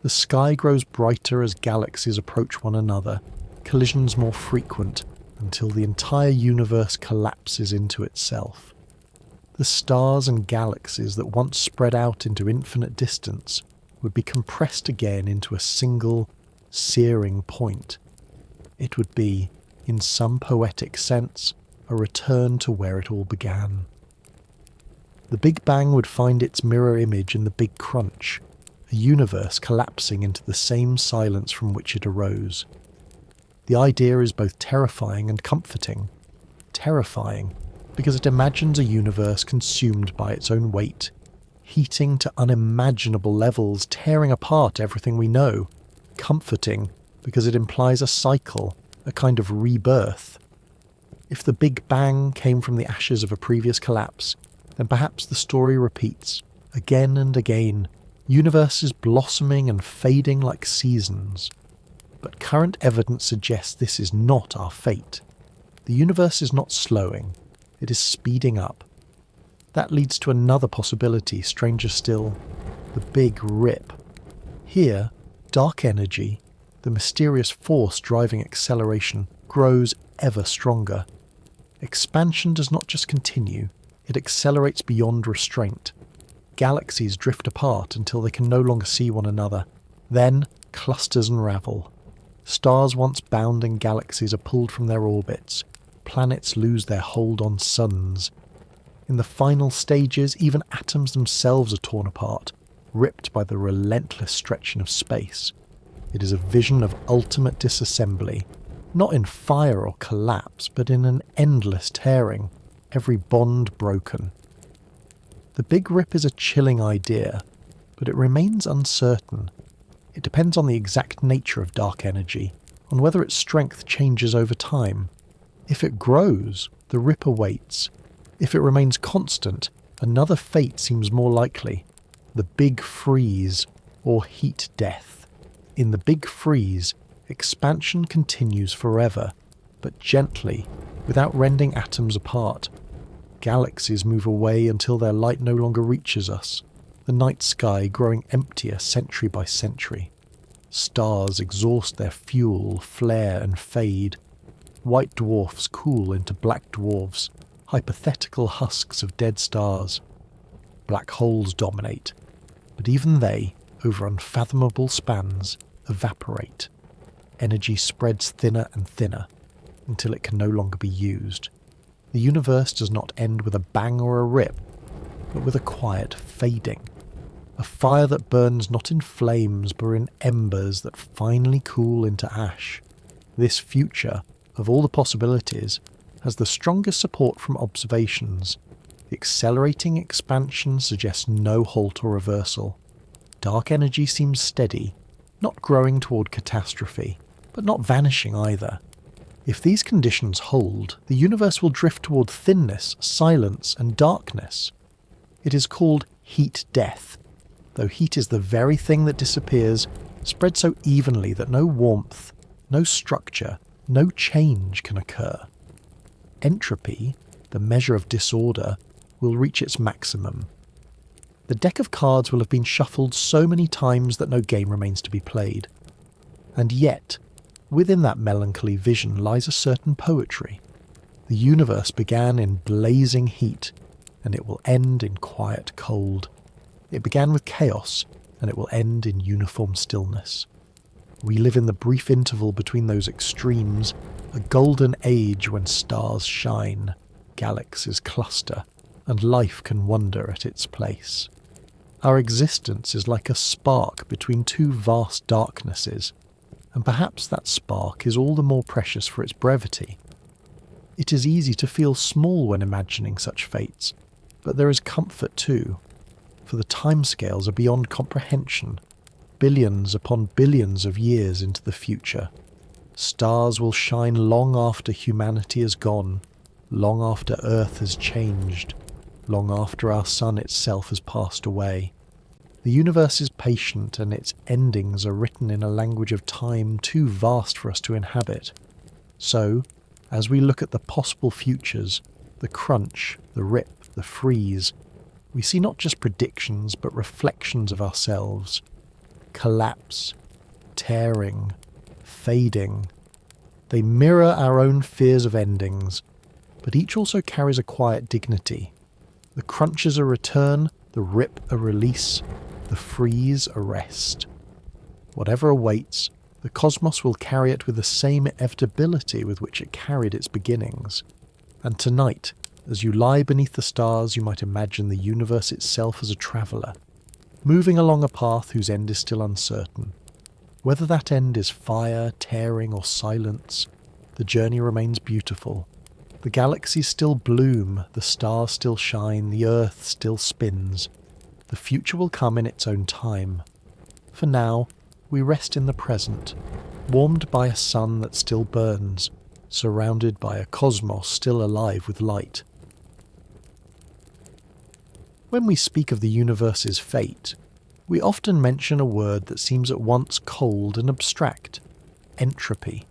The sky grows brighter as galaxies approach one another, collisions more frequent, until the entire universe collapses into itself. The stars and galaxies that once spread out into infinite distance would be compressed again into a single, searing point. It would be, in some poetic sense, a return to where it all began. The Big Bang would find its mirror image in the Big Crunch, a universe collapsing into the same silence from which it arose. The idea is both terrifying and comforting. Terrifying, because it imagines a universe consumed by its own weight, heating to unimaginable levels, tearing apart everything we know. Comforting, because it implies a cycle, a kind of rebirth. If the Big Bang came from the ashes of a previous collapse, then perhaps the story repeats, again and again, universes blossoming and fading like seasons. But current evidence suggests this is not our fate. The universe is not slowing, it is speeding up. That leads to another possibility, stranger still, the Big Rip. Here, dark energy, the mysterious force driving acceleration, grows ever stronger. Expansion does not just continue, it accelerates beyond restraint. Galaxies drift apart until they can no longer see one another. Then, clusters unravel. Stars once bounding galaxies are pulled from their orbits. Planets lose their hold on suns. In the final stages, even atoms themselves are torn apart, ripped by the relentless stretching of space. It is a vision of ultimate disassembly, not in fire or collapse, but in an endless tearing, every bond broken. The Big Rip is a chilling idea, but it remains uncertain. It depends on the exact nature of dark energy, on whether its strength changes over time. If it grows, the rip awaits. If it remains constant, another fate seems more likely. The Big Freeze, or heat death. In the Big Freeze, expansion continues forever, but gently, without rending atoms apart. Galaxies move away until their light no longer reaches us, the night sky growing emptier century by century. Stars exhaust their fuel, flare and fade. White dwarfs cool into black dwarfs, hypothetical husks of dead stars. Black holes dominate, but even they, over unfathomable spans, evaporate. Energy spreads thinner and thinner, until it can no longer be used. The universe does not end with a bang or a rip, but with a quiet fading. A fire that burns not in flames, but in embers that finally cool into ash. This future, of all the possibilities, has the strongest support from observations. The accelerating expansion suggests no halt or reversal. Dark energy seems steady, not growing toward catastrophe, but not vanishing either. If these conditions hold, the universe will drift toward thinness, silence, and darkness. It is called heat death, though heat is the very thing that disappears, spread so evenly that no warmth, no structure, no change can occur. Entropy, the measure of disorder, will reach its maximum. The deck of cards will have been shuffled so many times that no game remains to be played. And yet, within that melancholy vision lies a certain poetry. The universe began in blazing heat, and it will end in quiet cold. It began with chaos, and it will end in uniform stillness. We live in the brief interval between those extremes, a golden age when stars shine, galaxies cluster, and life can wonder at its place. Our existence is like a spark between two vast darknesses, and perhaps that spark is all the more precious for its brevity. It is easy to feel small when imagining such fates, but there is comfort too, for the timescales are beyond comprehension, billions upon billions of years into the future. Stars will shine long after humanity is gone, long after Earth has changed, long after our sun itself has passed away. The universe is patient, and its endings are written in a language of time too vast for us to inhabit. So, as we look at the possible futures, the crunch, the rip, the freeze, we see not just predictions but reflections of ourselves. Collapse, tearing, fading. They mirror our own fears of endings, but each also carries a quiet dignity. The crunch is a return, the rip a release, the freeze a rest. Whatever awaits, the cosmos will carry it with the same inevitability with which it carried its beginnings. And tonight, as you lie beneath the stars, you might imagine the universe itself as a traveller, moving along a path whose end is still uncertain. Whether that end is fire, tearing, or silence, the journey remains beautiful. The galaxies still bloom, the stars still shine, the earth still spins. The future will come in its own time. For now, we rest in the present, warmed by a sun that still burns, surrounded by a cosmos still alive with light. When we speak of the universe's fate, we often mention a word that seems at once cold and abstract: entropy.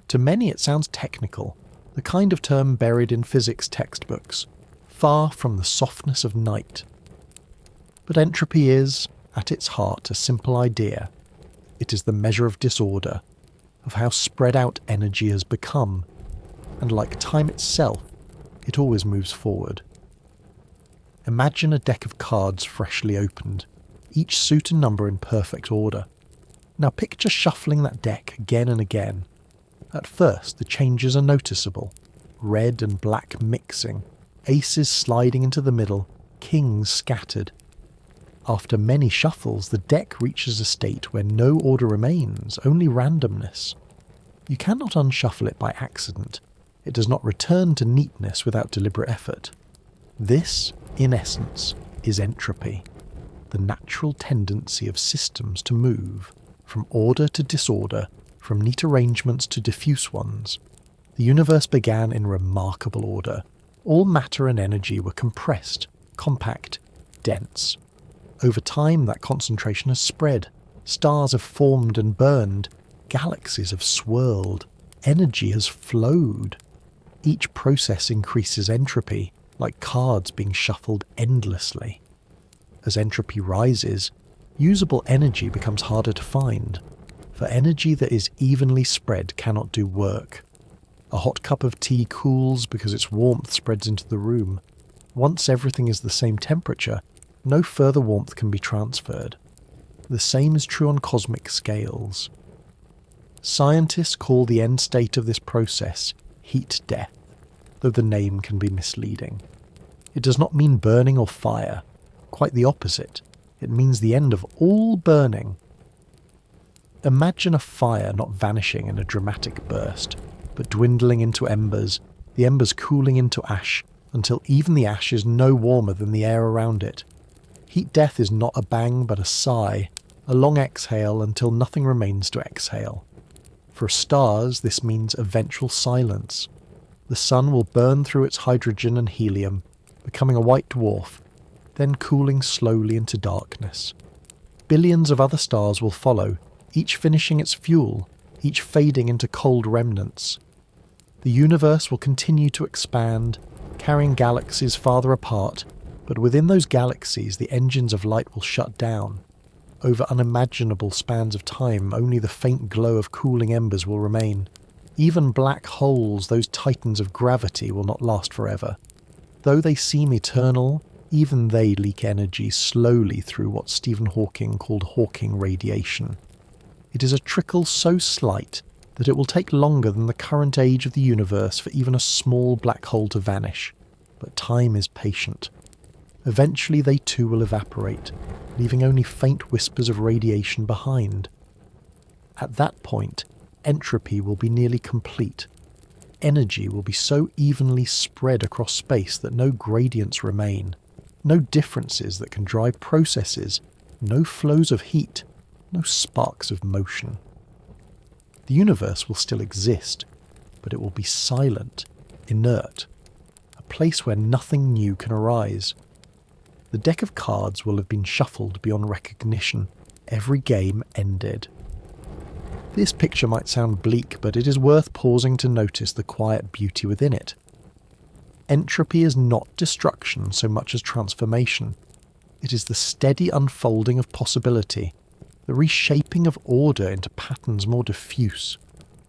To many it sounds technical, the kind of term buried in physics textbooks, far from the softness of night. But entropy is, at its heart, a simple idea. It is the measure of disorder, of how spread out energy has become, and like time itself, it always moves forward. Imagine a deck of cards freshly opened, each suit and number in perfect order. Now picture shuffling that deck again and again. At first, the changes are noticeable. Red and black mixing, aces sliding into the middle, kings scattered. After many shuffles, the deck reaches a state where no order remains, only randomness. You cannot unshuffle it by accident. It does not return to neatness without deliberate effort. This, in essence, is entropy, the natural tendency of systems to move, from order to disorder, from neat arrangements to diffuse ones. The universe began in remarkable order. All matter and energy were compressed, compact, dense. Over time, that concentration has spread. Stars have formed and burned. Galaxies have swirled. Energy has flowed. Each process increases entropy, like cards being shuffled endlessly. As entropy rises, usable energy becomes harder to find, for energy that is evenly spread cannot do work. A hot cup of tea cools because its warmth spreads into the room. Once everything is the same temperature, no further warmth can be transferred. The same is true on cosmic scales. Scientists call the end state of this process heat death, though the name can be misleading. It does not mean burning or fire. Quite the opposite. It means the end of all burning. Imagine a fire not vanishing in a dramatic burst, but dwindling into embers, the embers cooling into ash, until even the ash is no warmer than the air around it. Heat death is not a bang but a sigh, a long exhale until nothing remains to exhale. For stars, this means eventual silence. The sun will burn through its hydrogen and helium, becoming a white dwarf, then cooling slowly into darkness. Billions of other stars will follow, each finishing its fuel, each fading into cold remnants. The universe will continue to expand, carrying galaxies farther apart, but within those galaxies the engines of light will shut down. Over unimaginable spans of time, only the faint glow of cooling embers will remain. Even black holes, those titans of gravity, will not last forever. Though they seem eternal, even they leak energy slowly through what Stephen Hawking called Hawking radiation. It is a trickle so slight that it will take longer than the current age of the universe for even a small black hole to vanish. But time is patient. Eventually they too will evaporate, leaving only faint whispers of radiation behind. At that point, entropy will be nearly complete. Energy will be so evenly spread across space that no gradients remain, no differences that can drive processes, no flows of heat, no sparks of motion. The universe will still exist, but it will be silent, inert, a place where nothing new can arise. The deck of cards will have been shuffled beyond recognition. Every game ended. This picture might sound bleak, but it is worth pausing to notice the quiet beauty within it. Entropy is not destruction so much as transformation. It is the steady unfolding of possibility, the reshaping of order into patterns more diffuse.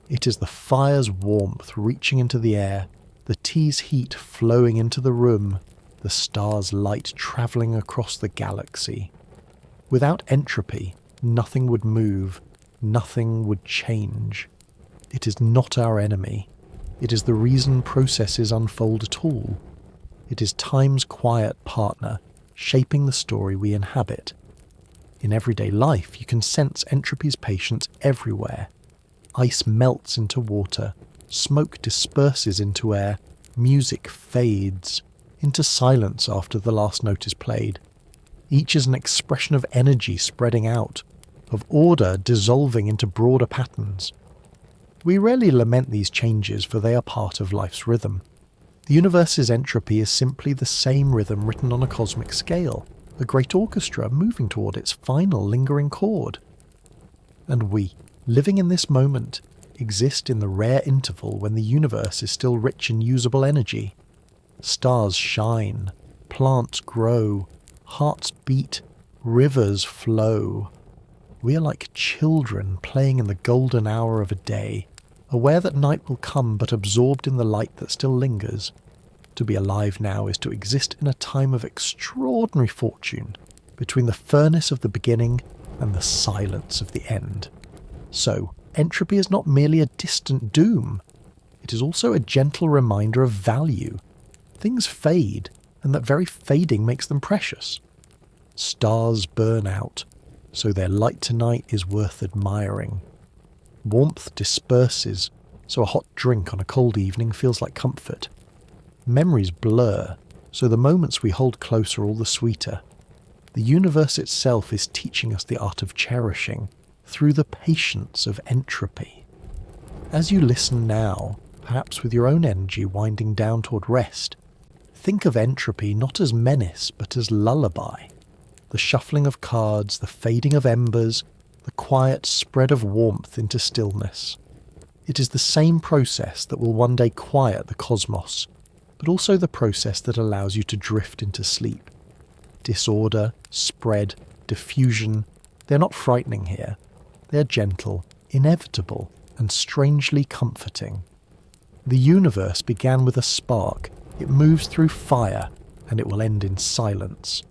It is the fire's warmth reaching into the air, the tea's heat flowing into the room, the star's light travelling across the galaxy. Without entropy, nothing would move, nothing would change. It is not our enemy. It is the reason processes unfold at all. It is time's quiet partner, shaping the story we inhabit. In everyday life, you can sense entropy's patience everywhere. Ice melts into water, smoke disperses into air, music fades into silence after the last note is played. Each is an expression of energy spreading out, of order dissolving into broader patterns. We rarely lament these changes, for they are part of life's rhythm. The universe's entropy is simply the same rhythm written on a cosmic scale, a great orchestra moving toward its final lingering chord. And we, living in this moment, exist in the rare interval when the universe is still rich in usable energy. Stars shine, plants grow, hearts beat, rivers flow. We are like children playing in the golden hour of a day, aware that night will come but absorbed in the light that still lingers. To be alive now is to exist in a time of extraordinary fortune, between the furnace of the beginning and the silence of the end. So, entropy is not merely a distant doom. It is also a gentle reminder of value. Things fade, and that very fading makes them precious. Stars burn out, so their light tonight is worth admiring. Warmth disperses, so a hot drink on a cold evening feels like comfort. Memories blur, so the moments we hold close are all the sweeter. The universe itself is teaching us the art of cherishing, through the patience of entropy. As you listen now, perhaps with your own energy winding down toward rest, think of entropy not as menace but as lullaby. The shuffling of cards, the fading of embers, the quiet spread of warmth into stillness. It is the same process that will one day quiet the cosmos, but also the process that allows you to drift into sleep. Disorder, spread, diffusion, they're not frightening here. They're gentle, inevitable, and strangely comforting. The universe began with a spark, it moves through fire, and it will end in silence.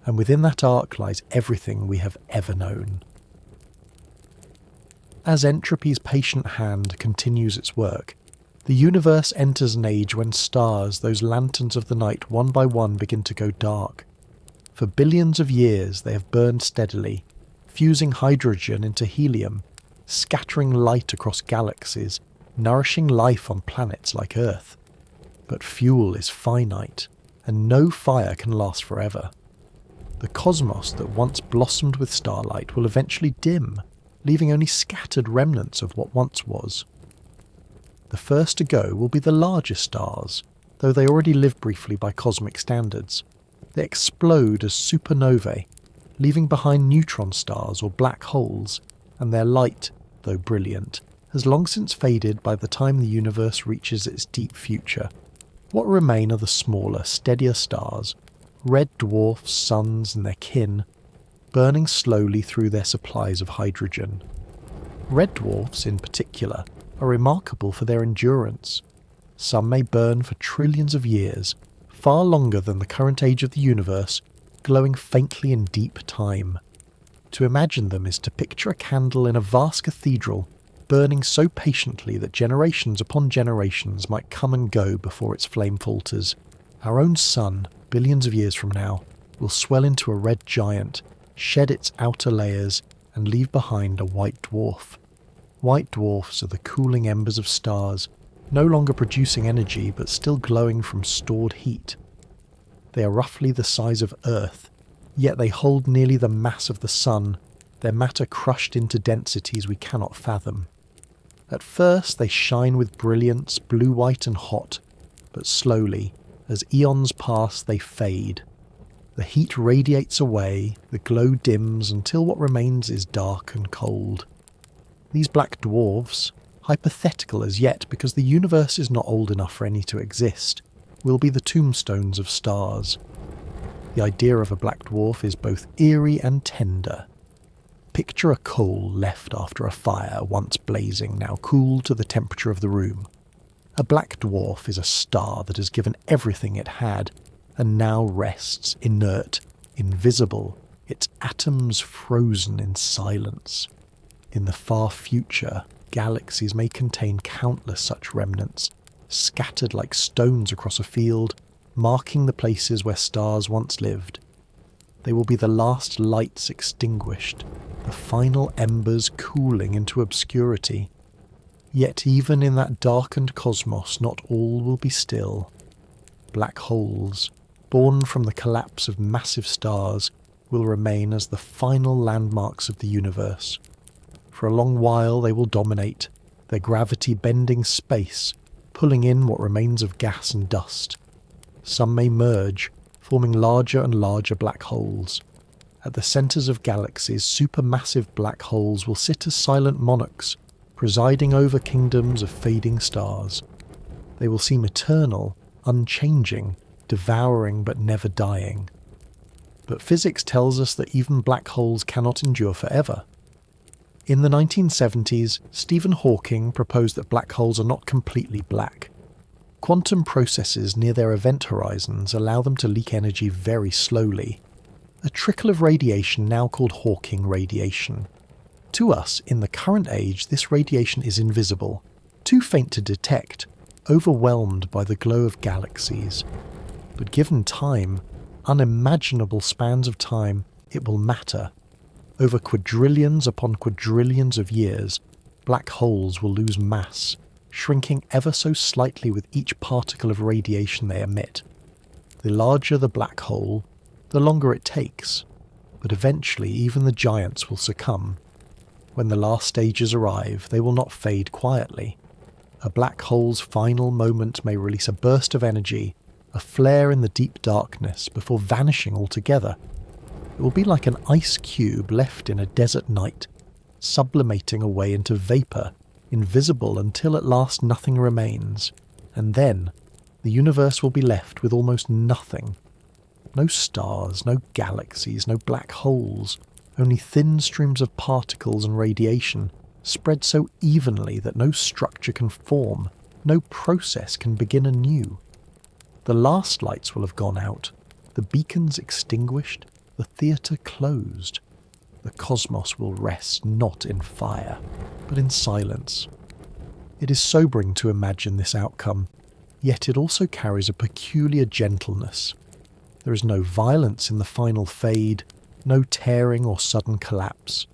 And within that arc lies everything we have ever known. As entropy's patient hand continues its work, the universe enters an age when stars, those lanterns of the night, one by one begin to go dark. For billions of years they have burned steadily, fusing hydrogen into helium, scattering light across galaxies, nourishing life on planets like Earth. But fuel is finite, and no fire can last forever. The cosmos that once blossomed with starlight will eventually dim, leaving only scattered remnants of what once was. The first to go will be the larger stars, though they already live briefly by cosmic standards. They explode as supernovae, leaving behind neutron stars or black holes, and their light, though brilliant, has long since faded by the time the universe reaches its deep future. What remain are the smaller, steadier stars, red dwarfs, suns and their kin, burning slowly through their supplies of hydrogen. Red dwarfs, in particular, are remarkable for their endurance. Some may burn for trillions of years, far longer than the current age of the universe, glowing faintly in deep time. To imagine them is to picture a candle in a vast cathedral, burning so patiently that generations upon generations might come and go before its flame falters. Our own sun, billions of years from now, will swell into a red giant, shed its outer layers, and leave behind a white dwarf. White dwarfs are the cooling embers of stars, no longer producing energy but still glowing from stored heat. They are roughly the size of Earth, yet they hold nearly the mass of the sun, their matter crushed into densities we cannot fathom. At first they shine with brilliance, blue-white and hot, but slowly, as eons pass, they fade. The heat radiates away, the glow dims until what remains is dark and cold. These black dwarfs, hypothetical as yet because the universe is not old enough for any to exist, will be the tombstones of stars. The idea of a black dwarf is both eerie and tender. Picture a coal left after a fire, once blazing, now cooled to the temperature of the room. A black dwarf is a star that has given everything it had, and now rests inert, invisible, its atoms frozen in silence. In the far future, galaxies may contain countless such remnants, scattered like stones across a field, marking the places where stars once lived. They will be the last lights extinguished, the final embers cooling into obscurity. Yet even in that darkened cosmos, not all will be still. Black holes, born from the collapse of massive stars, will remain as the final landmarks of the universe. For a long while they will dominate, their gravity bending space, pulling in what remains of gas and dust. Some may merge, forming larger and larger black holes. At the centres of galaxies, supermassive black holes will sit as silent monarchs, presiding over kingdoms of fading stars. They will seem eternal, unchanging, devouring but never dying. But physics tells us that even black holes cannot endure forever. In the 1970s, Stephen Hawking proposed that black holes are not completely black. Quantum processes near their event horizons allow them to leak energy very slowly. A trickle of radiation now called Hawking radiation. To us, in the current age, this radiation is invisible, too faint to detect, overwhelmed by the glow of galaxies. But given time, unimaginable spans of time, it will matter. Over quadrillions upon quadrillions of years, black holes will lose mass, shrinking ever so slightly with each particle of radiation they emit. The larger the black hole, the longer it takes, but eventually even the giants will succumb. When the last stages arrive, they will not fade quietly. A black hole's final moment may release a burst of energy, a flare in the deep darkness before vanishing altogether. It will be like an ice cube left in a desert night, sublimating away into vapour, invisible until at last nothing remains, and then the universe will be left with almost nothing. No stars, no galaxies, no black holes, only thin streams of particles and radiation, spread so evenly that no structure can form, no process can begin anew. The last lights will have gone out, the beacons extinguished, the theatre closed. The cosmos will rest not in fire, but in silence. It is sobering to imagine this outcome, yet it also carries a peculiar gentleness. There is no violence in the final fade, no tearing or sudden collapse.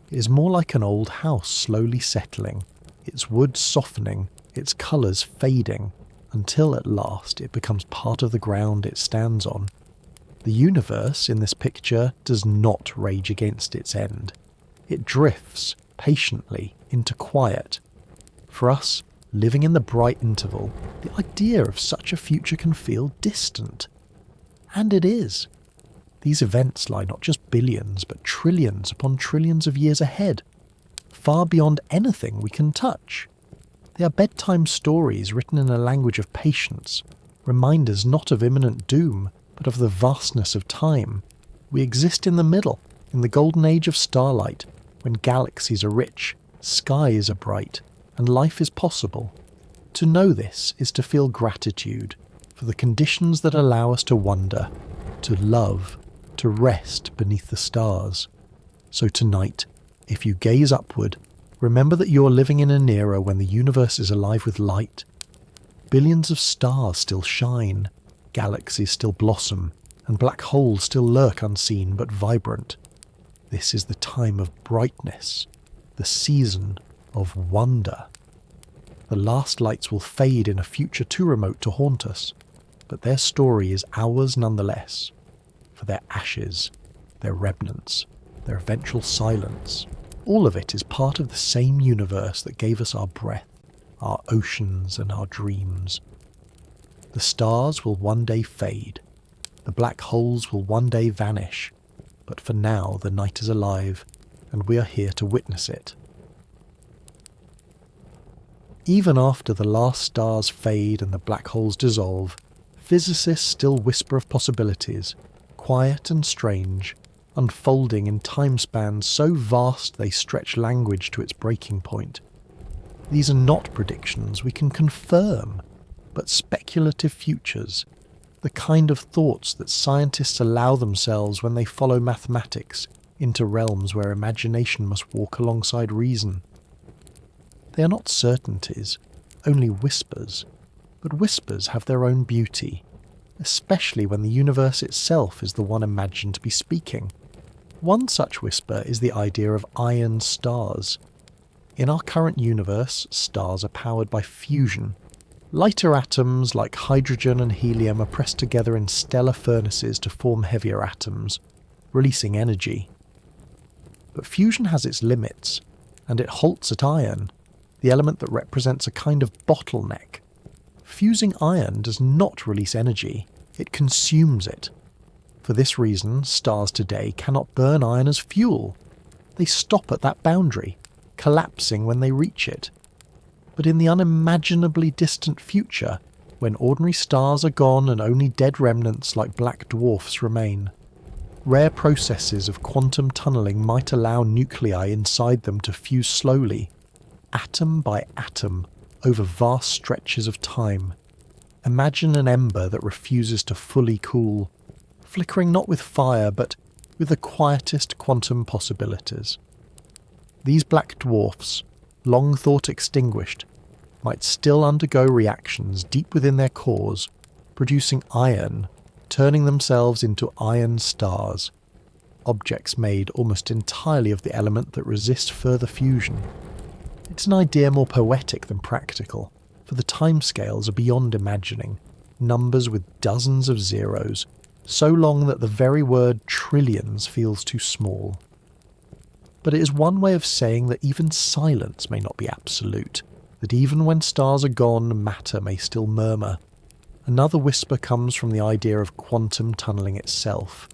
It is more like an old house slowly settling, its wood softening, its colours fading, until at last it becomes part of the ground it stands on. The universe in this picture does not rage against its end. It drifts, patiently, into quiet. For us, living in the bright interval, the idea of such a future can feel distant. And it is. These events lie not just billions, but trillions upon trillions of years ahead, far beyond anything we can touch. They are bedtime stories written in a language of patience, reminders not of imminent doom, but of the vastness of time. We exist in the middle, in the golden age of starlight, when galaxies are rich, skies are bright, and life is possible. To know this is to feel gratitude for the conditions that allow us to wonder, to love, to rest beneath the stars. So tonight, if you gaze upward, remember that you are living in an era when the universe is alive with light. Billions of stars still shine, galaxies still blossom, and black holes still lurk unseen but vibrant. This is the time of brightness, the season of wonder. The last lights will fade in a future too remote to haunt us, but their story is ours nonetheless, for their ashes, their remnants, their eventual silence, all of it is part of the same universe that gave us our breath, our oceans and our dreams. The stars will one day fade, The black holes will one day vanish, but for now the night is alive, and we are here to witness it. Even after the last stars fade and the black holes dissolve, physicists still whisper of possibilities, quiet and strange, unfolding in time spans so vast they stretch language to its breaking point. These are not predictions we can confirm, but speculative futures, the kind of thoughts that scientists allow themselves when they follow mathematics into realms where imagination must walk alongside reason. They are not certainties, only whispers, but whispers have their own beauty, especially when the universe itself is the one imagined to be speaking. One such whisper is the idea of iron stars. In our current universe, stars are powered by fusion. Lighter atoms like hydrogen and helium are pressed together in stellar furnaces to form heavier atoms, releasing energy. But fusion has its limits, and it halts at iron, the element that represents a kind of bottleneck. Fusing iron does not release energy, it consumes it. For this reason, stars today cannot burn iron as fuel. They stop at that boundary, collapsing when they reach it. But in the unimaginably distant future, when ordinary stars are gone and only dead remnants like black dwarfs remain, rare processes of quantum tunneling might allow nuclei inside them to fuse slowly, atom by atom, over vast stretches of time. Imagine an ember that refuses to fully cool, flickering not with fire but with the quietest quantum possibilities. These black dwarfs, long thought extinguished, might still undergo reactions deep within their cores, producing iron, turning themselves into iron stars, objects made almost entirely of the element that resists further fusion. It's an idea more poetic than practical, for the timescales are beyond imagining, numbers with dozens of zeros, so long that the very word trillions feels too small. But it is one way of saying that even silence may not be absolute, that even when stars are gone, matter may still murmur. Another whisper comes from the idea of quantum tunneling itself.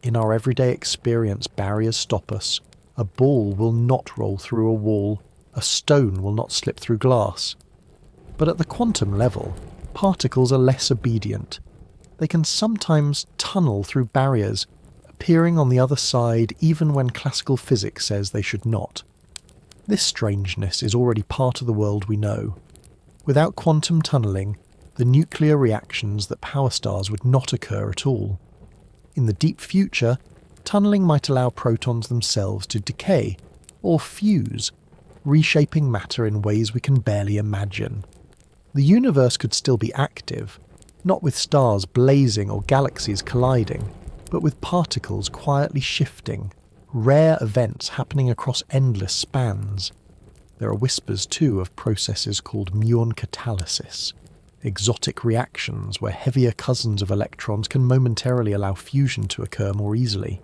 In our everyday experience, barriers stop us. A ball will not roll through a wall. A stone will not slip through glass. But at the quantum level, particles are less obedient. They can sometimes tunnel through barriers, appearing on the other side even when classical physics says they should not. This strangeness is already part of the world we know. Without quantum tunneling, the nuclear reactions that power stars would not occur at all. In the deep future, tunneling might allow protons themselves to decay, or fuse, reshaping matter in ways we can barely imagine. The universe could still be active, not with stars blazing or galaxies colliding, but with particles quietly shifting, rare events happening across endless spans. There are whispers too of processes called muon catalysis, exotic reactions where heavier cousins of electrons can momentarily allow fusion to occur more easily.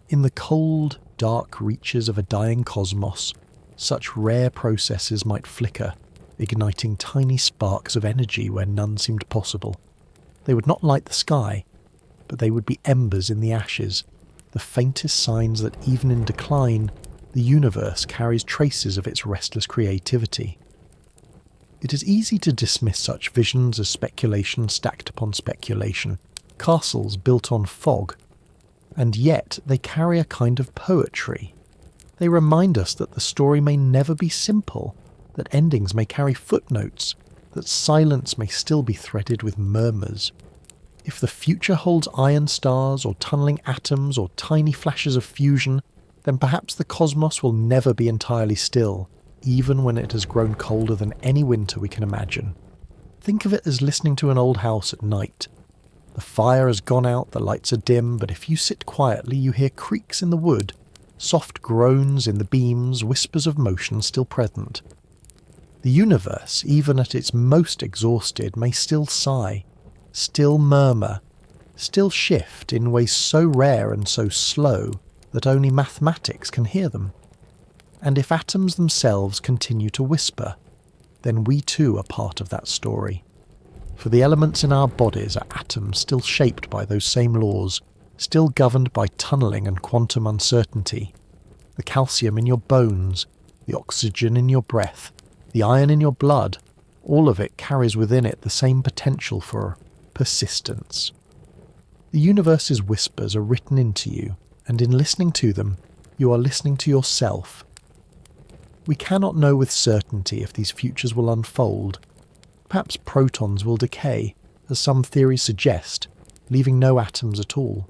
In the cold, dark reaches of a dying cosmos, such rare processes might flicker, igniting tiny sparks of energy where none seemed possible. They would not light the sky, but they would be embers in the ashes, the faintest signs that even in decline, the universe carries traces of its restless creativity. It is easy to dismiss such visions as speculation stacked upon speculation, castles built on fog, and yet they carry a kind of poetry. They remind us that the story may never be simple, that endings may carry footnotes, that silence may still be threaded with murmurs. If the future holds iron stars or tunneling atoms or tiny flashes of fusion, then perhaps the cosmos will never be entirely still, even when it has grown colder than any winter we can imagine. Think of it as listening to an old house at night. The fire has gone out, the lights are dim, but if you sit quietly you hear creaks in the wood, soft groans in the beams, whispers of motion still present. The universe, even at its most exhausted, may still sigh, still murmur, still shift in ways so rare and so slow that only mathematics can hear them. And if atoms themselves continue to whisper, then we too are part of that story. For the elements in our bodies are atoms still shaped by those same laws, still governed by tunneling and quantum uncertainty. The calcium in your bones, the oxygen in your breath, the iron in your blood, all of it carries within it the same potential for persistence. The universe's whispers are written into you, and in listening to them, you are listening to yourself. We cannot know with certainty if these futures will unfold. Perhaps protons will decay, as some theories suggest, leaving no atoms at all.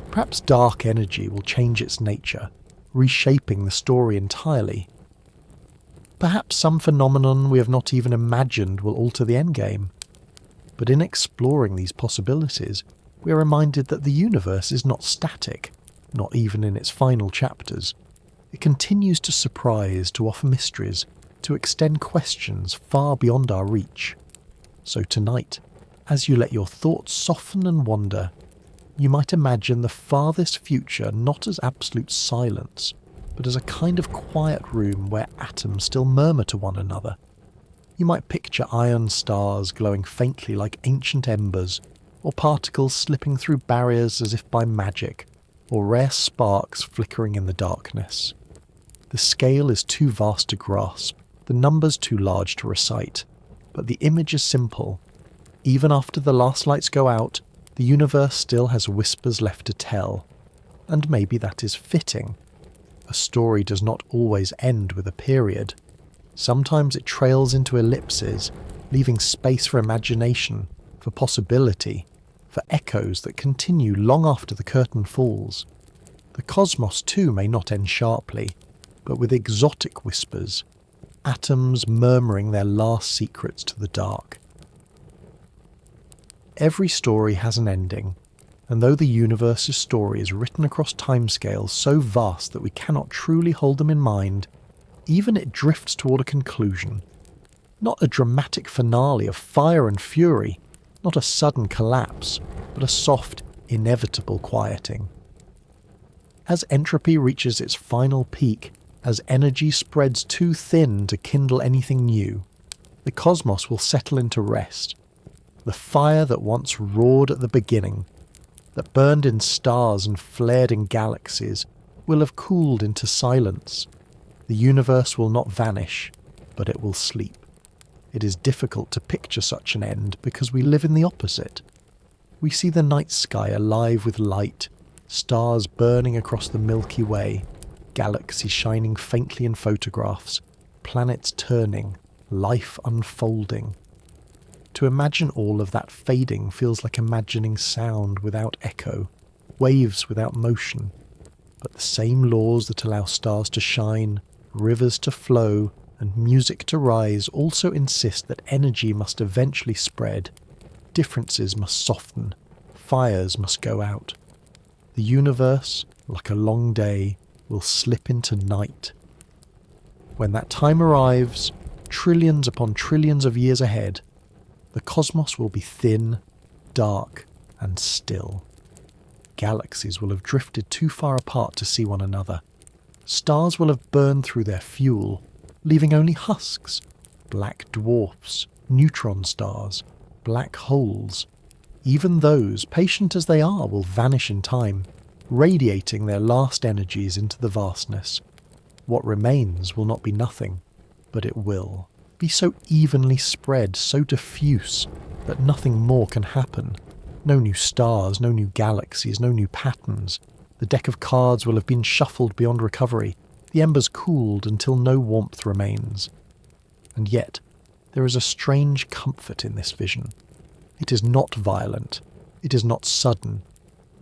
Perhaps dark energy will change its nature, reshaping the story entirely. Perhaps some phenomenon we have not even imagined will alter the endgame. But in exploring these possibilities, we are reminded that the universe is not static, not even in its final chapters. It continues to surprise, to offer mysteries, to extend questions far beyond our reach. So tonight, as you let your thoughts soften and wander, you might imagine the farthest future not as absolute silence, but as a kind of quiet room where atoms still murmur to one another. You might picture iron stars glowing faintly like ancient embers, or particles slipping through barriers as if by magic, or rare sparks flickering in the darkness. The scale is too vast to grasp, the numbers too large to recite, but the image is simple. Even after the last lights go out, the universe still has whispers left to tell, and maybe that is fitting. A story does not always end with a period. Sometimes it trails into ellipses, leaving space for imagination, for possibility, for echoes that continue long after the curtain falls. The cosmos too may not end sharply, but with exotic whispers, atoms murmuring their last secrets to the dark. Every story has an ending, and though the universe's story is written across timescales so vast that we cannot truly hold them in mind, even it drifts toward a conclusion. Not a dramatic finale of fire and fury, not a sudden collapse, but a soft, inevitable quieting. As entropy reaches its final peak, as energy spreads too thin to kindle anything new, the cosmos will settle into rest. The fire that once roared at the beginning, that burned in stars and flared in galaxies, will have cooled into silence. The universe will not vanish, but it will sleep. It is difficult to picture such an end because we live in the opposite. We see the night sky alive with light, stars burning across the Milky Way, galaxies shining faintly in photographs, planets turning, life unfolding. To imagine all of that fading feels like imagining sound without echo, waves without motion. But the same laws that allow stars to shine, rivers to flow, and music to rise also insist that energy must eventually spread, differences must soften, fires must go out. The universe, like a long day, will slip into night. When that time arrives, trillions upon trillions of years ahead, the cosmos will be thin, dark, and still. Galaxies will have drifted too far apart to see one another. Stars will have burned through their fuel, leaving only husks, black dwarfs, neutron stars, black holes. Even those, patient as they are, will vanish in time, radiating their last energies into the vastness. What remains will not be nothing, but it will be so evenly spread, so diffuse, that nothing more can happen. No new stars, no new galaxies, no new patterns. The deck of cards will have been shuffled beyond recovery, the embers cooled until no warmth remains. And yet, there is a strange comfort in this vision. It is not violent, it is not sudden,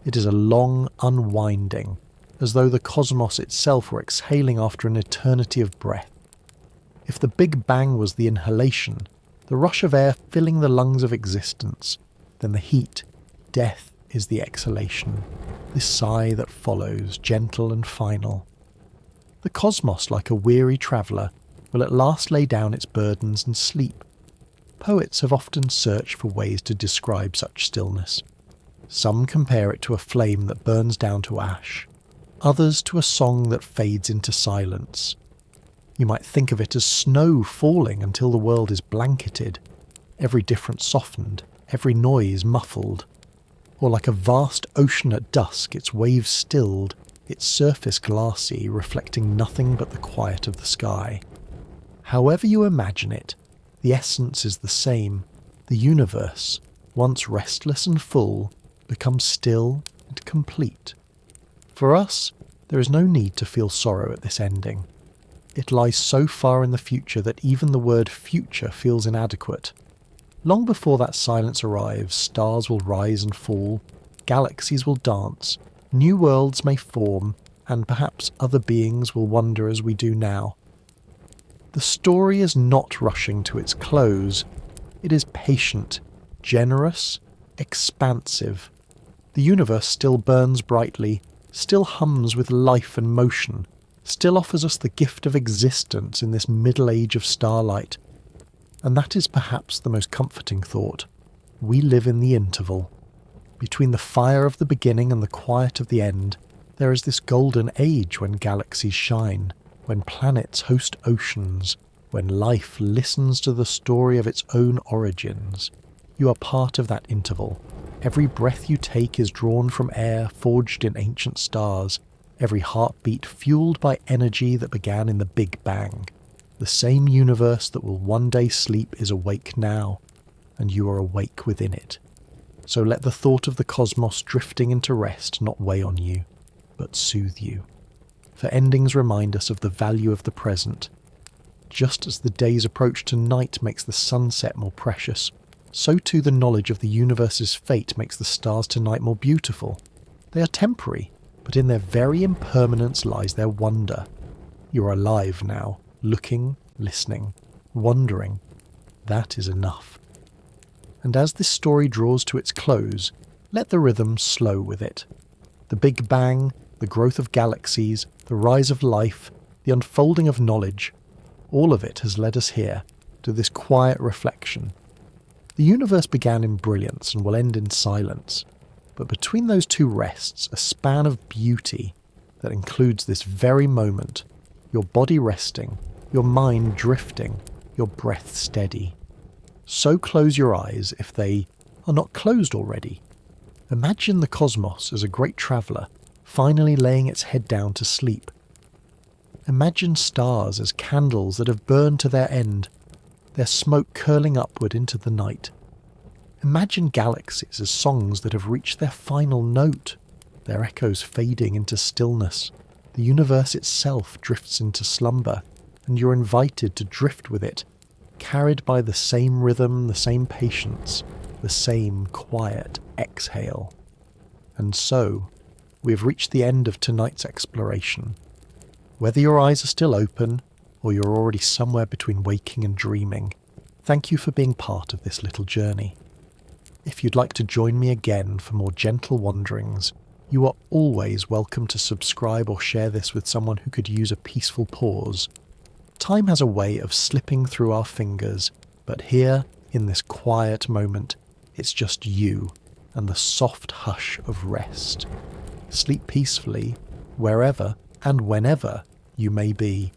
it is a long unwinding, as though the cosmos itself were exhaling after an eternity of breath. If the Big Bang was the inhalation, the rush of air filling the lungs of existence, then the heat, death, is the exhalation, this sigh that follows, gentle and final. The cosmos, like a weary traveller, will at last lay down its burdens and sleep. Poets have often searched for ways to describe such stillness. Some compare it to a flame that burns down to ash, others to a song that fades into silence. You might think of it as snow falling until the world is blanketed, every difference softened, every noise muffled. Or like a vast ocean at dusk, its waves stilled, its surface glassy, reflecting nothing but the quiet of the sky. However you imagine it, the essence is the same. The universe, once restless and full, becomes still and complete. For us, there is no need to feel sorrow at this ending. It lies so far in the future that even the word future feels inadequate. Long before that silence arrives, stars will rise and fall, galaxies will dance, new worlds may form, and perhaps other beings will wonder as we do now. The story is not rushing to its close. It is patient, generous, expansive. The universe still burns brightly, still hums with life and motion, still offers us the gift of existence in this middle age of starlight. And that is perhaps the most comforting thought. We live in the interval. Between the fire of the beginning and the quiet of the end, there is this golden age when galaxies shine, when planets host oceans, when life listens to the story of its own origins. You are part of that interval. Every breath you take is drawn from air forged in ancient stars, every heartbeat fueled by energy that began in the Big Bang. The same universe that will one day sleep is awake now, and you are awake within it. So let the thought of the cosmos drifting into rest not weigh on you, but soothe you. For endings remind us of the value of the present. Just as the day's approach to night makes the sunset more precious, so too the knowledge of the universe's fate makes the stars tonight more beautiful. They are temporary, but in their very impermanence lies their wonder. You are alive now, looking, listening, wondering. That is enough. And as this story draws to its close, let the rhythm slow with it. The Big Bang, the growth of galaxies, the rise of life, the unfolding of knowledge, all of it has led us here, to this quiet reflection. The universe began in brilliance and will end in silence, but between those two rests, a span of beauty that includes this very moment, your body resting, your mind drifting, your breath steady. So close your eyes if they are not closed already. Imagine the cosmos as a great traveller, finally laying its head down to sleep. Imagine stars as candles that have burned to their end, their smoke curling upward into the night. Imagine galaxies as songs that have reached their final note, their echoes fading into stillness. The universe itself drifts into slumber, and you're invited to drift with it, carried by the same rhythm, the same patience, the same quiet exhale. And so, we have reached the end of tonight's exploration. Whether your eyes are still open, or you're already somewhere between waking and dreaming, thank you for being part of this little journey. If you'd like to join me again for more gentle wanderings, you are always welcome to subscribe or share this with someone who could use a peaceful pause. Time has a way of slipping through our fingers, but here, in this quiet moment, it's just you and the soft hush of rest. Sleep peacefully, wherever and whenever you may be.